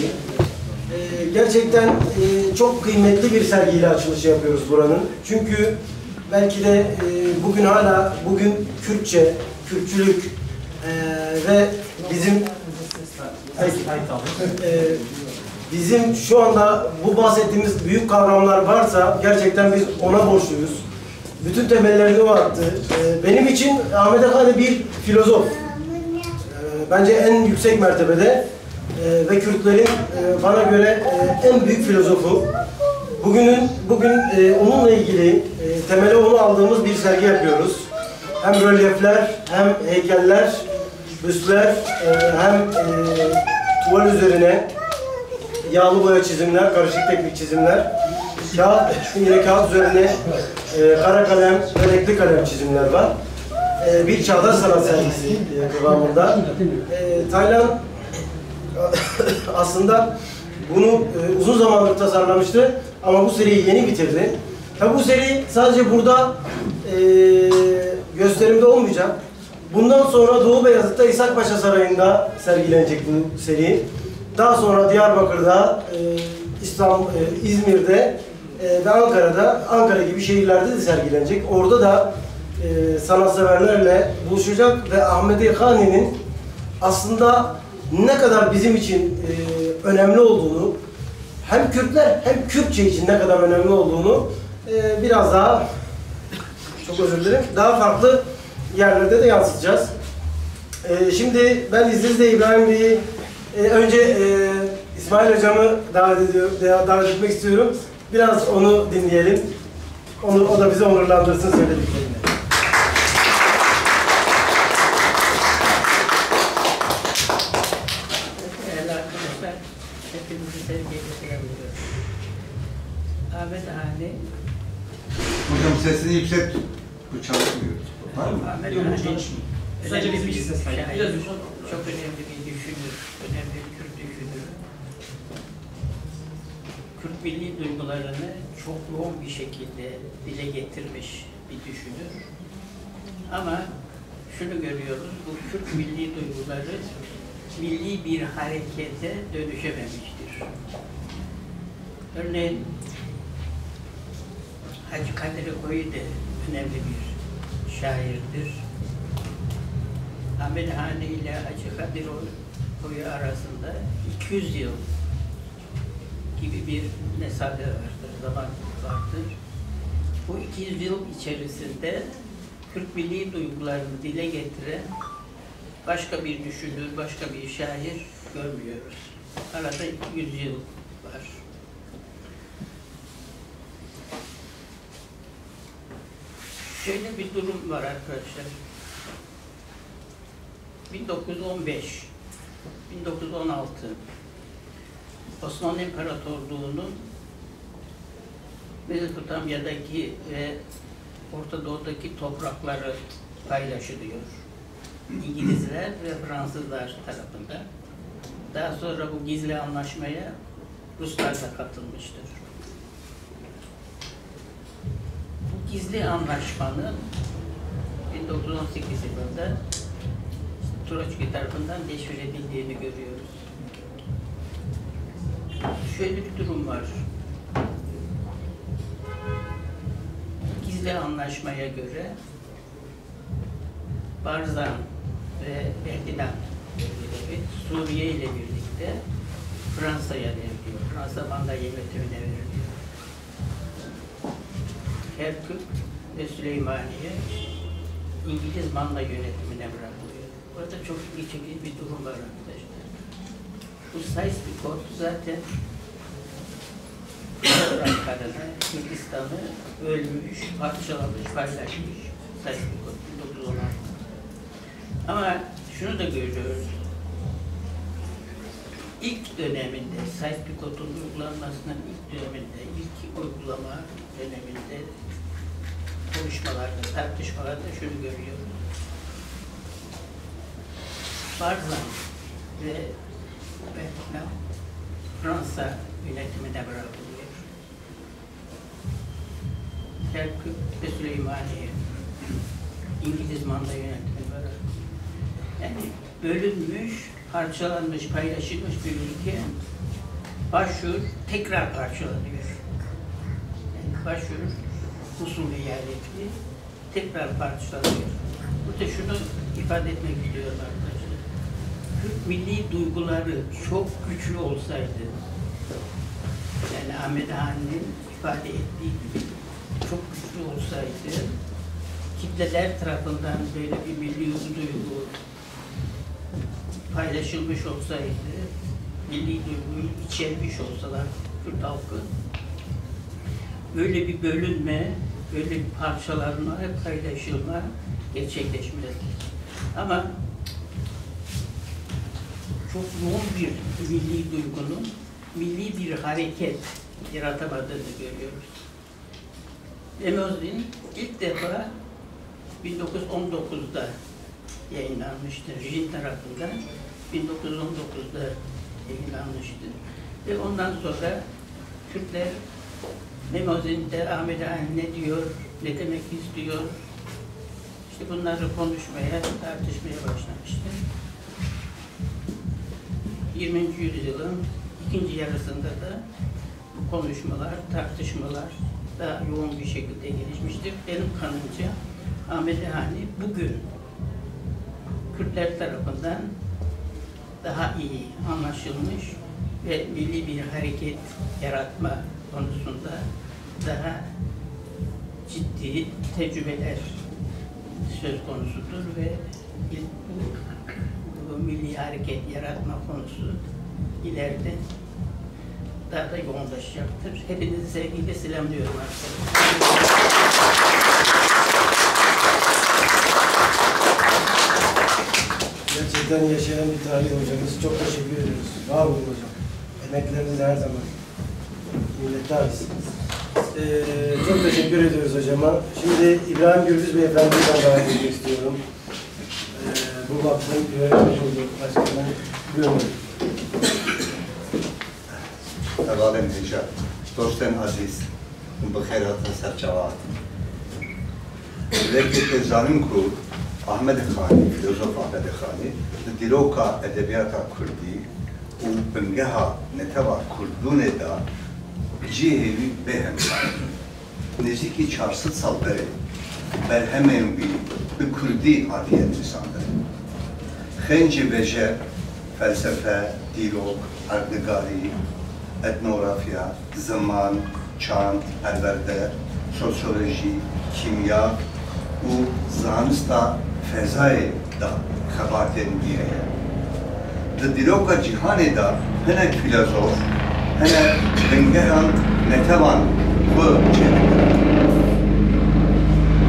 Gerçekten çok kıymetli bir sergiyle açılışı yapıyoruz buranın. Çünkü belki de bugün Kürtçe, Kürtçülük ve bizim şu anda bu bahsettiğimiz büyük kavramlar varsa gerçekten biz ona borçluyuz. Bütün temellerini o attı. Benim için Ahmet Efendi bir filozof. Bence en yüksek mertebede ve Kürtlerin bana göre en büyük filozofu. Bugün onunla ilgili temele onu aldığımız bir sergi yapıyoruz. Hem rölyefler, hem heykeller, büstler, hem tuval üzerine yağlı boya çizimler, karışık teknik çizimler, yine kağıt üzerine kara kalem ve renkli kalem çizimler var. Bir çağdaş sanat sergisi kıvamında. Taylan aslında bunu uzun zamandır tasarlamıştı ama bu seriyi yeni bitirdi. Bu seri sadece burada gösterimde olmayacak. Bundan sonra Doğu Beyazıt'ta İshakpaşa Sarayı'nda sergilenecek bu seri. Daha sonra Diyarbakır'da, İzmir'de ve Ankara'da, Ankara gibi şehirlerde de sergilenecek. Orada da sanatseverlerle buluşacak ve Ahmedi Khani'nin aslında ne kadar bizim için önemli olduğunu, hem Kürtler hem Kürtçe için ne kadar önemli olduğunu biraz daha, çok özür dilerim, daha farklı yerlerde de yansıtacağız. Şimdi ben izninizle İbrahim Bey'i önce İsmail Hocam'ı davet etmek istiyorum. Biraz onu dinleyelim. O da bizi onurlandırsın söylediklerini. Değerli arkadaşlar, hepinizi sevgiyle selamlıyorum. Ahmet Hani Hocam sesini yüksek tut. Bu çalışmıyor. Var mı? Ahmet Hani önemli bir şair, çok önemli bir düşünür, önemli bir Kürt düşünür. Kürt milli duygularını çok yoğun bir şekilde dile getirmiş bir düşünür. Ama şunu görüyoruz, bu Kürt milli duyguları milli bir harekete dönüşememiştir. Örneğin Hacı Kadir Koyu da önemli bir şairdir. Ahmet Hani ile Hacı Kadir Koyu arasında 200 yıl gibi bir mesafe vardır, zaman vardır. Bu 200 yıl içerisinde Kürt milli duygularını dile getiren başka bir düşünür, başka bir şair görmüyoruz. Arada 100 yıl var. Şöyle bir durum var arkadaşlar. 1915, 1916 Osmanlı İmparatorluğu'nun Mezopotamya'daki ve Orta Doğu'daki toprakları paylaşılıyor. İngilizler ve Fransızlar tarafından. Daha sonra bu gizli anlaşmaya Ruslar da katılmıştır. Bu gizli anlaşmanın 1918 yılında Troçki tarafından deşifre edildiğini görüyoruz. Şöyle bir durum var. Gizli anlaşmaya göre Barzan ve Behdilan bölgeleri Suriye ile birlikte Fransa'ya veriliyor. Fransa Manda yönetimine veriliyor. Kerkük ve Süleymaniye İngiliz Manda yönetimine bırakılıyor. Burada çok ilginç bir durum var arkadaşlar. Bu Sykes-Picot zaten topraklarını, Kürdistan'ı ölmüş, parçalamış, paylaşmış. Sykes-Picot 1916. Ama şunu da görüyoruz. İlk döneminde, Sykes-Picot'un uygulanmasının ilk döneminde, ilk uygulama döneminde konuşmalarda, tartışmalarda şunu görüyoruz. Barzan ve Vietnam Fransa yönetimine bırakılıyor. Kerkük ve Süleymaniye İngiliz Manda yönetimine bırakılıyor. Yani bölünmüş, parçalanmış, paylaşılmış bir ülke Başur tekrar parçalanıyor. Yani Başur Musul eyaleti tekrar parçalanıyor. Burada şunu ifade etmek istiyorum arkadaşlar. Kürt milli duyguları çok güçlü olsaydı, yani Ahmet Hani'nin ifade ettiği gibi çok güçlü olsaydı, kitleler tarafından böyle bir milli duygu paylaşılmış olsaydı, milli duyguyu içermiş olsalar Kürt halkı, böyle bir bölünme, böyle bir parçalanma, paylaşılma gerçekleşmez. Ama çok yoğun bir milli duygunun, milli bir hareket yaratamadığını görüyoruz. Demozin ilk defa 1919'da yayınlanmıştır. Jin tarafından 1919'da yayınlanmıştır. Ve ondan sonra Kürtler Memozin'de Ahmet Hani ne diyor, ne demek istiyor, işte bunları konuşmaya, tartışmaya başlamıştır. 20. yüzyılın ikinci yarısında da bu konuşmalar, tartışmalar daha yoğun bir şekilde gelişmiştir. Benim kanımca Ahmet Hani bugün Kürtler tarafından daha iyi anlaşılmış ve milli bir hareket yaratma konusunda daha ciddi tecrübeler söz konusudur ve bu milli hareket yaratma konusu ileride daha da yoğunlaşacaktır. Hepinizi sevgiyle selamlıyorum arkadaşlar. Gerçekten yaşayan bir tarih hocamız. Çok teşekkür ediyoruz. Var olun hocam. Emekleriniz her zaman minnettarız. Çok teşekkür ediyoruz hocama. Şimdi İbrahim Gürbüz Beyefendi'yi ben davet etmek istiyorum. Bu vakfın yönetim kurulu başkanı Gürbüz. Evvelen Hicab, dosten aziz, bixeyratın serçavat. Vekil zanim ku Ahmed Khani, filozof Ahmed Khani, diloka edebiyata Kurdi u bingeha neteva Kurdune da cihevi behem. Neziki 400 sal beri berhemen bir Kurdi hatiye lisandır. Xenci veje, felsefe, dilok, ardegari, etnografya, zaman, çant, perverde, sosyoloji, kimya u zanista fezayı da xebaten diyeye. Di diloka cihane da hene filozof, hene bingehan netevan bu çelikler.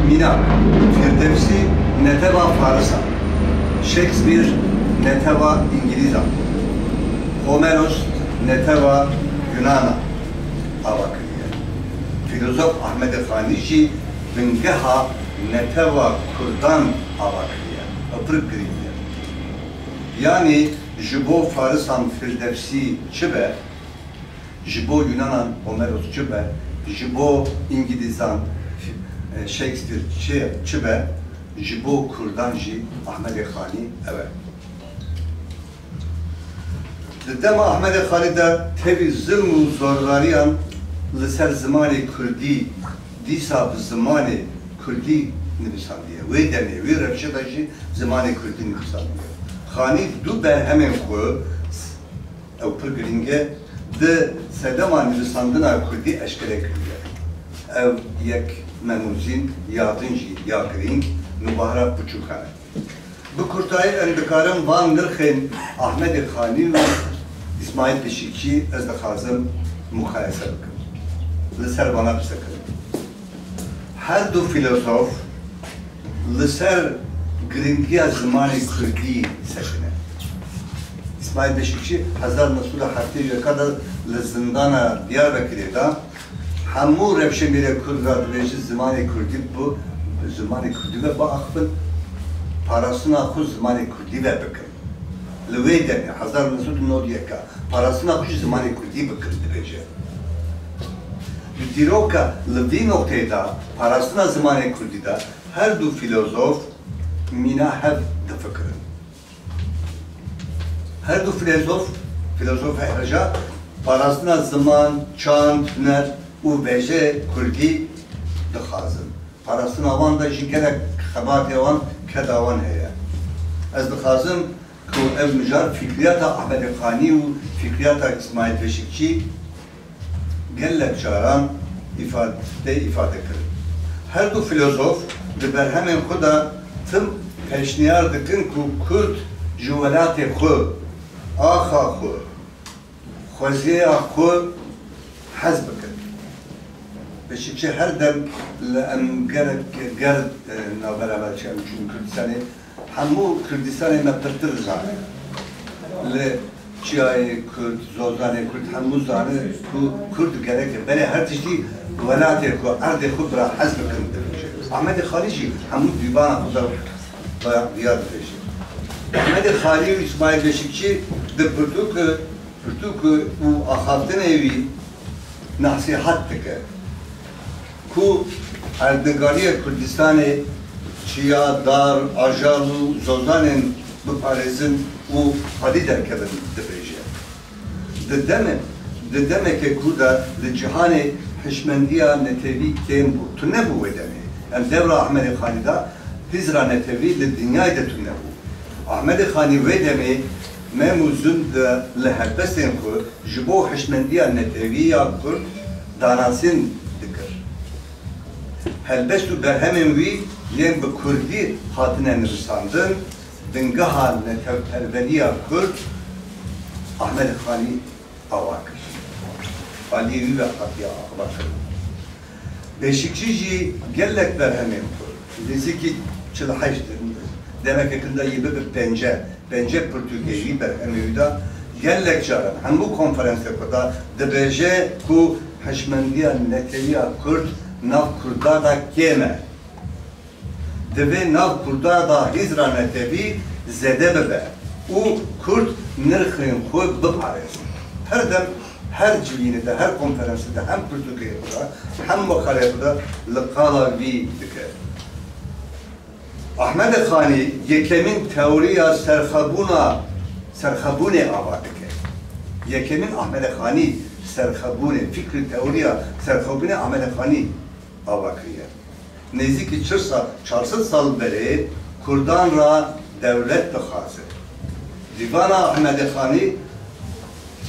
Mina, Firdevsi neteva Farisa, Shakespeare neteva İngilizan, Homeros neteva Yunana avakriye. Filozof Ahmed Khani bingeha neteva Kurdan avakriye. Apırkriye. Yani jibo Farisan Firdevsi çibe, jibo Yunanan Homeros çibe, jibo İngilizan Shakespeare çibe, jibo Kurdan Ahmed Khani evet. Dema Ahmed Khani da tevi zulm zorlariyan liser zamanı Kurdi disa bu zamanı Kurdi nivisan diye. Ve dene ve revşedajı zamanı Kurdi nivisan diye. Khani du berhemen ku ev pirgiringe de sedema nivisandına Kurdi eşkere kiriye. Ev yek memuzin yadınjı yakiring nubahra buçukane. Bu kurtayı endikarın van nırkhin Ahmed Khani ve İsmail Beşikçi ez dixwazim mukayese bikim. Li ser bana bisekirim. Her du filozof li ser giringiya zimanê Kurdî sekine. İsmail Beşikçi 1977 kadar li zindana Diyarbakır'da da hemû revşemîrê Kurd ra dibêje zimanê Kurdî bu zimanê Kurdî ve baxbin parasına xwe zimanê Kurdî ve bikin. Li wê demê 1991 parasına xwe zimanê Kurdî bikin dibêje. Dîroka li vî nokteyê da parasına zimanê Kurdî da her du filozof mîna hev difikirin. Her du filozof herca parasına zaman, çand, huner û bêje Kurdî dixwazin. Parasına wan da jî gelek xebatê wan keda wan heye. Ez dixwazim ku ev mijar fikriyata Ahmed Khani û fikriyata İsmail Beşikçi gelek caran ifade kirin. Her du filozof di berhemên xwe da tim pêşniyar dikin ku Kurd ji welatê xwe, axa xwe, xweziya xwe hez bikin. Beşikçi her dem li em gerek gerd navberaber çem çûn Kurdistanê hemû Kurdistanê me pirtir zane. Li çiyayê Kurd, zozanê Kurd hemû zane ku Kurd gerek belê her tiştî welatê xwe, erdê xwe bira hez bikin dibêje. Ahmed Khani jî hemû dîvana xwe da diyar dibêje. Ahmed Khani û İsmail Beşikçi di pirtûk û axaftinê wî nasihat dike. Ku erdegariya Kurdistanê çiya, dar, ajal û zozanên biparêzin û xwedî derkevin dibêje. Di demekê ku da li cihanê hişmendiya netewî tên bû. Tu nebû wê demê. Em devra Ahmed Khani da hizra netewî li dinyayê de tu nebû. Ahmed Khani wê demê memûzun li helbestên xwe ji bo hişmendiya netewî ya Kurd danasîn dikir. helbest û berhemên wî yên bi Kurdî hatine nivîsandin, dingeha netewperveriya Kurd Ahmed Xanî ava kir. Aliyê wî ve hatiye ava kir. Beşikçî jî gelek berhemên Kurd. Nizîkî 48 demekekinde yê bibe pence Portugêzî berhemê wî da gelek caran hemû konferansê da dibêje ku hişmendiya neteviya Kurd nav Kurda da kême. Divê nav Kurda da hîzra netevî zêde bibe û Kurd nirxên xwe biparêzin. Her dem her civînê de her konferansê de hem Portugêzî da hem Mexaleyê da li qala wî dike. Ahmed Xanî yekemîn teoriya serxebûnê ava dike. Yekemîn Ahmed Xanî serxebûnê, fikri teoriya serxebûnê Ahmed Xanî ava kiriye. Nêzîkî 400 sal berê Kurdan ra devlet dixwaze. Dîvana Ahmed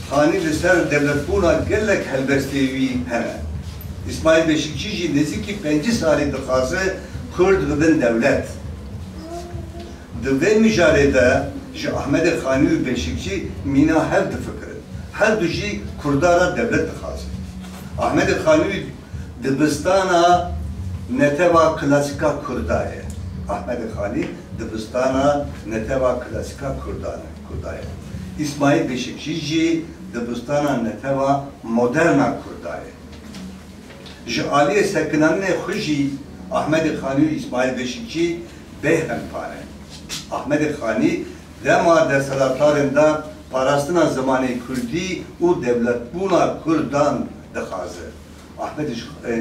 Xanî li ser devletbûna gelek helbestê wî hene. İsmail Beşikçî jî nêzîkî 5 salî dixwaze Kurd bibin devlet. Di vê mijarê de ji Ahmed Xanî û Beşikçî mîna hev difikirin. Her du jî Kurda ra devlet dixwazin. Ahmed Xanî dibistana neteva klasika Kurda ye. Ahmed Xanî dibistana neteva klasika Kurda ye. İsmail Beşikçî jî dibistana neteva moderna Kurda ye. Ji aliyê sekinanê xwe jî Ahmed Xanî û İsmail Beşikçî bê hempane. Ahmed Xanî dema deselatlarên da parastina zimanê Kurdî û devletbûna Kurdan dixwaze. Ahmed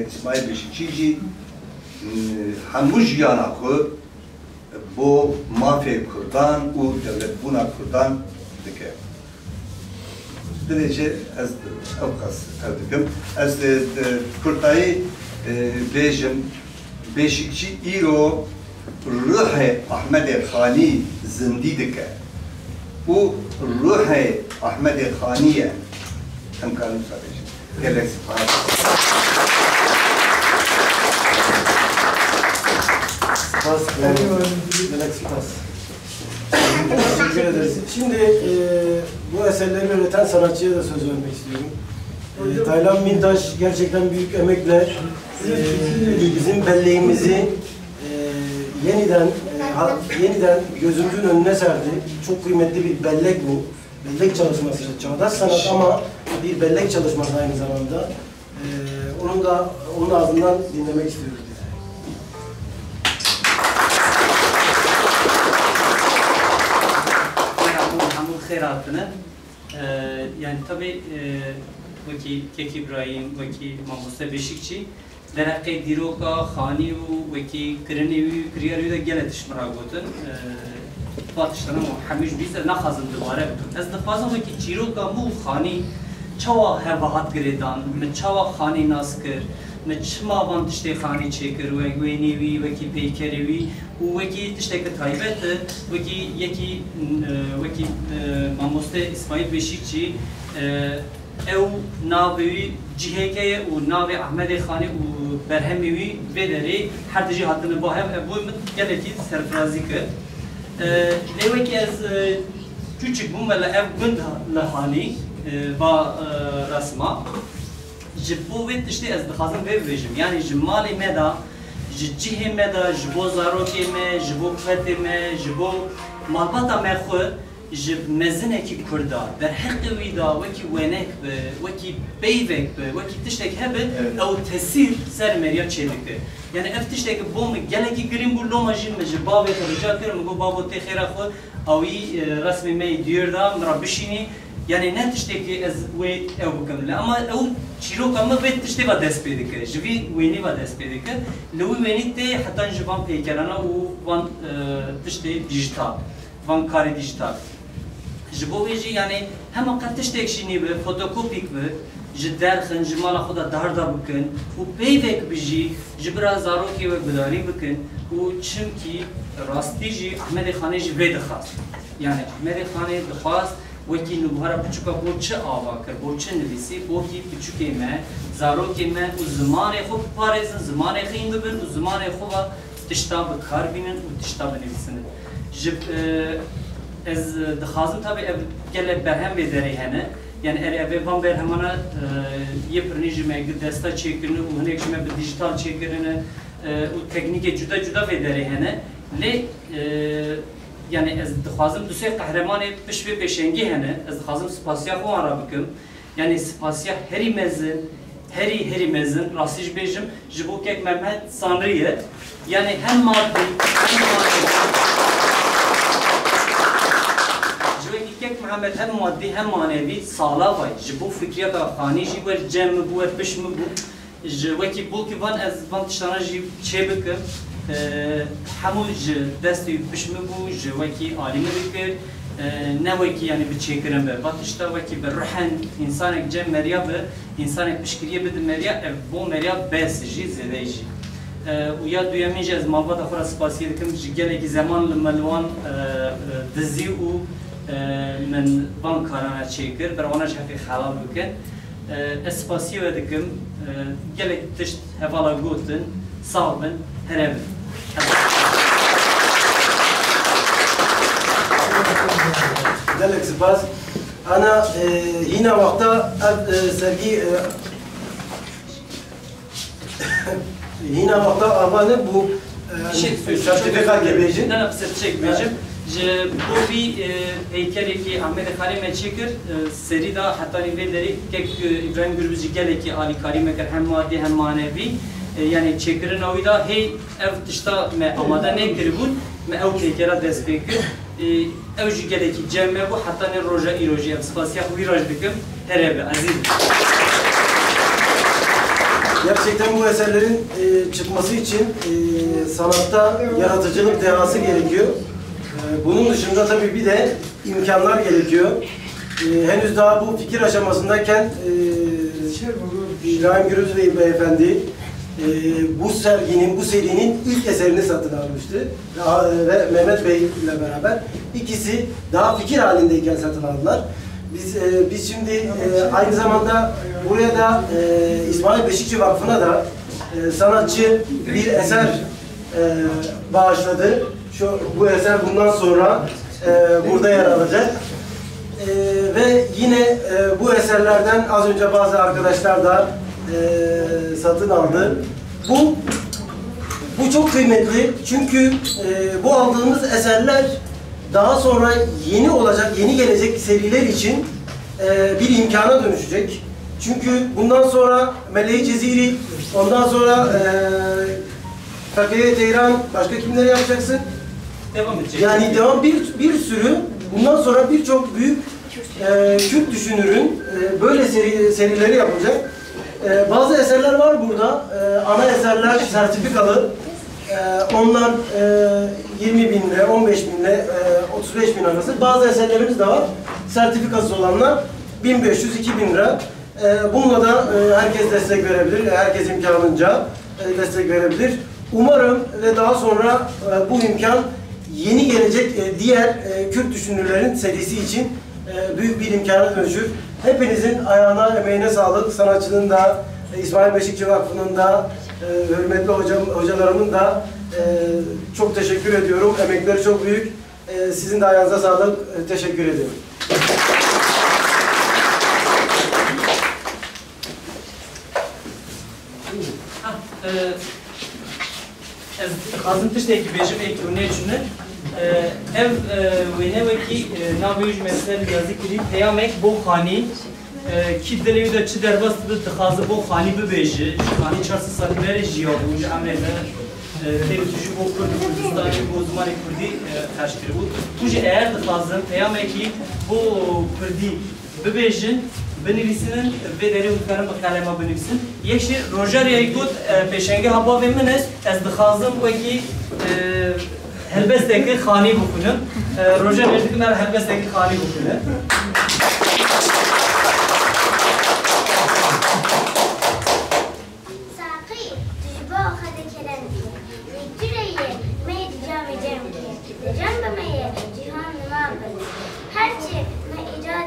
İsmail Beşikçî jî hemû jiyana xwe bo mafê Kurdan û devletbûna Kurdan dike. Dilêje ez ew qas ew dikim. Ez Kurtayî bêjim Beşikçî îro ruhê Ahmed Xanî zindî dike û ruhê Ahmed Xanî ye. Em karim sadece. Gelek spas. Teşekkür ederiz. Şimdi bu eserleri üreten sanatçıya da söz vermek istiyorum. Taylan Mintaş gerçekten büyük emekle bizim belleğimizi yeniden gözümüzün önüne serdi. Çok kıymetli bir bellek bu. Bellek çalışması. Çağdaş sanat ama bir bellek çalışması aynı zamanda. Onun ağzından dinlemek istiyoruz. Xeyratını yani tabi vaki Kek İbrahim, vaki Mamoste Beşikçi derhaqê dîroka xanî û wekî kirinê wî kiriyar wî de gelek tişmira gotin va tiştana hemî ji bîst ez naxwazim dibare bikim. Ez dixwazim wekî çîroka mû xanî çawa hevahat girêdan, min çawa xanî nas kir, min çima van tiştê xanî çêkir, wênê wî, wekî peykerê wî û wekî tiştekî taybet wekî yekî wekî Mamoste İsmail Beşikçî ew navê wî cihêke ye û navê Ahmedê Xanî û berhemê wî vê derê her dijî hatine ba hev ev min gelekî serfirazî kir. Lê wekî ez küçük bûm ve ev gund li hanî va resma ji bo vê tiştê ez dixwazim vê bibêjim. Yani ji malê me da, ji cihê me da, ji bo zarokê me, ji bo kvetê me, ji bo malbata me xwe ji mezinekî Kurda derheqê wî da wekî wênek bi, wekî peyvek bi, wekî tiştek hebe ew tesîr ser meriya çê dike. Yani ev tiştekî bo min gelekî girîn bû loma jî min ji bavê xwe rica kirim min got bavo tê xêra xwe ew wî resmê me yê duyêr da min ra bişînî. Yani ne tiştekî ez wê ew bikim. Ama ew çîroka me vê tiştê va dest pê dike. Ji vî wênî va dest pê dike. Li wî wênî tê hetan ji van pêkerana û van tiştê dijital, van karê dijital. Ji bo wê jî yani hema qet tiştek jî nî bi, fotokopîk bi, ji derxin, ji mala xwe da darda bikin û peyvek bi jî ji bira zarokê we bidarî bikin û çimkî rastî jî Ahmedê Xanê jî vê dixwast. Yani Ahmedê Xanê dixwast وکی نبهر بچوکا بو چه آوا کر بو چه نویسی بو کی بچوکی ما زاروکی ما و زمان خوب پارزن زمان خیم ببین و زمان خوب تشتا بکار بینن و تشتا بنویسن جب از دخازم تابع گله برهم بدری هنه yani eğer van berhamana yepreniji me desta çekirini u hnek jme be dijital çekirini u teknike juda vedere hene le yani ez dixwazim dusê qehremanê piş ve peşengî hene ez dixwazim spasiya xwe an ra bikim yani spasiya herî mezin herî mezin rastî ji bêjim ji bo kek Mehmet Sanrı'yı yani hem maddi kek Muhammed hem maddi hem manevi sağla vay. Bu fikriye da khani ji wer cem bu wer piş bu ji veki bul ki van ez van tiştana ji çebikim hemu ji desti piş bu ji veki alimi bikir ne veki yani bir çekirim be. Batışta veki bir ruhan insanek cem meriya be insanek pişkiriye be meriya bu meriya bes ji zedeji. Uya duyamince ez mavada xura spasiye dikim ji geleki zaman malwan dizi u من بان کارانه چیکر برای شفی خلال بکن اسپاسیو دکم گله تشت هوالا گوتن صابن هربن دلك سباس أنا هنا وقتها سرقي هنا وقتها أبانة بو sertifika gebejin. Ne yapsın çek bejim. Bu bir heykeli ki Ahmet Khani me çekir seri da hatta niveleri kek İbrahim Gürbüzü gele ki Ali Karimker hem maddi hem manevi yani çekirin o da hey ev tışta me amada ne kiribun me ev kekera destekir ev ji gele ki cemme bu hatta ne roja iroji ev spasiya viraj dikim herebe aziz. Gerçekten bu eserlerin çıkması için sanatta yaratıcılık dehası gerekiyor. Bunun dışında tabii bir de imkanlar gerekiyor. Henüz daha bu fikir aşamasındayken İbrahim Gürbüz Bey beyefendi bu serginin, bu serinin ilk eserini satın almıştı. Ve Mehmet Bey ile beraber ikisi daha fikir halindeyken satın aldılar. Biz şimdi aynı zamanda buraya da İsmail Beşikçi Vakfı'na da sanatçı bir eser bağışladı. Bu eser bundan sonra burada yer alacak. Ve yine bu eserlerden az önce bazı arkadaşlar da satın aldı. Bu çok kıymetli çünkü bu aldığımız eserler daha sonra yeni olacak, yeni gelecek seriler için bir imkana dönüşecek. Çünkü bundan sonra Mele-i Ceziri, ondan sonra Fakiye Teyran, başka kimleri yapacaksın? Devam edecek. Yani devam bir sürü, bundan sonra birçok büyük Kürt düşünürün böyle serileri yapacak. Bazı eserler var burada, ana eserler sertifikalı. Onlar 20 bin lira, 15 bin lira, 35 bin arası. Bazı eserlerimiz de var. Sertifikası olanlar 1500-2000 lira. Bununla da herkes destek verebilir, herkes imkanınca destek verebilir. Umarım ve daha sonra bu imkan yeni gelecek diğer Kürt düşünürlerin serisi için büyük bir imkana dönüşür. Hepinizin ayağına, emeğine sağlık. Sanatçının da, İsmail Beşikçi Vakfı'nın da, hürmetli hocalarımın da çok teşekkür ediyorum. Emekleri çok büyük. Sizin de ayağınıza sağlık. Teşekkür ediyorum. Ez xazim tiştekî bêjim ekûnê çûne ev wênewekî navê ji mesel yazî kirî peyamek bo xanî ki dilê wî de çi derbas bi dixwaze bo xanî bibêje ji xanî 400 salî jiya bû ji Emrê de tê ji bo Kurd û Kurdistanê bo zimanê Kurdî xeş kiribû û ji eğer dixwazim peyamekî bo Kurdî bibêjin بنویسن به دری میکنم به کلمه بنویسن یکی روجر یک بود پیشنگی هوا و من است از دخوازم و کی هلبسته که خانی بکنم روجر میگه که من هلبسته که خانی بکنم ساقی تجربه خد کلام دیگری مید جام جام جام به می جهان نمام هرچی ما ایجاد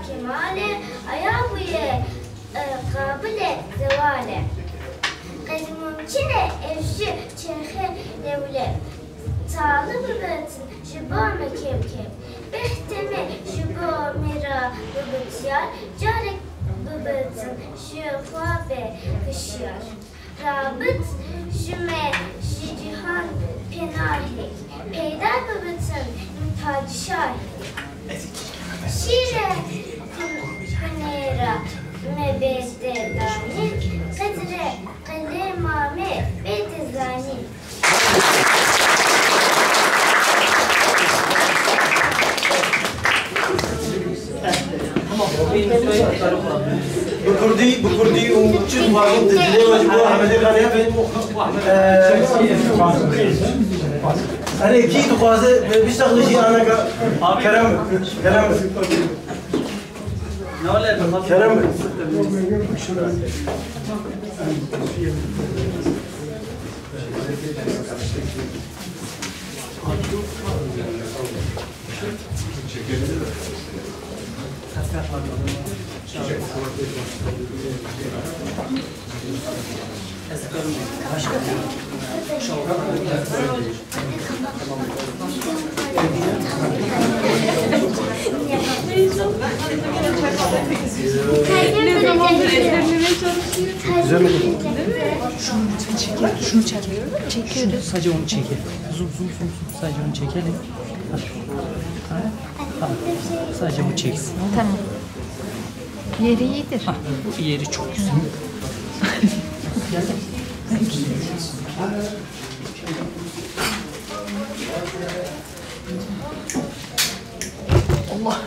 kemale ayabuye kabile zevale qed mumkine evji çexe devle sağlı bıbıtın jibo mekevkev behteme jibo mera bıbıtyar carek bıbıtın şifa be kışyar rabıt jüme jihan penahek peyda bıbıtın padişah şire kunera mebede danin kadre kalemame bete zanin Bu Kurdi umutçu varlık dediğine vacibı Ahmet'e kanıya hani iki duazı bir şaklıcı ana kerem Ne zamandır ezberlemeye çalışıyor. Güzel mi? Şunu çekelim. Çekiyoruz. Sadece onu çekelim. Zoom. Sadece onu çekelim. Sadece bu çeksin. Tamam. Yeri iyidir. Bu yeri çok güzel. Allah.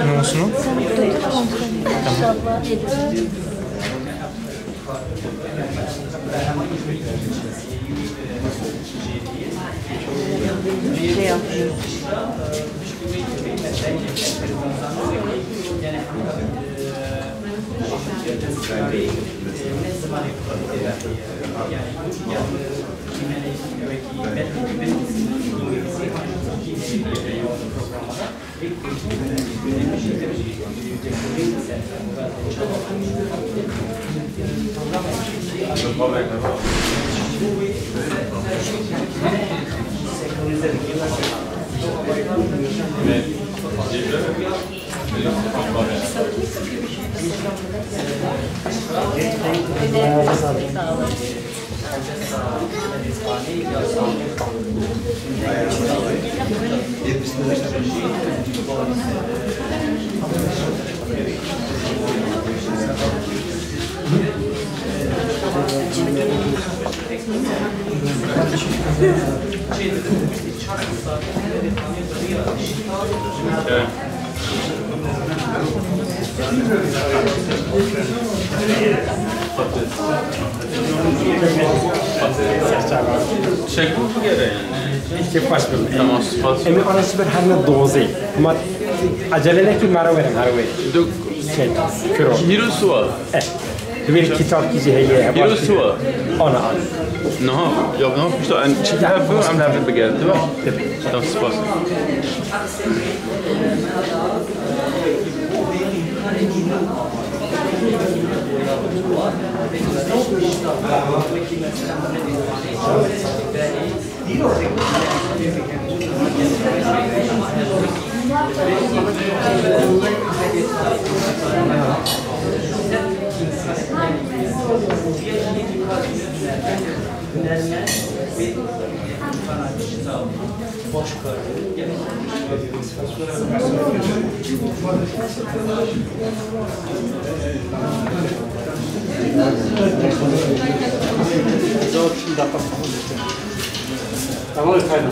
Ne olsun? Tamam. Şey yapıyoruz. Şekil bu gere yani. İlk baş bir. Tamam, spas. Emi anası bir her ne doze. Ama acelene ki mara verim her ve. Duk. Şey, kiro. Hirusu var. Bir kitap ki heye. Hirusu var. Ana an. Jaha, jag har förstått. En chikar för am lämnat begär. Det var. Det spas. Boş kartı. Tamam efendim.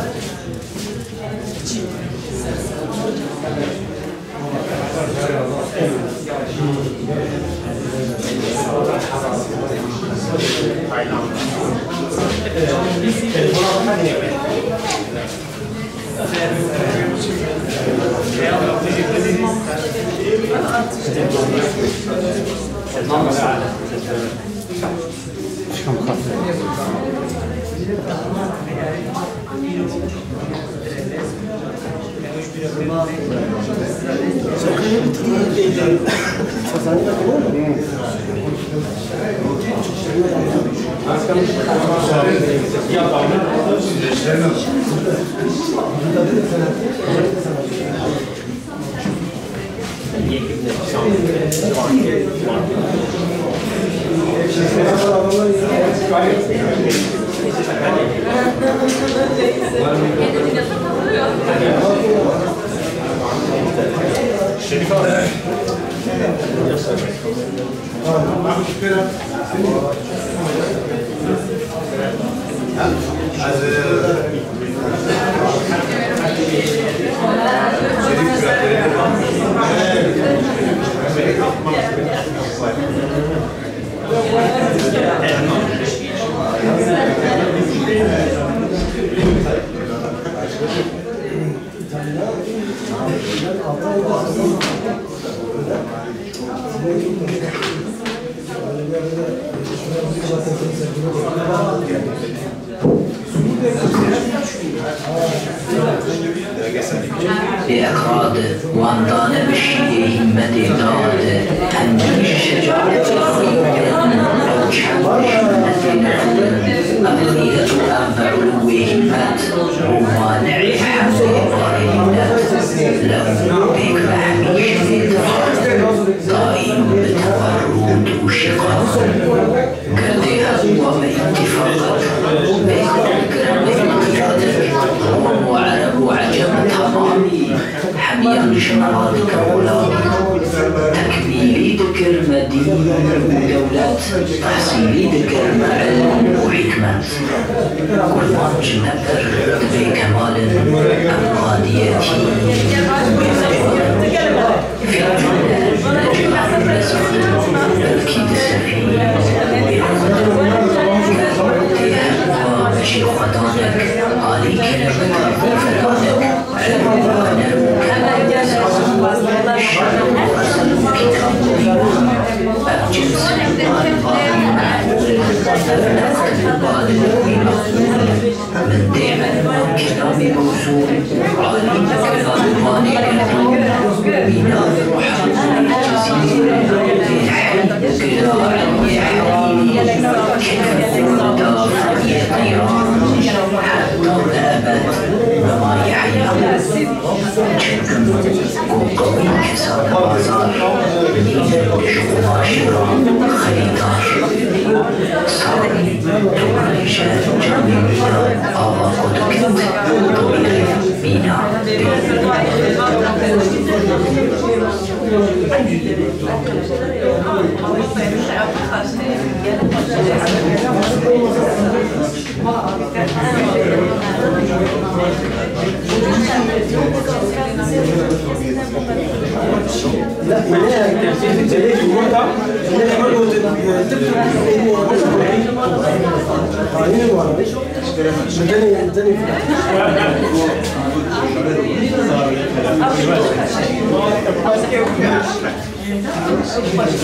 Şerif abi. بإقراض وأنضان بالشيء همة إقراض تنمي الشجاعة خيرا أو شعب همة أبغية أنفع علو همات ومانع حمل قائمات لو بك محميش قائم بتورود وشقاق كدها وباتفاق وعرب وعجم تمامي حميا شمالك غلامي تكميلي ذكر مدين ودولات تحصيلي ذكر علم وحكمات كل ما نقدر بكمال أمانيتي في الجملة نجمع الرزق تركيد السفينة ماشي خدانك عليك فلانك علم ونروك الشرع ورسل كتاب الجنس الباقي معقول أبنك البال من دائما كلام موصول عليك كلام مانع بناء روحاني جزيل الحب كلا عني حبيبي كيف قلت يا طيران حتى الأبد وما يحيا جنكم قوي كساد بازار شوفا شرا خريطار صاري توريشة جميلة أو قدكت طويل بينا لا معناها تلاقي الموضع تلاقي برضه تبدو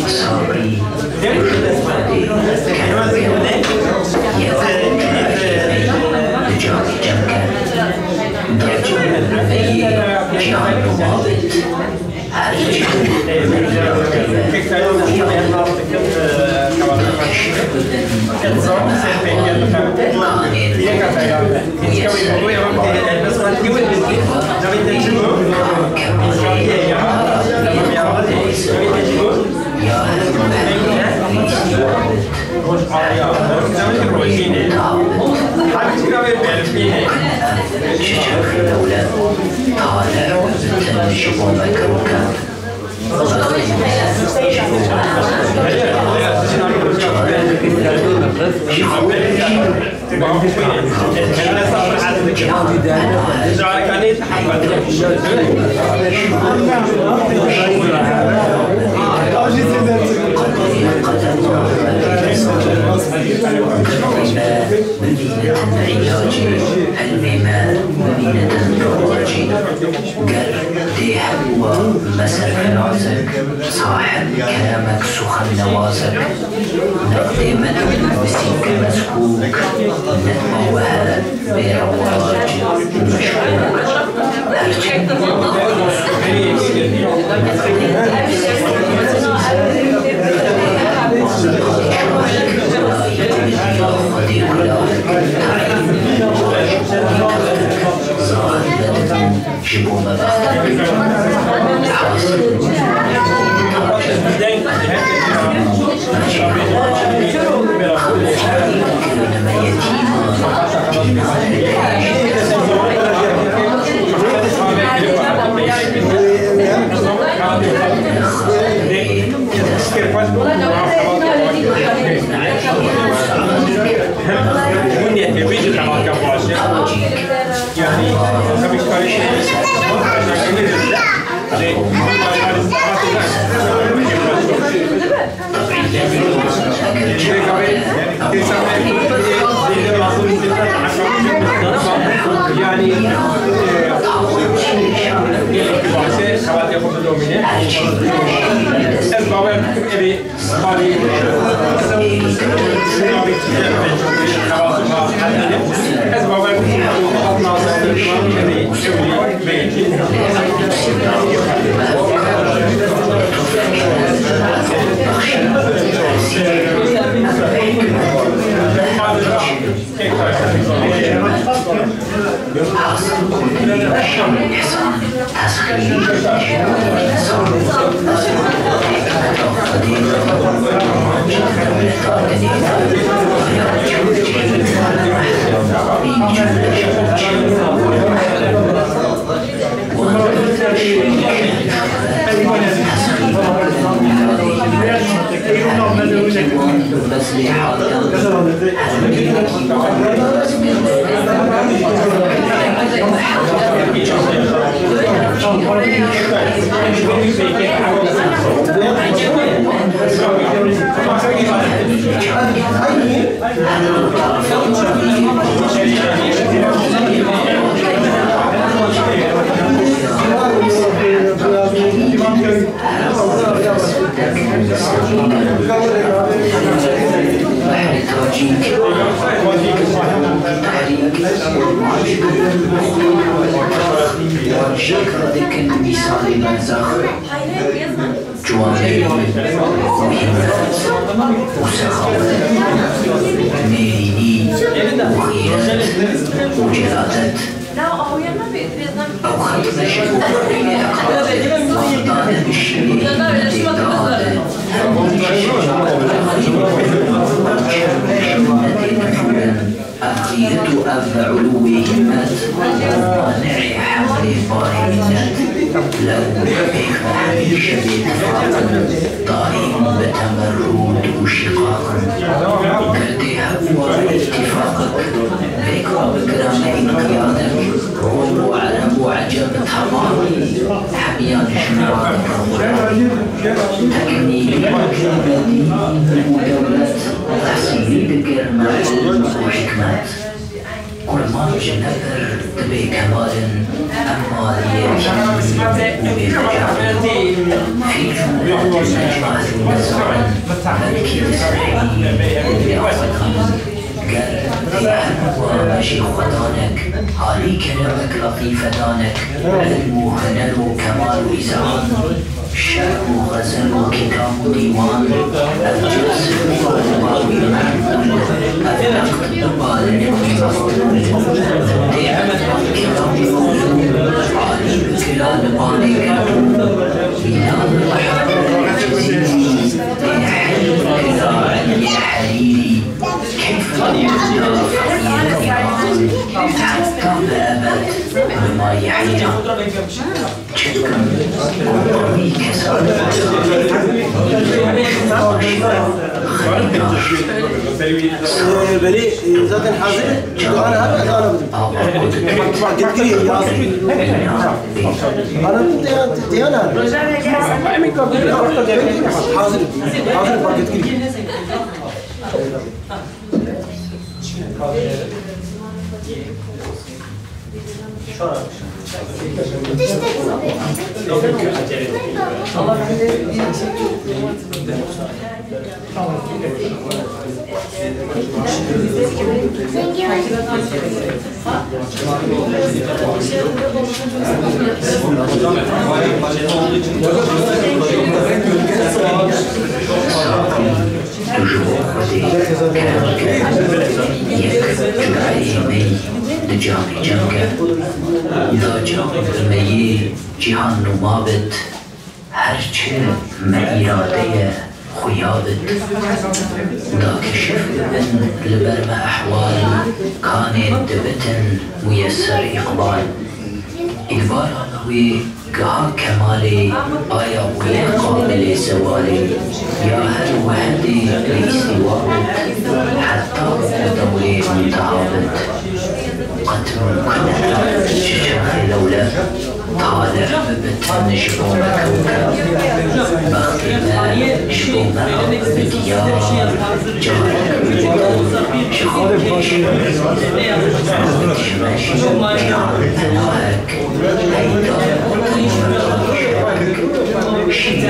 صبري جاوي جمكة درجة أي جان ضابط هرجة كوكب مدينة العلاج الماء مدينة الزواج قردي حلوة مسرح راسك صاحب كلامك سخن نوازك نقدي مدن مسيك مسكوك نتموها برواج مشكوك ماشي خدانك علي كلامك لطيف دانك علم وهنر وكمال وإزعان شعر وغزل وكتاب وديوان الجلس والماوي النقد بالغ مفتون دعمت كلام مولود علي بكلال بالغ بلال الحر يحل إلى علي حريري كيف يقدر حتى بأبد بما يحيى شكرا بلي zaten hazır. أنا بدي. قلت لي أنا ديانا. حاضر قلت لي. جامي جنگه دا جامي میی جهان نمابد هرچه ما اراده خویابد دا کشف بن لبرم احوال كانت دبتن ميسر اقبال اقبال آنوی گاه کمالی آیا وی قابل زوالی یا هر وحدی لیستوابد حتی بدولی منتهابد قتل كنا شجاع لولا طالع ببتن شبوم كوكب بختنا شبوم بديار جارك بجدود شخوكش ماشي جعل أنواعك هيدا شيء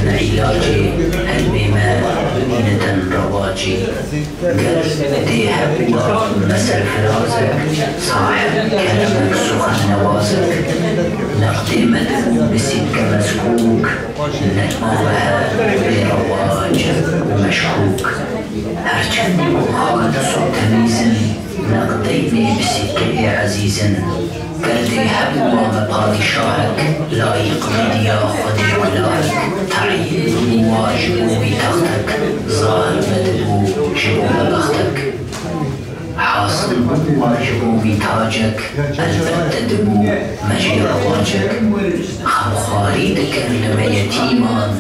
علاجي هالبما بمينة رواجي قلبي هبوة مسر فرازك صاحب كلامك سخن نوازك نقدي مدعو بسيك مسكوك نجموها برواج ومشكوك هرچند مخاطر صوت تميزن نقديني بسيك عزيزا قلبي هبوة ببادشاهك لايق بديا خدي ولاك تعيين واجب بتختك ظاهر مدبو شبو ببختك حاصل واجب بتاجك الفتدبو مجي رواجك خمخاري ذكر لما يتيمان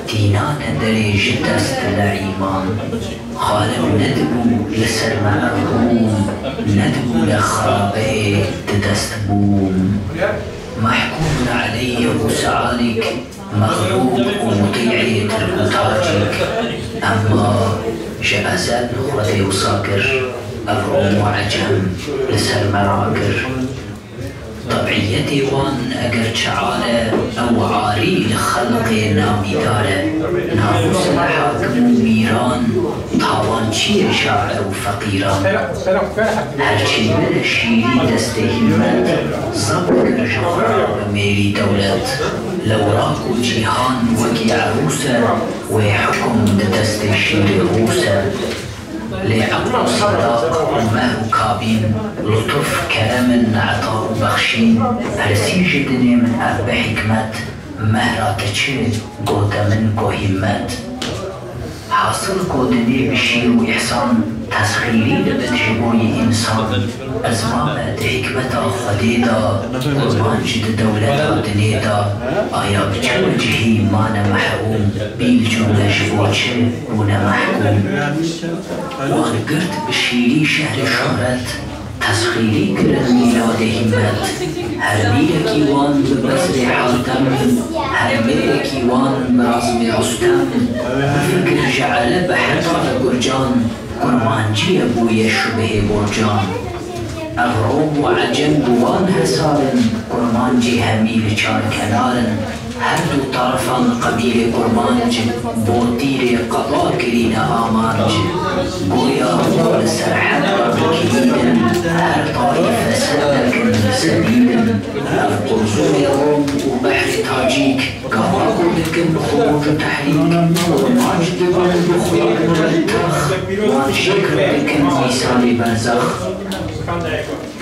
تينان دريج دست العيمان خالم ندبو لسر معروم ندبو لخرابي تدست بوم محكوم علي وسعالك مغلوب ومطيعي تركتاجك أما جأزات نخوتي وصاكر أفروم وعجم لسر مراكر طبيعيتي وان أجر شعالة أو عاري لخلق نامي دارة ناموس الحاكم ميران طاوان شير شاعر وفقيران هرشي من الشيري دستهمت صبر جغرا بميري دولت لو راكو جيهان وكي عروسة ويحكم دست الشير روسة لعقل صداق وماه كابين لطف كرم عطاء بخشين هرسيج الدنيا من أب حكمت مهرا تشي قوت من قهمت حاصل قودني بشير وإحسان تسخيري لبتجبوي إنسان أزمامت حكمة خديدا قربان جد دولة دنيدا آيا بجوجهي مانا محروم بالجملة جبوجه ونا محكوم وغرقرت بشيري شهر شهرت تسخيري كرن ميلاد همت هرمير كيوان ببزر حاتم هرمير كيوان برزم رستم فكر جعل بحرقة قرجان قرمانجي أبويا شبه برجان أغروب وعجم بوان هسارن قرمانجي هميل چار كنارن هر دو طرفان قبيل قرمانج بوتير قضاء كرين آمانج بويا بول سرحد بكيدن هر طائفة سلك سبيلا القرزون روم وبحر تاجيك قهوة لكن خروج تحريك قرمانج دبان بخوان مرتخ وان شكر لكن ميسان برزخ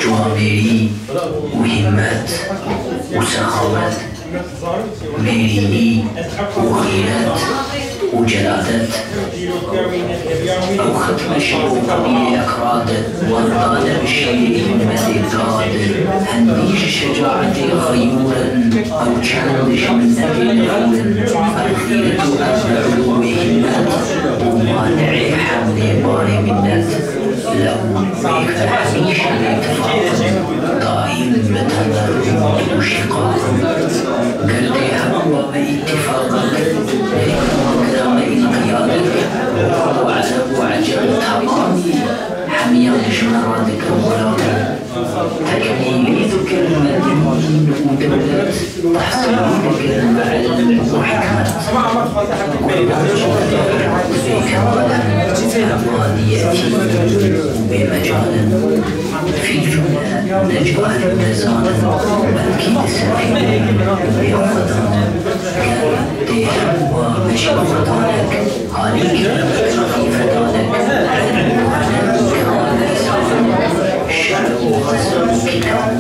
جواميري وهمت وسخاوت ميريني وغيرت وجلادات أو ختم شبه قبيل أكراد وارضاد بشيء مدداد هنديش شجاعتي خيولا أو كندش من نبي نقول الخيرة أبعد وهمات ومانعي حمل باري منات لو بيك الحميش الاتفاق دائم بتضرر وشقاق قلبي هو باتفاقك كرام انقيادك وعجل تمامي حميانش مرادك وغلاك تكميلي ذكر المدين ودولة تحصيلك المعلم وحكمة بكمالا أمانياتي وبمجالا في جملة نجاح مزانا بلكي سفينة وبيقظانا قديها ومشي خطانك عليك في فتانك شعر وغزل كتاب